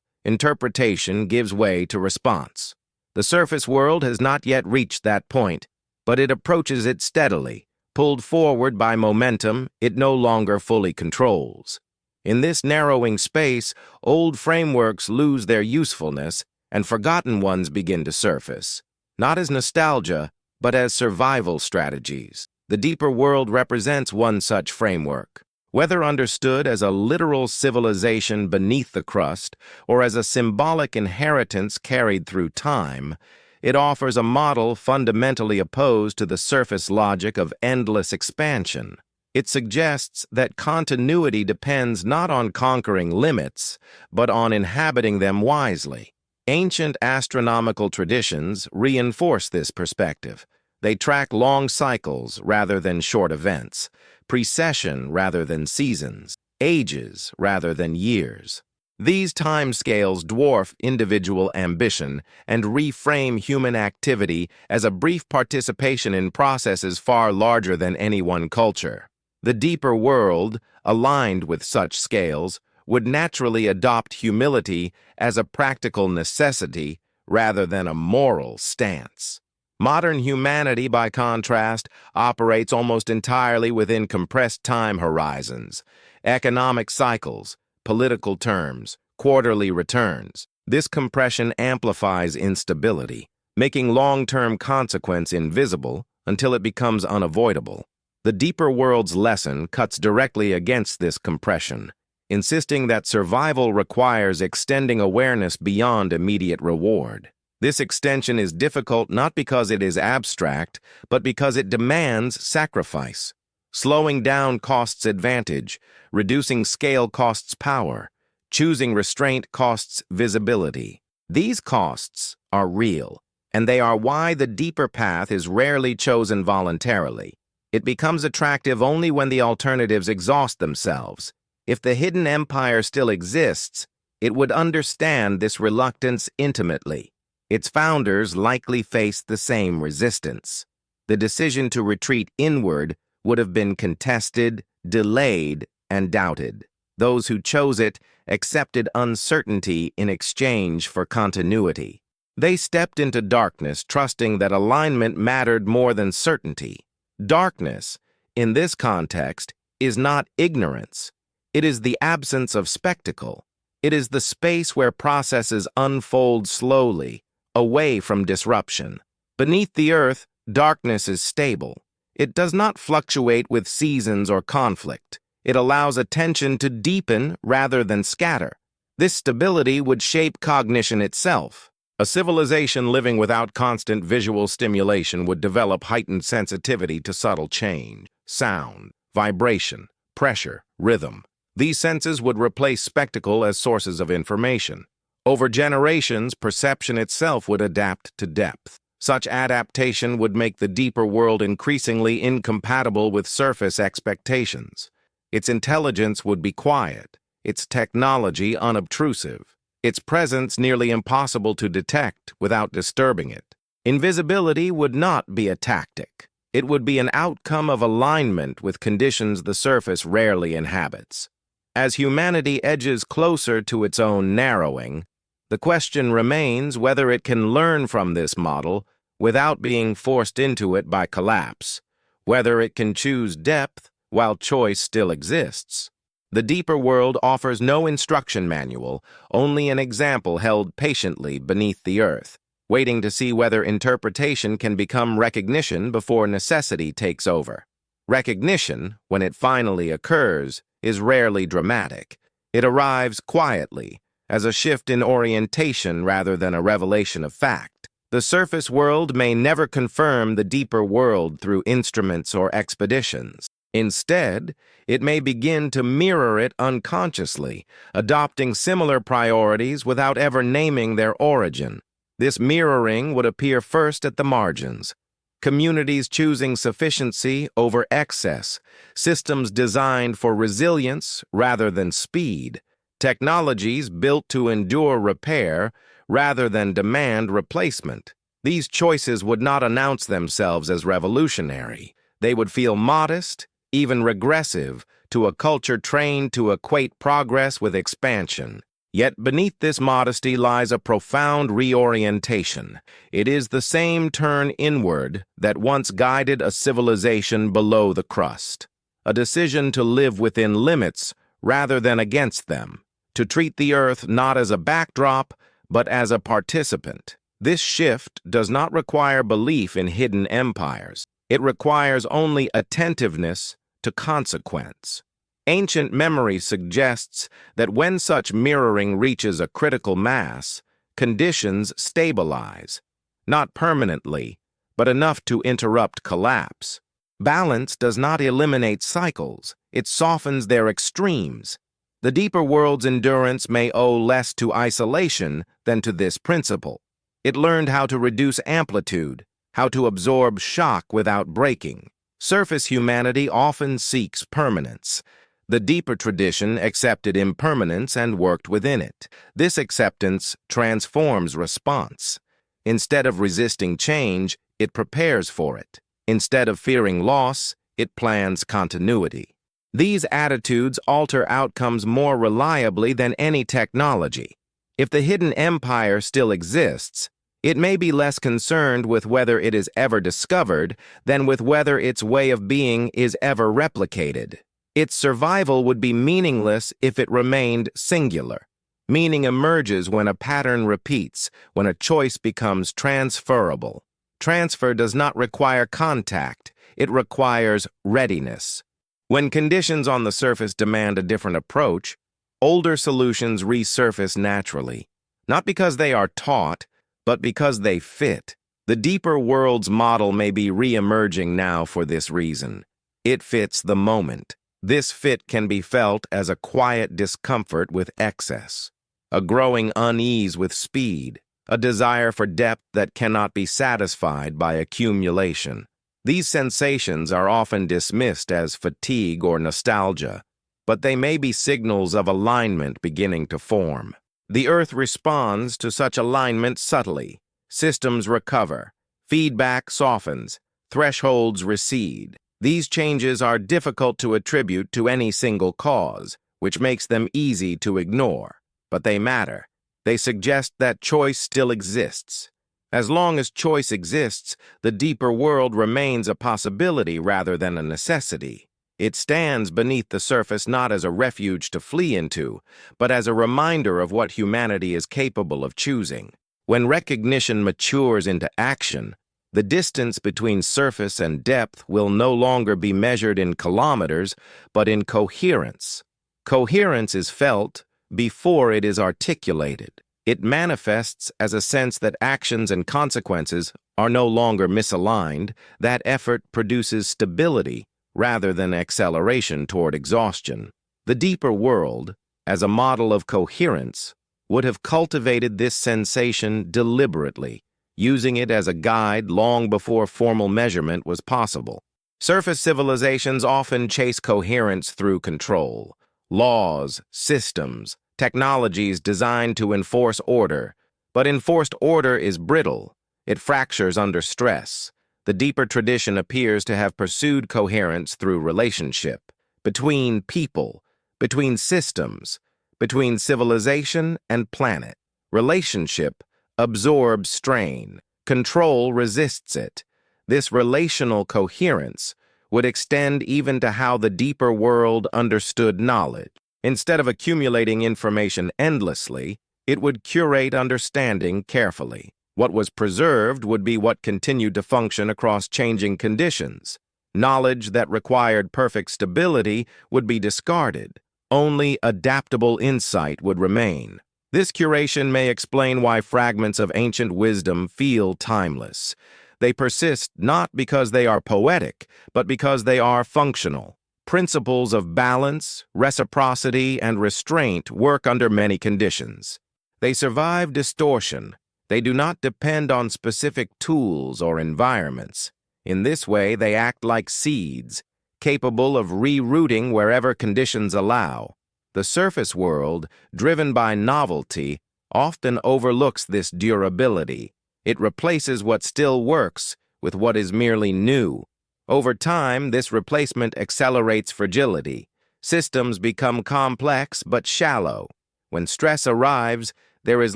interpretation gives way to response. The surface world has not yet reached that point, but it approaches it steadily, pulled forward by momentum it no longer fully controls. In this narrowing space, old frameworks lose their usefulness, and forgotten ones begin to surface, not as nostalgia, but as survival strategies. The deeper world represents one such framework. Whether understood as a literal civilization beneath the crust or as a symbolic inheritance carried through time, it offers a model fundamentally opposed to the surface logic of endless expansion. It suggests that continuity depends not on conquering limits, but on inhabiting them wisely. Ancient astronomical traditions reinforce this perspective. They track long cycles rather than short events, precession rather than seasons, ages rather than years. These timescales dwarf individual ambition and reframe human activity as a brief participation in processes far larger than any one culture. The deeper world, aligned with such scales, would naturally adopt humility as a practical necessity rather than a moral stance. Modern humanity, by contrast, operates almost entirely within compressed time horizons, economic cycles, political terms, quarterly returns. This compression amplifies instability, making long-term consequence invisible until it becomes unavoidable. The deeper world's lesson cuts directly against this compression, insisting that survival requires extending awareness beyond immediate reward. This extension is difficult not because it is abstract, but because it demands sacrifice. Slowing down costs advantage, reducing scale costs power, choosing restraint costs visibility. These costs are real, and they are why the deeper path is rarely chosen voluntarily. It becomes attractive only when the alternatives exhaust themselves. If the hidden empire still exists, it would understand this reluctance intimately. Its founders likely faced the same resistance. The decision to retreat inward would have been contested, delayed, and doubted. Those who chose it accepted uncertainty in exchange for continuity. They stepped into darkness trusting that alignment mattered more than certainty. Darkness, in this context, is not ignorance. It is the absence of spectacle. It is the space where processes unfold slowly, away from disruption. Beneath the earth, darkness is stable. It does not fluctuate with seasons or conflict. It allows attention to deepen rather than scatter. This stability would shape cognition itself. A civilization living without constant visual stimulation would develop heightened sensitivity to subtle change, sound, vibration, pressure, rhythm. These senses would replace spectacle as sources of information. Over generations, perception itself would adapt to depth. Such adaptation would make the deeper world increasingly incompatible with surface expectations. Its intelligence would be quiet, its technology unobtrusive, its presence nearly impossible to detect without disturbing it. Invisibility would not be a tactic. It would be an outcome of alignment with conditions the surface rarely inhabits. As humanity edges closer to its own narrowing, the question remains whether it can learn from this model without being forced into it by collapse, whether it can choose depth while choice still exists. The deeper world offers no instruction manual, only an example held patiently beneath the earth, waiting to see whether interpretation can become recognition before necessity takes over. Recognition, when it finally occurs, is rarely dramatic. It arrives quietly, as a shift in orientation rather than a revelation of fact. The surface world may never confirm the deeper world through instruments or expeditions. Instead, it may begin to mirror it unconsciously, adopting similar priorities without ever naming their origin. This mirroring would appear first at the margins. Communities choosing sufficiency over excess, systems designed for resilience rather than speed, technologies built to endure repair rather than demand replacement. These choices would not announce themselves as revolutionary. They would feel modest, even regressive, to a culture trained to equate progress with expansion. Yet beneath this modesty lies a profound reorientation. It is the same turn inward that once guided a civilization below the crust. A decision to live within limits rather than against them. To treat the earth not as a backdrop, but as a participant. This shift does not require belief in hidden empires. It requires only attentiveness to consequence. Ancient memory suggests that when such mirroring reaches a critical mass, conditions stabilize, not permanently, but enough to interrupt collapse. Balance does not eliminate cycles, it softens their extremes. The deeper world's endurance may owe less to isolation than to this principle. It learned how to reduce amplitude, how to absorb shock without breaking. Surface humanity often seeks permanence. The deeper tradition accepted impermanence and worked within it. This acceptance transforms response. Instead of resisting change, it prepares for it. Instead of fearing loss, it plans continuity. These attitudes alter outcomes more reliably than any technology. If the hidden empire still exists, It may be less concerned with whether it is ever discovered than with whether its way of being is ever replicated. Its survival would be meaningless if it remained singular. Meaning emerges when a pattern repeats, when a choice becomes transferable. Transfer does not require contact, it requires readiness. When conditions on the surface demand a different approach, older solutions resurface naturally, not because they are taught, but because they fit. The deeper world's model may be re-emerging now for this reason. It fits the moment. This fit can be felt as a quiet discomfort with excess, a growing unease with speed, a desire for depth that cannot be satisfied by accumulation. These sensations are often dismissed as fatigue or nostalgia, but they may be signals of alignment beginning to form. The Earth responds to such alignment subtly. Systems recover, feedback softens, thresholds recede. These changes are difficult to attribute to any single cause, which makes them easy to ignore. But they matter. They suggest that choice still exists. As long as choice exists, the deeper world remains a possibility rather than a necessity. It stands beneath the surface not as a refuge to flee into, but as a reminder of what humanity is capable of choosing. When recognition matures into action, the distance between surface and depth will no longer be measured in kilometers, but in coherence. Coherence is felt before it is articulated. It manifests as a sense that actions and consequences are no longer misaligned. That effort produces stability rather than acceleration toward exhaustion. The deeper world, as a model of coherence, would have cultivated this sensation deliberately, using it as a guide long before formal measurement was possible. Surface civilizations often chase coherence through control, laws, systems, technologies designed to enforce order. But enforced order is brittle. It fractures under stress. The deeper tradition appears to have pursued coherence through relationship, between people, between systems, between civilization and planet. Relationship absorbs strain. Control resists it. This relational coherence would extend even to how the deeper world understood knowledge. Instead of accumulating information endlessly, it would curate understanding carefully. What was preserved would be what continued to function across changing conditions. Knowledge that required perfect stability would be discarded. Only adaptable insight would remain. This curation may explain why fragments of ancient wisdom feel timeless. They persist not because they are poetic, but because they are functional. Principles of balance, reciprocity, and restraint work under many conditions. They survive distortion. They do not depend on specific tools or environments. In this way, they act like seeds, capable of rerouting wherever conditions allow. The surface world, driven by novelty, often overlooks this durability. It replaces what still works with what is merely new. Over time, this replacement accelerates fragility. Systems become complex but shallow. When stress arrives, there is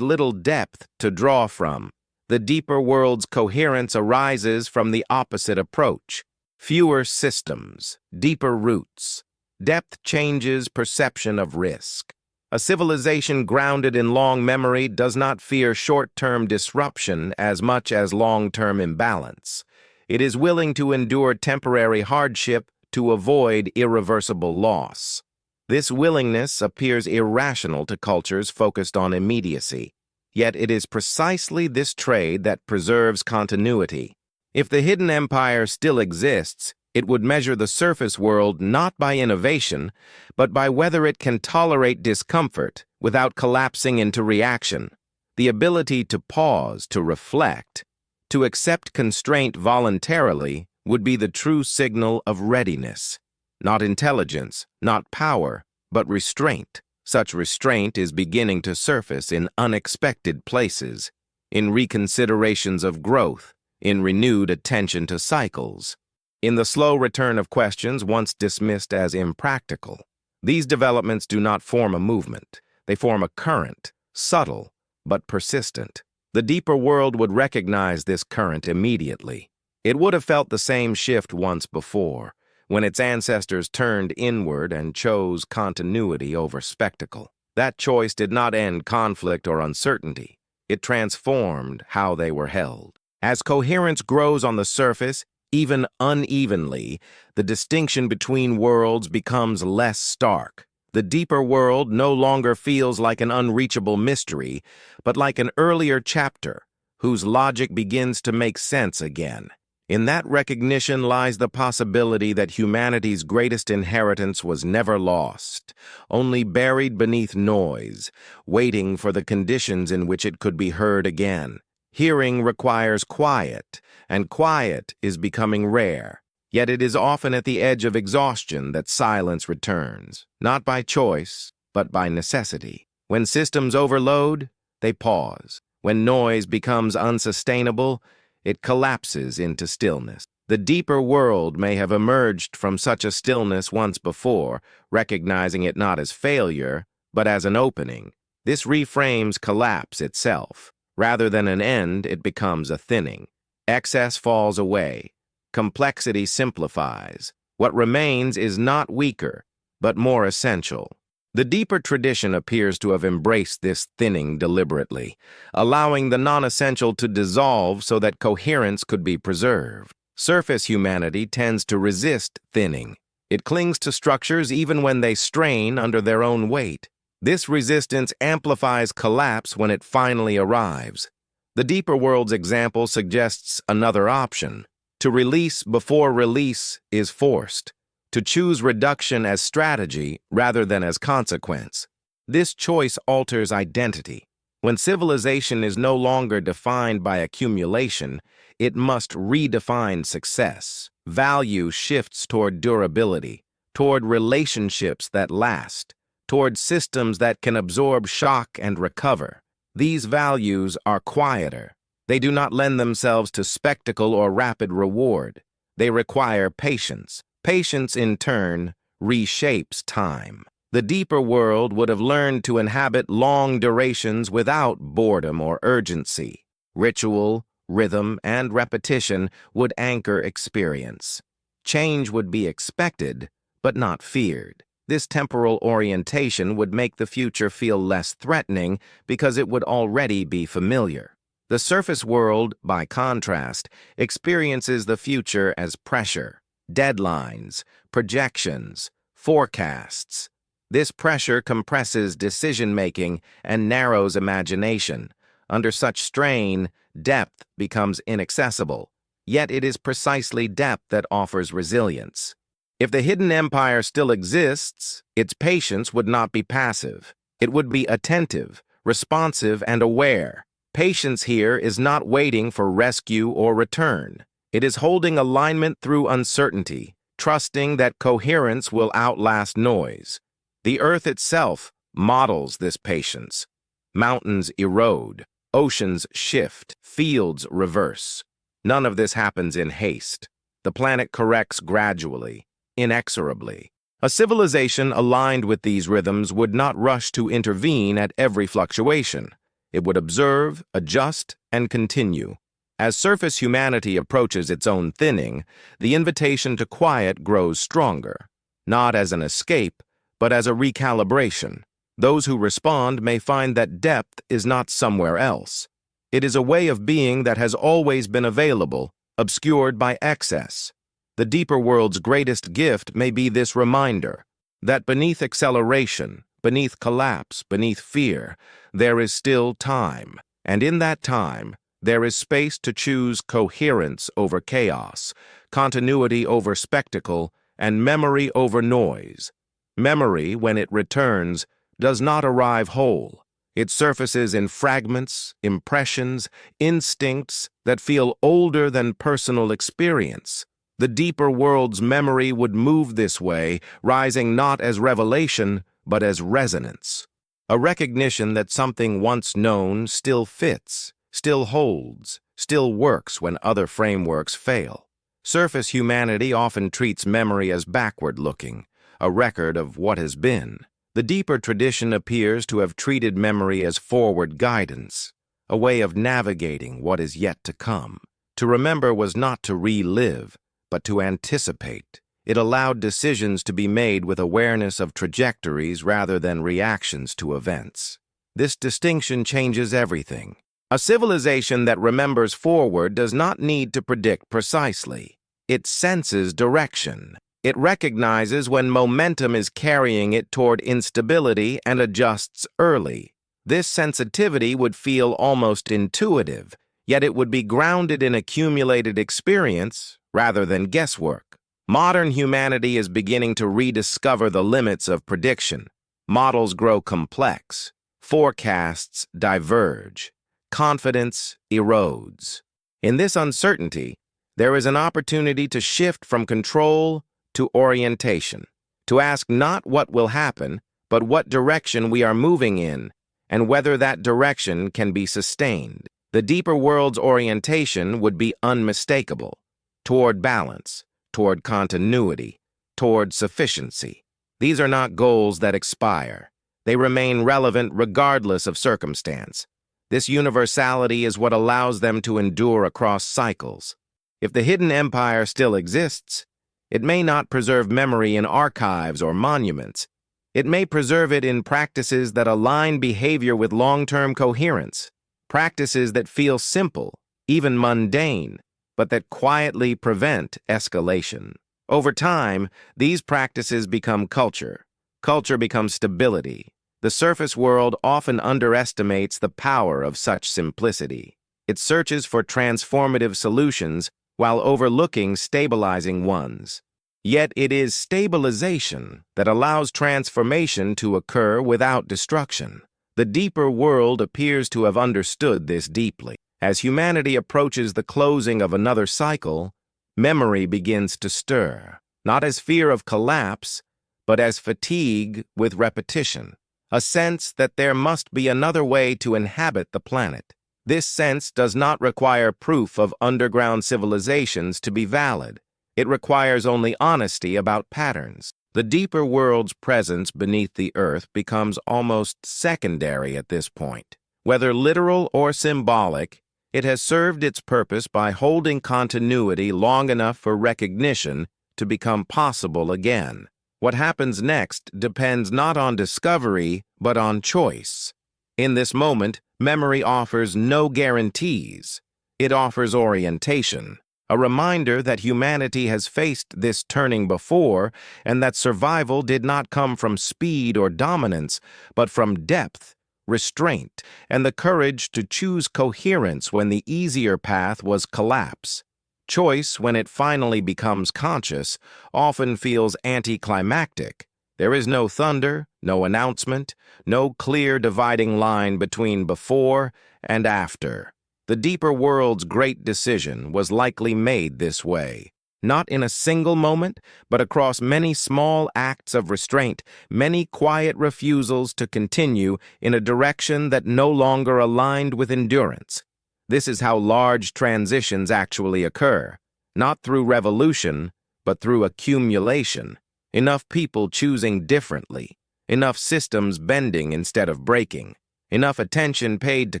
little depth to draw from. The deeper world's coherence arises from the opposite approach. Fewer systems, deeper roots. Depth changes perception of risk. A civilization grounded in long memory does not fear short-term disruption as much as long-term imbalance. It is willing to endure temporary hardship to avoid irreversible loss. This willingness appears irrational to cultures focused on immediacy. Yet it is precisely this trait that preserves continuity. If the hidden empire still exists, it would measure the surface world not by innovation, but by whether it can tolerate discomfort without collapsing into reaction. The ability to pause, to reflect, to accept constraint voluntarily would be the true signal of readiness. Not intelligence, not power, but restraint. Such restraint is beginning to surface in unexpected places, in reconsiderations of growth, in renewed attention to cycles, in the slow return of questions once dismissed as impractical. These developments do not form a movement. They form a current, subtle but persistent. The deeper world would recognize this current immediately. It would have felt the same shift once before, when its ancestors turned inward and chose continuity over spectacle. That choice did not end conflict or uncertainty. It transformed how they were held. As coherence grows on the surface, even unevenly, the distinction between worlds becomes less stark. The deeper world no longer feels like an unreachable mystery, but like an earlier chapter, whose logic begins to make sense again. In that recognition lies the possibility that humanity's greatest inheritance was never lost, only buried beneath noise, waiting for the conditions in which it could be heard again. Hearing requires quiet, and quiet is becoming rare. Yet it is often at the edge of exhaustion that silence returns, not by choice, but by necessity. When systems overload, they pause. When noise becomes unsustainable, it collapses into stillness. The deeper world may have emerged from such a stillness once before, recognizing it not as failure, but as an opening. This reframes collapse itself. Rather than an end, it becomes a thinning. Excess falls away. Complexity simplifies. What remains is not weaker, but more essential. The deeper tradition appears to have embraced this thinning deliberately, allowing the non-essential to dissolve so that coherence could be preserved. Surface humanity tends to resist thinning. It clings to structures even when they strain under their own weight. This resistance amplifies collapse when it finally arrives. The deeper world's example suggests another option. To release before release is forced. To choose reduction as strategy rather than as consequence. This choice alters identity. When civilization is no longer defined by accumulation, it must redefine success. Value shifts toward durability, toward relationships that last, toward systems that can absorb shock and recover. These values are quieter. They do not lend themselves to spectacle or rapid reward. They require patience. Patience, in turn, reshapes time. The deeper world would have learned to inhabit long durations without boredom or urgency. Ritual, rhythm, and repetition would anchor experience. Change would be expected, but not feared. This temporal orientation would make the future feel less threatening because it would already be familiar. The surface world, by contrast, experiences the future as pressure, deadlines, projections, forecasts. This pressure compresses decision-making and narrows imagination. Under such strain, depth becomes inaccessible. Yet it is precisely depth that offers resilience. If the hidden empire still exists, its patience would not be passive. It would be attentive, responsive, and aware. Patience here is not waiting for rescue or return. It is holding alignment through uncertainty, trusting that coherence will outlast noise. The earth itself models this patience. Mountains erode, oceans shift, fields reverse. None of this happens in haste. The planet corrects gradually, inexorably. A civilization aligned with these rhythms would not rush to intervene at every fluctuation. It would observe, adjust, and continue. As surface humanity approaches its own thinning, the invitation to quiet grows stronger, not as an escape, but as a recalibration. Those who respond may find that depth is not somewhere else. It is a way of being that has always been available, obscured by excess. The deeper world's greatest gift may be this reminder that beneath acceleration, beneath collapse, beneath fear, there is still time. And in that time, there is space to choose coherence over chaos, continuity over spectacle, and memory over noise. Memory, when it returns, does not arrive whole. It surfaces in fragments, impressions, instincts that feel older than personal experience. The deeper world's memory would move this way, rising not as revelation, but as resonance. A recognition that something once known still fits, still holds, still works when other frameworks fail. Surface humanity often treats memory as backward-looking, a record of what has been. The deeper tradition appears to have treated memory as forward guidance, a way of navigating what is yet to come. To remember was not to relive, but to anticipate. It allowed decisions to be made with awareness of trajectories rather than reactions to events. This distinction changes everything. A civilization that remembers forward does not need to predict precisely. It senses direction. It recognizes when momentum is carrying it toward instability and adjusts early. This sensitivity would feel almost intuitive, yet it would be grounded in accumulated experience rather than guesswork. Modern humanity is beginning to rediscover the limits of prediction. Models grow complex. Forecasts diverge. Confidence erodes. In this uncertainty, there is an opportunity to shift from control to orientation, to ask not what will happen, but what direction we are moving in, and whether that direction can be sustained. The deeper world's orientation would be unmistakable, toward balance, toward continuity, toward sufficiency. These are not goals that expire. They remain relevant regardless of circumstance. This universality is what allows them to endure across cycles. If the hidden empire still exists, it may not preserve memory in archives or monuments. It may preserve it in practices that align behavior with long-term coherence, practices that feel simple, even mundane, but that quietly prevent escalation. Over time, these practices become culture. Culture becomes stability. The surface world often underestimates the power of such simplicity. It searches for transformative solutions while overlooking stabilizing ones. Yet it is stabilization that allows transformation to occur without destruction. The deeper world appears to have understood this deeply. As humanity approaches the closing of another cycle, memory begins to stir, not as fear of collapse, but as fatigue with repetition, a sense that there must be another way to inhabit the planet. This sense does not require proof of underground civilizations to be valid. It requires only honesty about patterns. The deeper world's presence beneath the earth becomes almost secondary at this point. Whether literal or symbolic, it has served its purpose by holding continuity long enough for recognition to become possible again. What happens next depends not on discovery, but on choice. In this moment, memory offers no guarantees. It offers orientation, a reminder that humanity has faced this turning before and that survival did not come from speed or dominance, but from depth, restraint, and the courage to choose coherence when the easier path was collapse. Choice, when it finally becomes conscious, often feels anticlimactic. There is no thunder, no announcement, no clear dividing line between before and after. The deeper world's great decision was likely made this way, not in a single moment, but across many small acts of restraint, many quiet refusals to continue in a direction that no longer aligned with endurance. This is how large transitions actually occur, not through revolution, but through accumulation. Enough people choosing differently, enough systems bending instead of breaking, enough attention paid to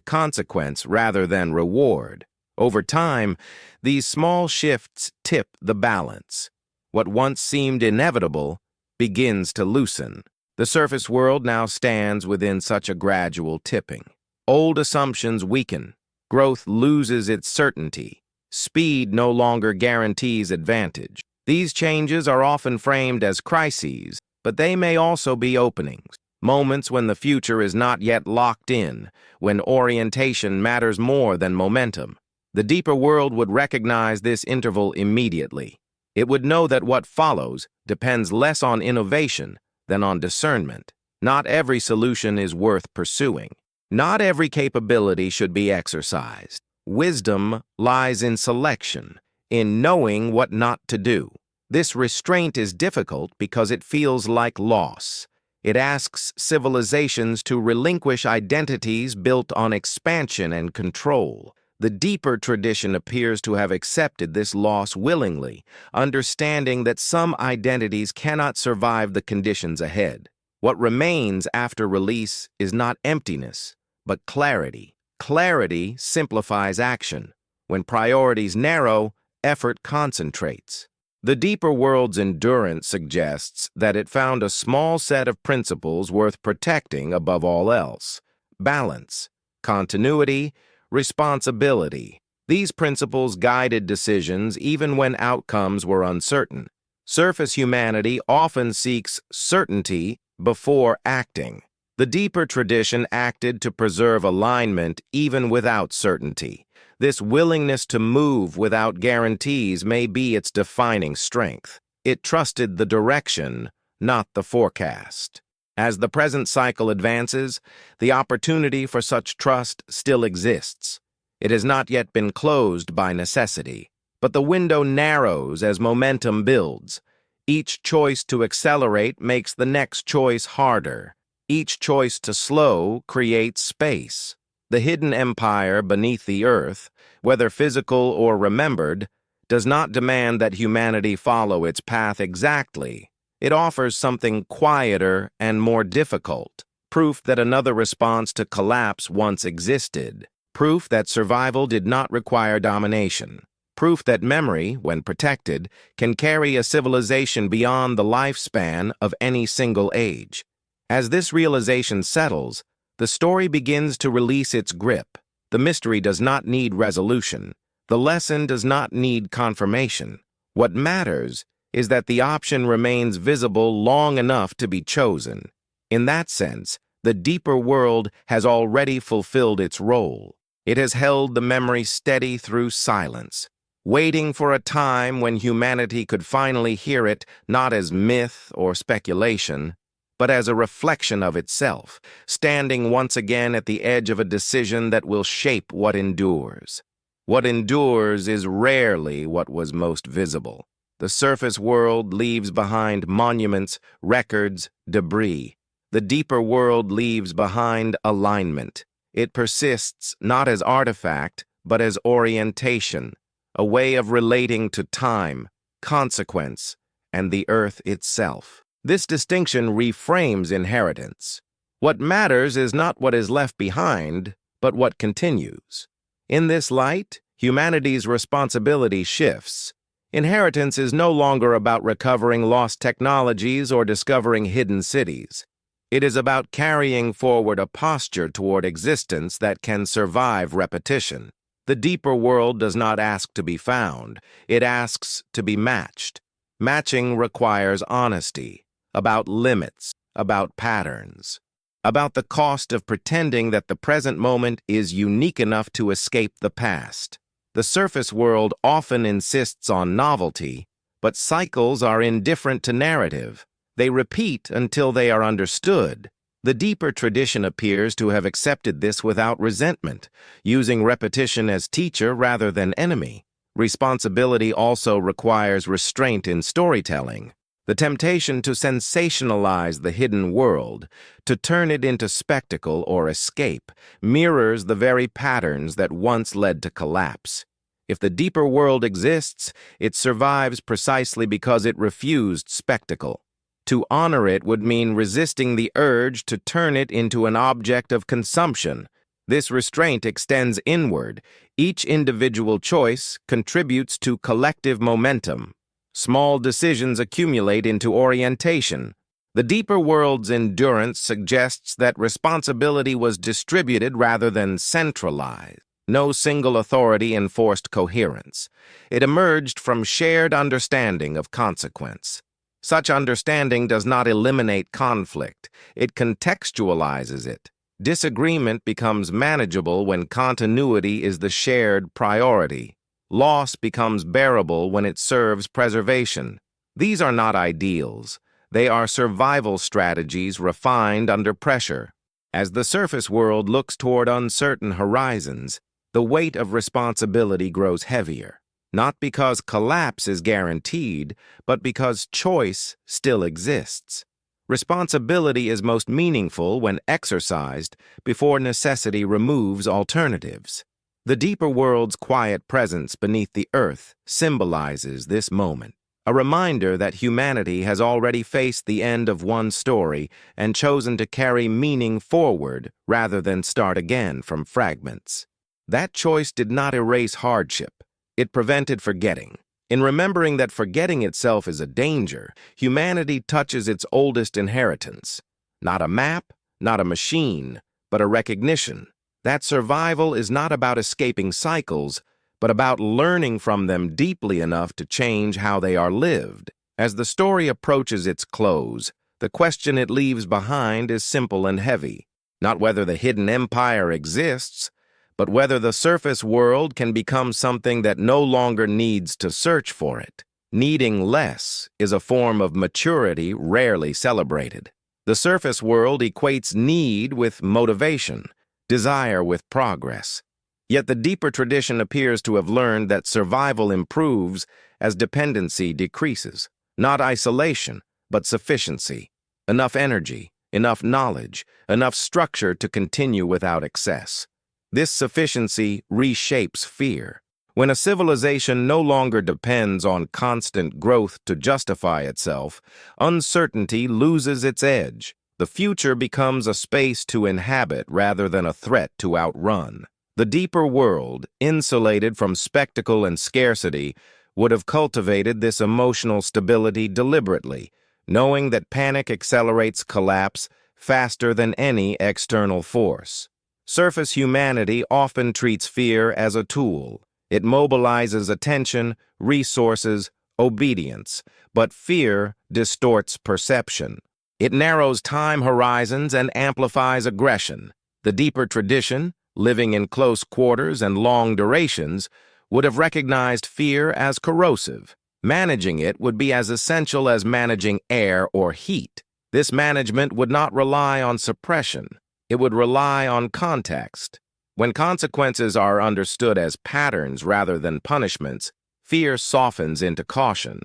consequence rather than reward. Over time, these small shifts tip the balance. What once seemed inevitable begins to loosen. The surface world now stands within such a gradual tipping. Old assumptions weaken. Growth loses its certainty. Speed no longer guarantees advantage. These changes are often framed as crises, but they may also be openings, moments when the future is not yet locked in, when orientation matters more than momentum. The deeper world would recognize this interval immediately. It would know that what follows depends less on innovation than on discernment. Not every solution is worth pursuing. Not every capability should be exercised. Wisdom lies in selection, in knowing what not to do. This restraint is difficult because it feels like loss. It asks civilizations to relinquish identities built on expansion and control. The deeper tradition appears to have accepted this loss willingly, understanding that some identities cannot survive the conditions ahead. What remains after release is not emptiness, but clarity. clarity simplifies action. When priorities narrow, effort concentrates. The deeper world's endurance suggests that it found a small set of principles worth protecting above all else. Balance, continuity, responsibility. These principles guided decisions even when outcomes were uncertain. Surface humanity often seeks certainty before acting. The deeper tradition acted to preserve alignment even without certainty. This willingness to move without guarantees may be its defining strength. It trusted the direction, not the forecast. As the present cycle advances, the opportunity for such trust still exists. It has not yet been closed by necessity, but the window narrows as momentum builds. Each choice to accelerate makes the next choice harder. Each choice to slow creates space. The hidden empire beneath the earth, whether physical or remembered, does not demand that humanity follow its path exactly. It offers something quieter and more difficult, proof that another response to collapse once existed, proof that survival did not require domination, proof that memory, when protected, can carry a civilization beyond the lifespan of any single age. As this realization settles, the story begins to release its grip. The mystery does not need resolution. The lesson does not need confirmation. What matters is that the option remains visible long enough to be chosen. In that sense, the deeper world has already fulfilled its role. It has held the memory steady through silence, waiting for a time when humanity could finally hear it not as myth or speculation, but as a reflection of itself, standing once again at the edge of a decision that will shape what endures. What endures is rarely what was most visible. The surface world leaves behind monuments, records, debris. The deeper world leaves behind alignment. It persists not as artifact, but as orientation, a way of relating to time, consequence, and the earth itself. This distinction reframes inheritance. What matters is not what is left behind, but what continues. In this light, humanity's responsibility shifts. Inheritance is no longer about recovering lost technologies or discovering hidden cities. It is about carrying forward a posture toward existence that can survive repetition. The deeper world does not ask to be found. It asks to be matched. Matching requires honesty. About limits, about patterns, about the cost of pretending that the present moment is unique enough to escape the past. The surface world often insists on novelty, but cycles are indifferent to narrative. They repeat until they are understood. The deeper tradition appears to have accepted this without resentment, using repetition as teacher rather than enemy. Responsibility also requires restraint in storytelling. The temptation to sensationalize the hidden world, to turn it into spectacle or escape, mirrors the very patterns that once led to collapse. If the deeper world exists, it survives precisely because it refused spectacle. To honor it would mean resisting the urge to turn it into an object of consumption. This restraint extends inward. Each individual choice contributes to collective momentum. Small decisions accumulate into orientation. The deeper world's endurance suggests that responsibility was distributed rather than centralized. No single authority enforced coherence. It emerged from shared understanding of consequence. Such understanding does not eliminate conflict. It contextualizes it. Disagreement becomes manageable when continuity is the shared priority. Loss becomes bearable when it serves preservation. These are not ideals. They are survival strategies refined under pressure. As the surface world looks toward uncertain horizons, the weight of responsibility grows heavier, not because collapse is guaranteed, but because choice still exists. Responsibility is most meaningful when exercised before necessity removes alternatives. The deeper world's quiet presence beneath the earth symbolizes this moment. a reminder that humanity has already faced the end of one story and chosen to carry meaning forward rather than start again from fragments. That choice did not erase hardship. It prevented forgetting. In remembering that forgetting itself is a danger, humanity touches its oldest inheritance. Not a map, not a machine, but a recognition that survival is not about escaping cycles, but about learning from them deeply enough to change how they are lived. As the story approaches its close, the question it leaves behind is simple and heavy. Not whether the hidden empire exists, but whether the surface world can become something that no longer needs to search for it. Needing less is a form of maturity rarely celebrated. The surface world equates need with motivation, desire with progress. Yet the deeper tradition appears to have learned that survival improves as dependency decreases. Not isolation, but sufficiency. Enough energy, enough knowledge, enough structure to continue without excess. This sufficiency reshapes fear. When a civilization no longer depends on constant growth to justify itself, uncertainty loses its edge. The future becomes a space to inhabit rather than a threat to outrun. The deeper world, insulated from spectacle and scarcity, would have cultivated this emotional stability deliberately, knowing that panic accelerates collapse faster than any external force. Surface humanity often treats fear as a tool. It mobilizes attention, resources, obedience, but fear distorts perception. It narrows time horizons and amplifies aggression. The deeper tradition, living in close quarters and long durations, would have recognized fear as corrosive. Managing it would be as essential as managing air or heat. This management would not rely on suppression. It would rely on context. When consequences are understood as patterns rather than punishments, fear softens into caution.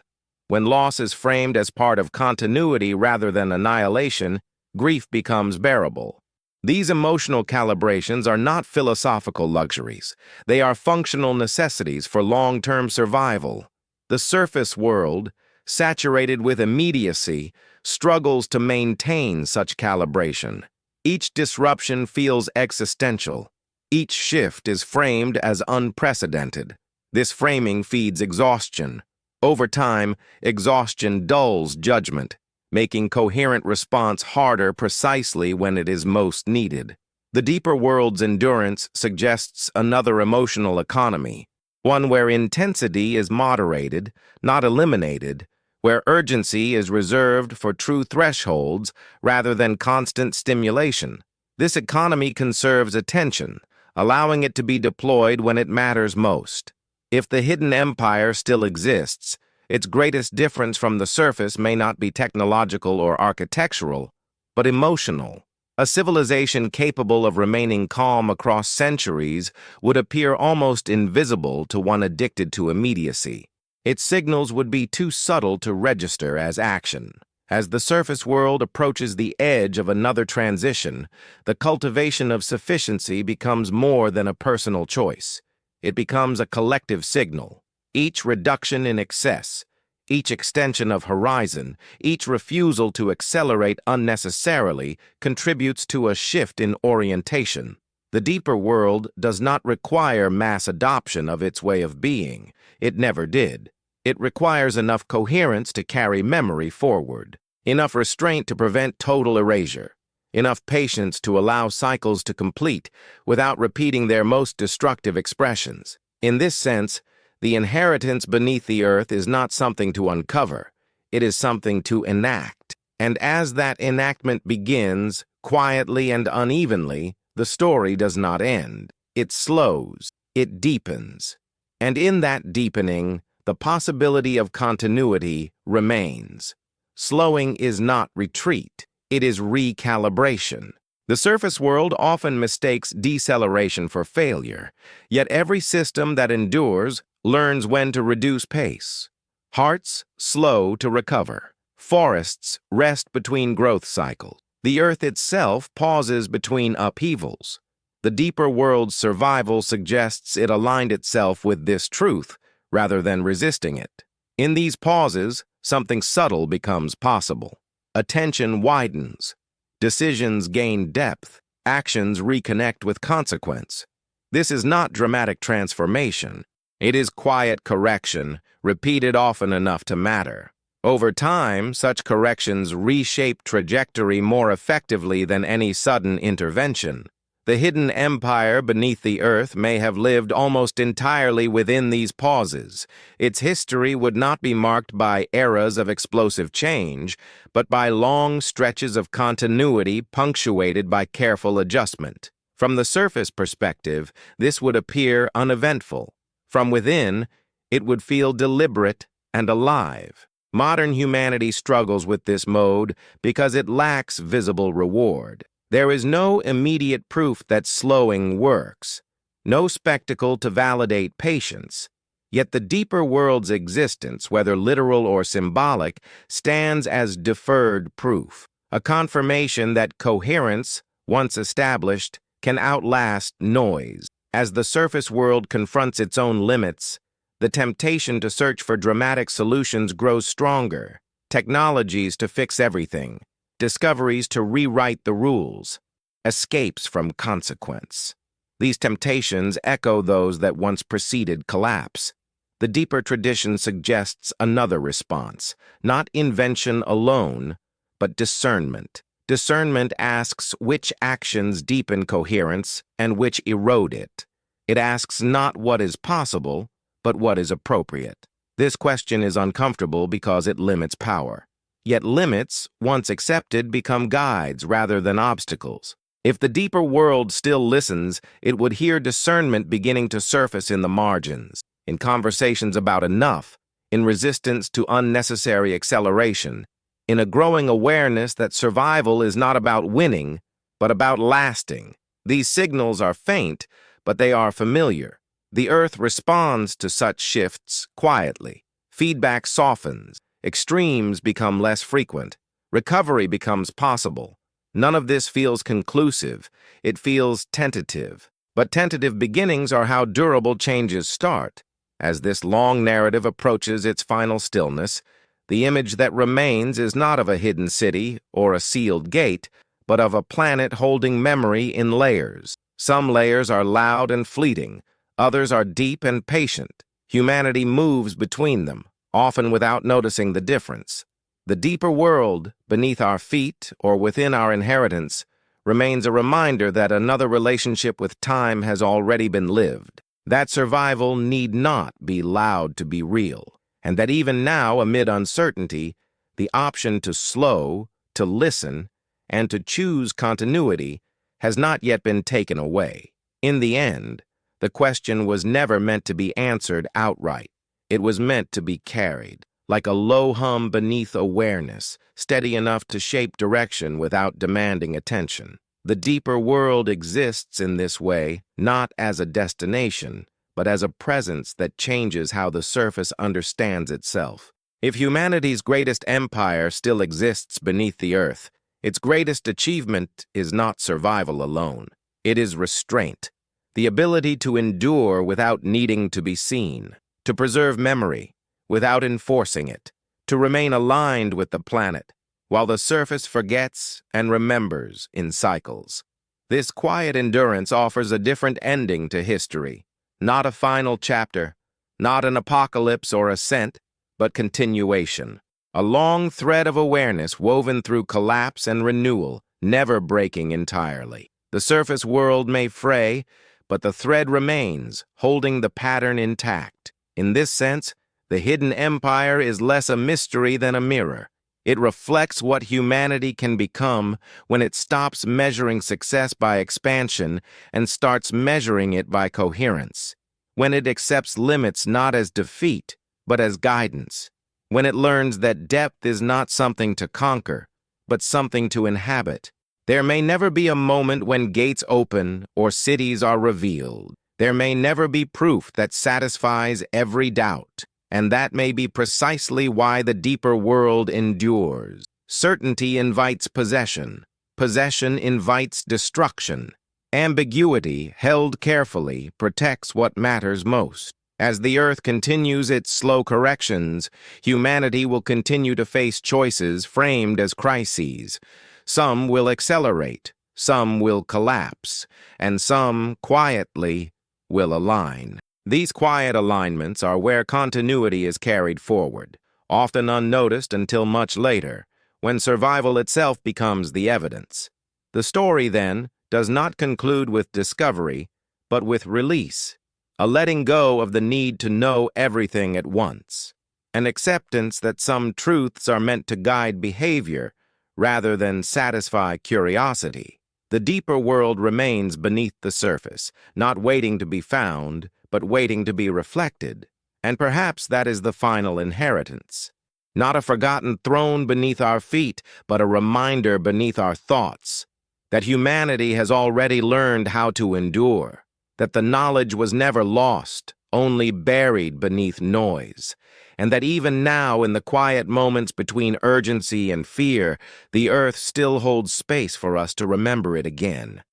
When loss is framed as part of continuity rather than annihilation, grief becomes bearable. These emotional calibrations are not philosophical luxuries. They are functional necessities for long-term survival. The surface world, saturated with immediacy, struggles to maintain such calibration. Each disruption feels existential. Each shift is framed as unprecedented. This framing feeds exhaustion. Over time, exhaustion dulls judgment, making coherent response harder precisely when it is most needed. The deeper world's endurance suggests another emotional economy, one where intensity is moderated, not eliminated, where urgency is reserved for true thresholds rather than constant stimulation. This economy conserves attention, allowing it to be deployed when it matters most. If the hidden empire still exists, its greatest difference from the surface may not be technological or architectural, but emotional. A civilization capable of remaining calm across centuries would appear almost invisible to one addicted to immediacy. Its signals would be too subtle to register as action. As the surface world approaches the edge of another transition, the cultivation of sufficiency becomes more than a personal choice. It becomes a collective signal. Each reduction in excess, each extension of horizon, each refusal to accelerate unnecessarily contributes to a shift in orientation. The deeper world does not require mass adoption of its way of being. It never did. It requires enough coherence to carry memory forward, enough restraint to prevent total erasure, enough patience to allow cycles to complete without repeating their most destructive expressions. In this sense, the inheritance beneath the earth is not something to uncover. It is something to enact. And as that enactment begins, quietly and unevenly, the story does not end. It slows. It deepens. And in that deepening, the possibility of continuity remains. Slowing is not retreat. It is recalibration. The surface world often mistakes deceleration for failure, yet every system that endures learns when to reduce pace. Hearts slow to recover. Forests rest between growth cycles. The earth itself pauses between upheavals. The deeper world's survival suggests it aligned itself with this truth rather than resisting it. In these pauses, something subtle becomes possible. Attention widens. Decisions gain depth. Actions reconnect with consequence. This is not dramatic transformation. It is quiet correction, repeated often enough to matter. Over time, such corrections reshape trajectory more effectively than any sudden intervention. The hidden empire beneath the earth may have lived almost entirely within these pauses. Its history would not be marked by eras of explosive change, but by long stretches of continuity punctuated by careful adjustment. From the surface perspective, this would appear uneventful. From within, it would feel deliberate and alive. Modern humanity struggles with this mode because it lacks visible reward. There is no immediate proof that slowing works, no spectacle to validate patience. Yet the deeper world's existence, whether literal or symbolic, stands as deferred proof, a confirmation that coherence, once established, can outlast noise. As the surface world confronts its own limits, the temptation to search for dramatic solutions grows stronger. Technologies to fix everything, discoveries to rewrite the rules, escapes from consequence. These temptations echo those that once preceded collapse. The deeper tradition suggests another response, not invention alone, but discernment. Discernment asks which actions deepen coherence and which erode it. It asks not what is possible, but what is appropriate. This question is uncomfortable because it limits power. Yet limits, once accepted, become guides rather than obstacles. If the deeper world still listens, it would hear discernment beginning to surface in the margins, in conversations about enough, in resistance to unnecessary acceleration, in a growing awareness that survival is not about winning, but about lasting. These signals are faint, but they are familiar. The Earth responds to such shifts quietly. Feedback softens. Extremes become less frequent. Recovery becomes possible. None of this feels conclusive. It feels tentative. But tentative beginnings are how durable changes start. As this long narrative approaches its final stillness, the image that remains is not of a hidden city or a sealed gate, but of a planet holding memory in layers. Some layers are loud and fleeting. Others are deep and patient. Humanity moves between them, often without noticing the difference. The deeper world, beneath our feet or within our inheritance, remains a reminder that another relationship with time has already been lived, that survival need not be loud to be real, and that even now, amid uncertainty, the option to slow, to listen, and to choose continuity has not yet been taken away. In the end, the question was never meant to be answered outright. It was meant to be carried, like a low hum beneath awareness, steady enough to shape direction without demanding attention. The deeper world exists in this way, not as a destination, but as a presence that changes how the surface understands itself. If humanity's greatest empire still exists beneath the earth, its greatest achievement is not survival alone. It is restraint, the ability to endure without needing to be seen, to preserve memory without enforcing it, to remain aligned with the planet, while the surface forgets and remembers in cycles. This quiet endurance offers a different ending to history, not a final chapter, not an apocalypse or ascent, but continuation. A long thread of awareness woven through collapse and renewal, never breaking entirely. The surface world may fray, but the thread remains, holding the pattern intact. In this sense, the hidden empire is less a mystery than a mirror. It reflects what humanity can become when it stops measuring success by expansion and starts measuring it by coherence. When it accepts limits not as defeat, but as guidance. When it learns that depth is not something to conquer, but something to inhabit. There may never be a moment when gates open or cities are revealed. There may never be proof that satisfies every doubt. And that may be precisely why the deeper world endures. Certainty invites possession. Possession invites destruction. Ambiguity, held carefully, protects what matters most. As the Earth continues its slow corrections, humanity will continue to face choices framed as crises. Some will accelerate, some will collapse, and some, quietly, will align. These quiet alignments are where continuity is carried forward, often unnoticed until much later, when survival itself becomes the evidence. The story, then, does not conclude with discovery, but with release, a letting go of the need to know everything at once, an acceptance that some truths are meant to guide behavior rather than satisfy curiosity. The deeper world remains beneath the surface, not waiting to be found, but waiting to be reflected, and perhaps that is the final inheritance. Not a forgotten throne beneath our feet, but a reminder beneath our thoughts, that humanity has already learned how to endure, that the knowledge was never lost, only buried beneath noise, and that even now, in the quiet moments between urgency and fear, the Earth still holds space for us to remember it again.